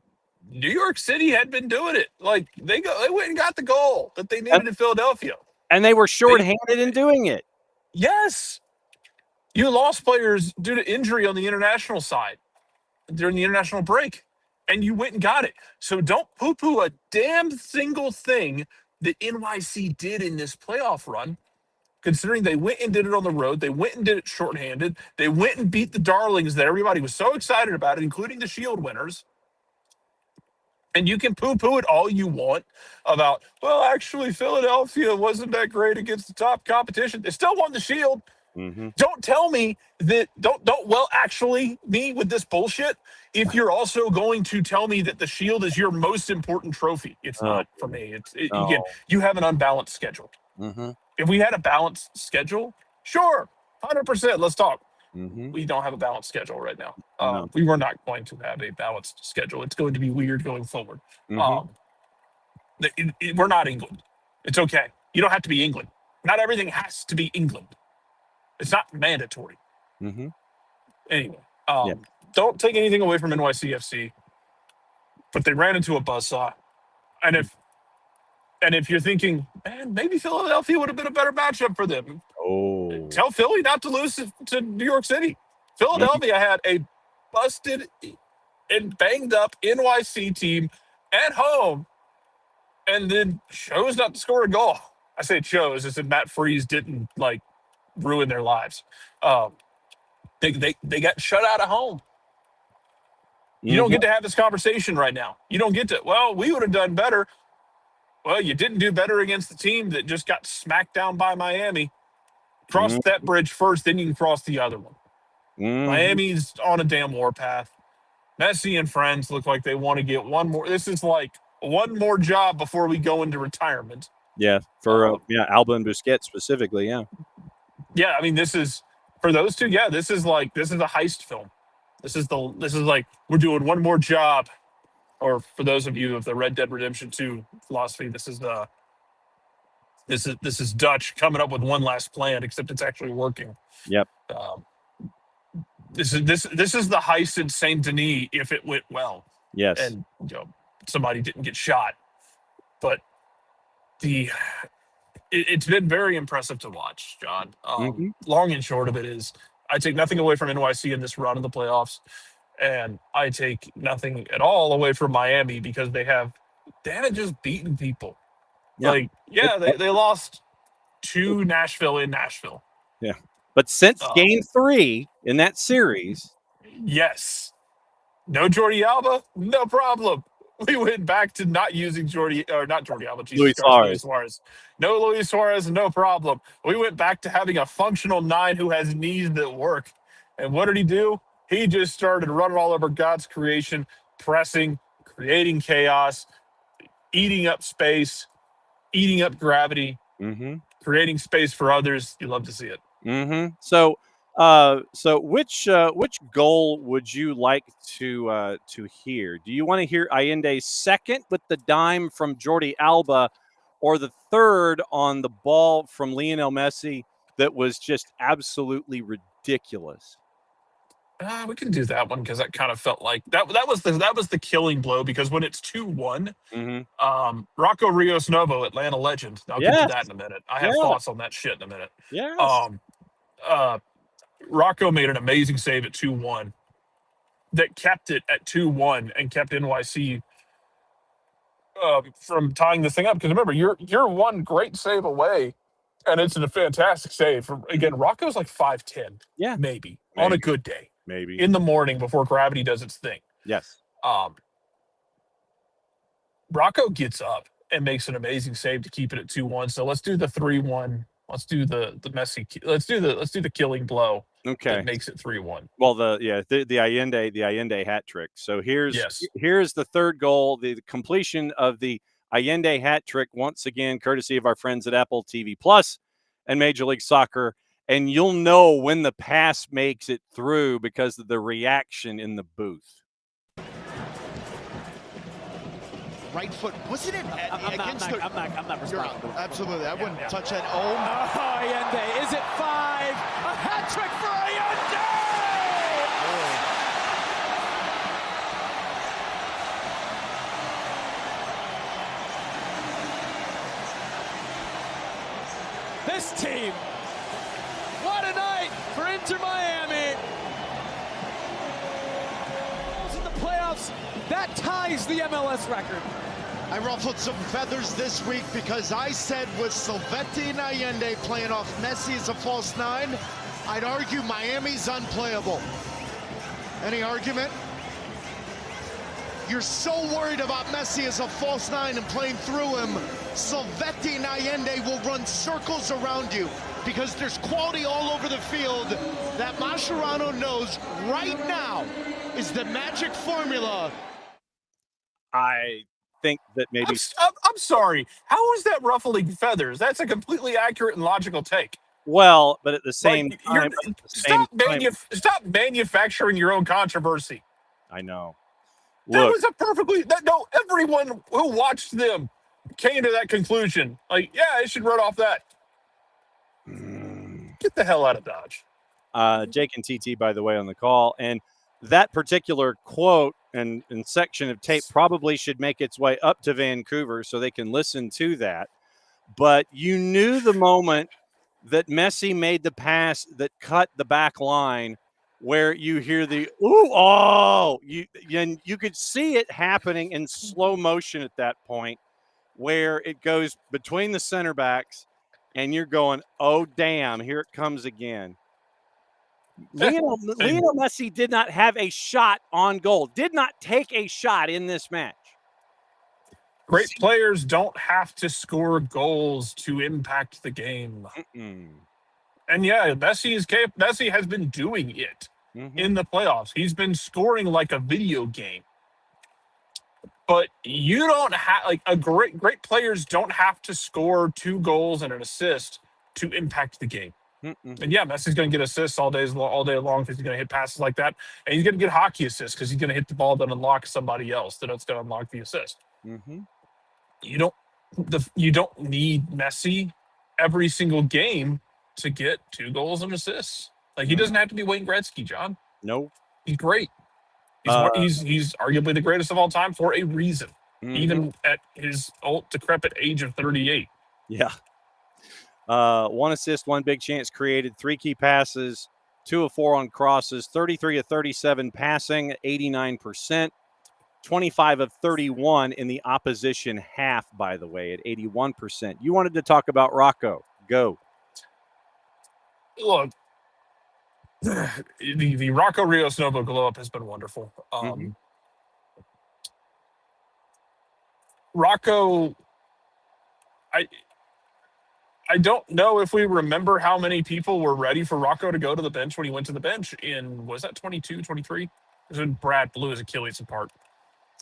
New York City had been doing it. Like they went and got the goal that they needed in Philadelphia, and they were shorthanded in doing it. Yes, You lost players due to injury on the international side during the international break, and you went and got it. So don't poo-poo a damn single thing that NYC did in this playoff run, considering they went and did it on the road. They went and did it shorthanded. They went and beat the darlings that everybody was so excited about, including the Shield winners. And you can poo-poo it all you want about, well, actually, Philadelphia wasn't that great against the top competition. They still won the Shield. Mm-hmm. Don't tell me that, well, actually, me with this bullshit, if you're also going to tell me that the Shield is your most important trophy. It's not for me. Again, you have an unbalanced schedule. Mm-hmm. If we had a balanced schedule, sure, 100%, let's talk. Mm-hmm. We don't have a balanced schedule right now. No. We were not going to have a balanced schedule. It's going to be weird going forward. Mm-hmm. We're not England. It's okay. You don't have to be England. Not everything has to be England. It's not mandatory. Mm-hmm. Anyway, don't take anything away from NYCFC, but they ran into a buzzsaw. And if you're thinking, man, maybe Philadelphia would have been a better matchup for them, tell Philly not to lose to New York City. Philadelphia had a busted and banged up NYC team at home and then chose not to score a goal. I say chose, as if Matt Freese didn't, ruin their lives. They got shut out of home. You don't get to have this conversation right now. You don't get to, well, we would have done better. Well, you didn't do better against the team that just got smacked down by Miami. Cross that bridge first, then you can cross the other one. Miami's on a damn warpath. Messi and friends look like they want to get one more. This is like one more job before we go into retirement. Yeah, for Alba and Busquets specifically, yeah. Yeah, I mean, this is for those two. Yeah, this is a heist film. This is like we're doing one more job. Or for those of you of the Red Dead Redemption 2 philosophy, this is Dutch coming up with one last plan, except it's actually working. Yep. This is the heist in Saint Denis if it went well. Yes. And somebody didn't get shot, but it's been very impressive to watch, John. Long and short of it is, I take nothing away from NYC in this run of the playoffs, and I take nothing at all away from Miami because they haven't just beaten people. Yeah. They lost to Nashville in Nashville. Yeah. But since game 3 in that series. Yes. No Jordi Alba, no problem. We went back to not using Luis Suarez. No Luis Suarez, no problem. We went back to having a functional 9 who has knees that work. And what did he do? He just started running all over God's creation, pressing, creating chaos, eating up space, eating up gravity, creating space for others. You love to see it. So which goal would you like to hear? Do you want to hear Allende's second with the dime from Jordi Alba, or the third on the ball from Lionel Messi that was just absolutely ridiculous? We can do that one because that kind of felt like that was the killing blow, because when it's 2-1, Rocco Rios Novo, Atlanta legend. I'll get to that in a minute. I have thoughts on that shit in a minute. Yes. Rocco made an amazing save at 2-1 that kept it at 2-1 and kept NYC from tying this thing up. Because remember, you're one great save away, and it's a fantastic save. Again, Rocco's like 5'10", maybe on a good day. Maybe in the morning before gravity does its thing. Yes. Rocco gets up and makes an amazing save to keep it at 2-1. So let's do the 3-1. Let's do the Messi. Let's do the killing blow. Okay. That makes it 3-1. Well, the Allende hat trick. So here's the third goal, the completion of the Allende hat trick, once again courtesy of our friends at Apple TV Plus and Major League Soccer. And you'll know when the pass makes it through because of the reaction in the booth. Right foot, wasn't it? I'm not responding. Absolutely, I wouldn't touch that. Oh, Allende, is it 5? A hat trick for Allende! This team, what an tonight for Inter Miami. In the playoffs, that ties the MLS record. I ruffled some feathers this week because I said with Silvetti and Allende playing off Messi as a false nine, I'd argue Miami's unplayable. Any argument? You're so worried about Messi as a false nine and playing through him, Silvetti and Allende will run circles around you because there's quality all over the field that Mascherano knows right now is the magic formula. I think that maybe I'm sorry. How is that ruffling feathers? That's a completely accurate and logical take. well, but at the same Like, time, stop manufacturing your own controversy. I know. That Look, was a perfectly everyone who watched them came to that conclusion. Like, yeah, I should run off that. Get the hell out of Dodge. Jake and TT, by the way, on the call, and that particular quote and section of tape probably should make its way up to Vancouver so they can listen to that. But you knew the moment that Messi made the pass that cut the back line, where you hear the you could see it happening in slow motion at that point, where it goes between the center backs, and you're going, oh damn, here it comes again. Lionel Messi did not have a shot on goal, did not take a shot in this match. Great players don't have to score goals to impact the game. And yeah, Messi has been doing it in the playoffs. He's been scoring like a video game. But you don't have great players don't have to score 2 goals and an assist to impact the game. And yeah, Messi's going to get assists all day long because he's going to hit passes like that, and he's going to get hockey assists because he's going to hit the ball that unlocks somebody else that's going to unlock the assist. You don't need Messi every single game to get 2 goals and assists. Like, he doesn't have to be Wayne Gretzky, John. No, he's great. He's arguably the greatest of all time for a reason, even at his old decrepit age of 38. Yeah. 1 assist, 1 big chance created, 3 key passes, 2 of 4 on crosses, 33 of 37 passing, 89%, 25 of 31 in the opposition half, by the way, at 81%. You wanted to talk about Rocco. Go. Look, the Rocco Rios Novo glow up has been wonderful. Rocco, I don't know if we remember how many people were ready for Rocco to go to the bench when he went to the bench in, was that 22, 23? It was when Brad blew his Achilles apart.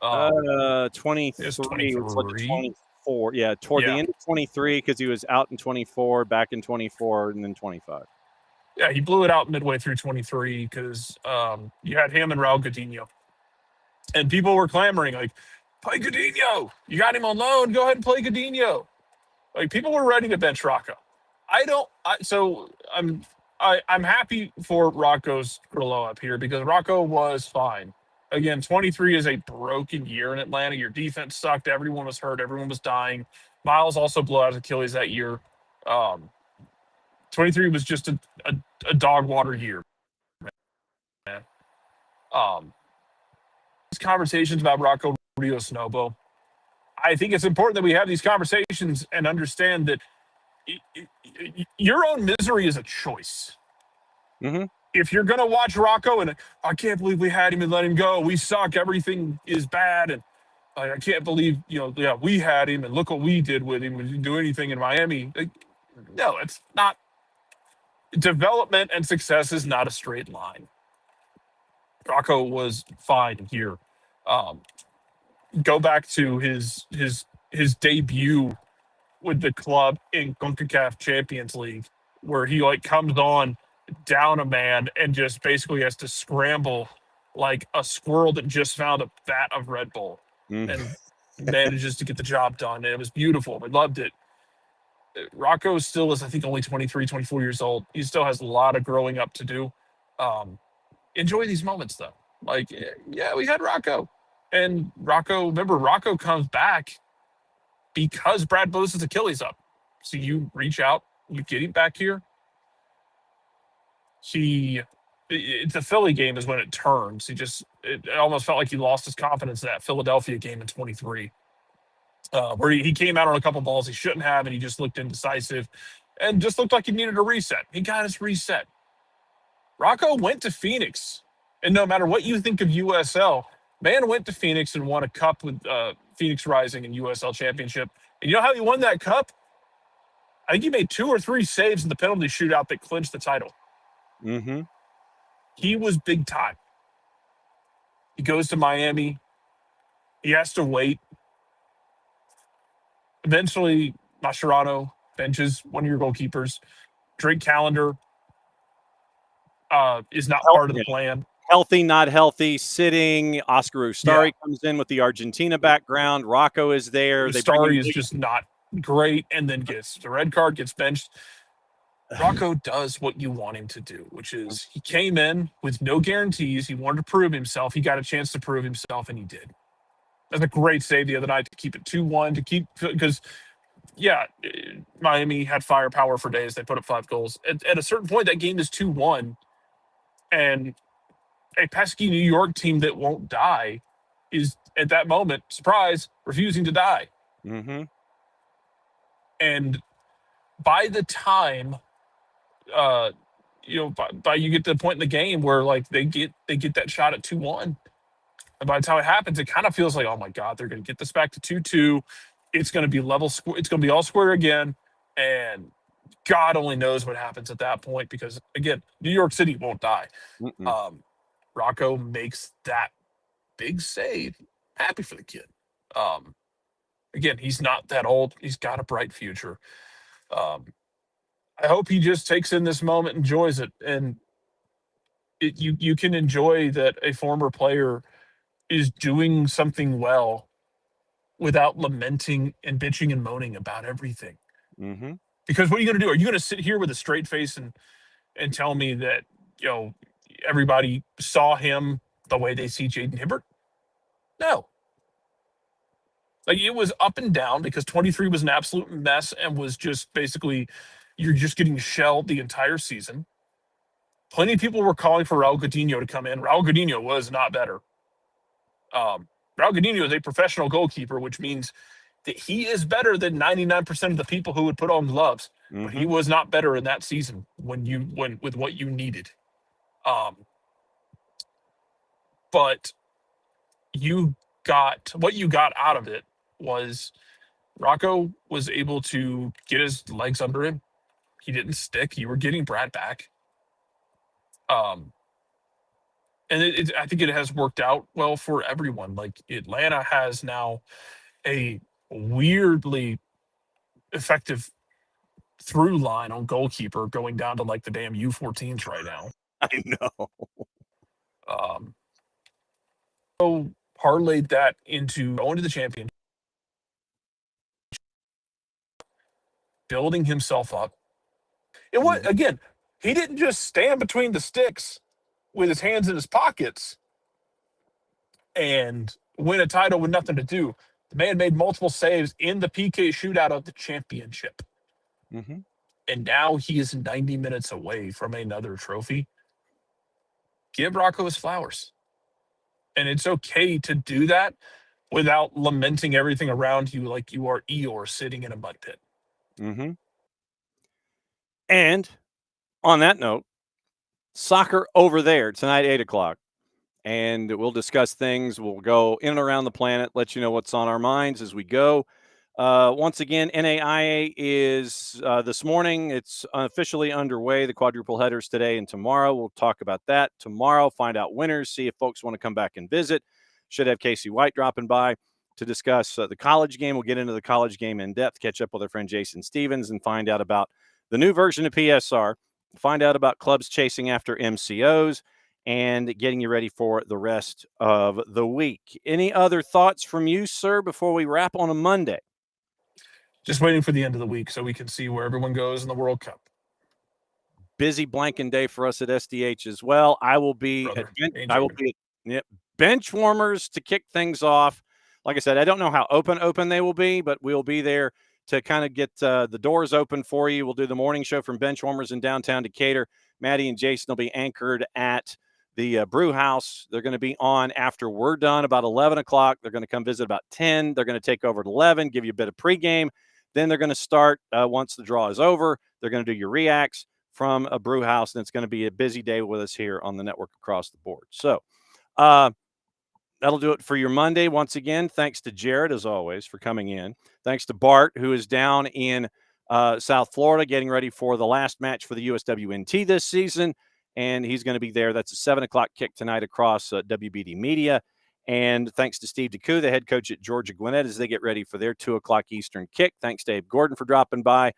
23 was like 24. Yeah, toward the end of 23 because he was out in 24, back in 24, and then 25. Yeah, he blew it out midway through 23 because you had him and Raul Godinho. And people were clamoring, like, play Godinho. You got him on loan. Go ahead and play Godinho. Like, people were ready to bench Rocco. I'm happy for Rocco's glow up here because Rocco was fine. Again, 23 is a broken year in Atlanta. Your defense sucked. Everyone was hurt. Everyone was dying. Miles also blew out his Achilles that year. 23 was just a dog water year. Man. These conversations about Rocco Rios Novo, I think it's important that we have these conversations and understand that your own misery is a choice. If you're going to watch Rocco and I can't believe we had him and let him go, we suck, everything is bad, and I can't believe, we had him and look what we did with him. We didn't do anything in Miami. No, it's not. Development and success is not a straight line. Rocco was fine here. Go back to his debut with the club in CONCACAF Champions League, where he comes on down a man and just basically has to scramble like a squirrel that just found a vat of Red Bull and manages to get the job done. And it was beautiful. We loved it. Rocco still is, I think, only 23, 24 years old. He still has a lot of growing up to do. Enjoy these moments, though. We had Rocco. And Rocco comes back because Brad blows his Achilles up. So you reach out, you get him back here. the Philly game is when it turns. It almost felt like he lost his confidence in that Philadelphia game in 23, where he came out on a couple balls he shouldn't have, and he just looked indecisive and just looked like he needed a reset. He got his reset. Rocco went to Phoenix, and no matter what you think of USL, man went to Phoenix and won a cup with Phoenix Rising and USL Championship. And you know how he won that cup? I think he made 2 or 3 saves in the penalty shootout that clinched the title. Mm-hmm. He was big time. He goes to Miami. He has to wait. Eventually, Mascherano benches one of your goalkeepers. Drake Callender is not part of the plan. Healthy, not healthy, sitting. Oscar Ustari Yeah. comes in with the Argentina background. Rocco is there. Ustari is just not great, and then gets the red card, gets benched. Rocco does what you want him to do, which is he came in with no guarantees. He wanted to prove himself. He got a chance to prove himself, and he did. That's a great save the other night to keep it 2-1, because Miami had firepower for days. They put up 5 goals. At a certain point, that game is 2-1, and a pesky New York team that won't die is, at that moment, surprise, refusing to die. Mm-hmm. And by the time you get to the point in the game where like they get that shot at 2-1, and by the time it happens, it kind of feels like, oh my God, they're going to get this back to 2-2. It's going to be level square. It's going to be all square again, and God only knows what happens at that point, because again, New York City won't die. Rocco makes that big save. Happy for the kid. Again, he's not that old. He's got a bright future. I hope he just takes in this moment, enjoys it, and you can enjoy that a former player is doing something well without lamenting and bitching and moaning about everything. Mm-hmm. Because what are you going to do? Are you going to sit here with a straight face and tell me that everybody saw him the way they see Jaden Hibbert? No. Like, it was up and down, because 23 was an absolute mess and was just basically, you're just getting shelled the entire season. Plenty of people were calling for Raul Godinho to come in. Raul Godinho was not better. Raul Godinho is a professional goalkeeper, which means that he is better than 99% of the people who would put on gloves. Mm-hmm. But he was not better in that season with what you needed. But what you got out of it was Rocco was able to get his legs under him. He didn't stick. You were getting Brad back. And I think it has worked out well for everyone. Like, Atlanta has now a weirdly effective through line on goalkeeper, going down to like the damn U14s right now. I know. So parlayed that into going to the championship, building himself up. And again, he didn't just stand between the sticks with his hands in his pockets and win a title with nothing to do. The man made multiple saves in the PK shootout of the championship. Mm-hmm. And now he is 90 minutes away from another trophy. Give Rocco his flowers. And it's okay to do that without lamenting everything around you like you are Eeyore sitting in a mud pit. Mm-hmm. And on that note, soccer over there tonight, 8:00. And we'll discuss things. We'll go in and around the planet, let you know what's on our minds as we go. Once again, NAIA is this morning. It's officially underway. The quadruple headers today and tomorrow. We'll talk about that tomorrow, find out winners, see if folks want to come back and visit. Should have Casey White dropping by to discuss the college game. We'll get into the college game in depth, catch up with our friend Jason Stevens, and find out about the new version of PSR, find out about clubs chasing after MCOs, and getting you ready for the rest of the week. Any other thoughts from you, sir, before we wrap on a Monday? Just waiting for the end of the week so we can see where everyone goes in the World Cup. Busy blanking day for us at SDH as well. I will be at bench warmers to kick things off. Like I said, I don't know how open they will be, but we'll be there to kind of get the doors open for you. We'll do the morning show from bench warmers in downtown Decatur. Maddie and Jason will be anchored at the brew house. They're going to be on after we're done about 11 o'clock. They're going to come visit about 10. They're going to take over at 11, give you a bit of pregame. Then they're going to start once the draw is over. They're going to do your reacts from a brew house, and it's going to be a busy day with us here on the network across the board. So that'll do it for your Monday. Once again, thanks to Jared, as always, for coming in. Thanks to Bart, who is down in South Florida getting ready for the last match for the USWNT this season, and he's going to be there. That's a 7 o'clock kick tonight across WBD Media. And thanks to Steve DeCou, the head coach at Georgia Gwinnett, as they get ready for their 2 o'clock Eastern kick. Thanks to Abe Gordon for dropping by.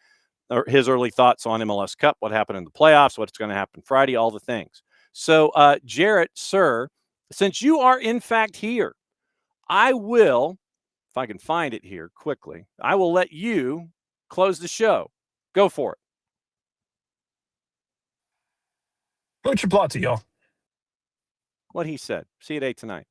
His early thoughts on MLS Cup, what happened in the playoffs, what's going to happen Friday, all the things. So, Jarrett, sir, since you are in fact here, I will, if I can find it here quickly, I will let you close the show. Go for it. Much applause to y'all. What he said. See you at 8 tonight.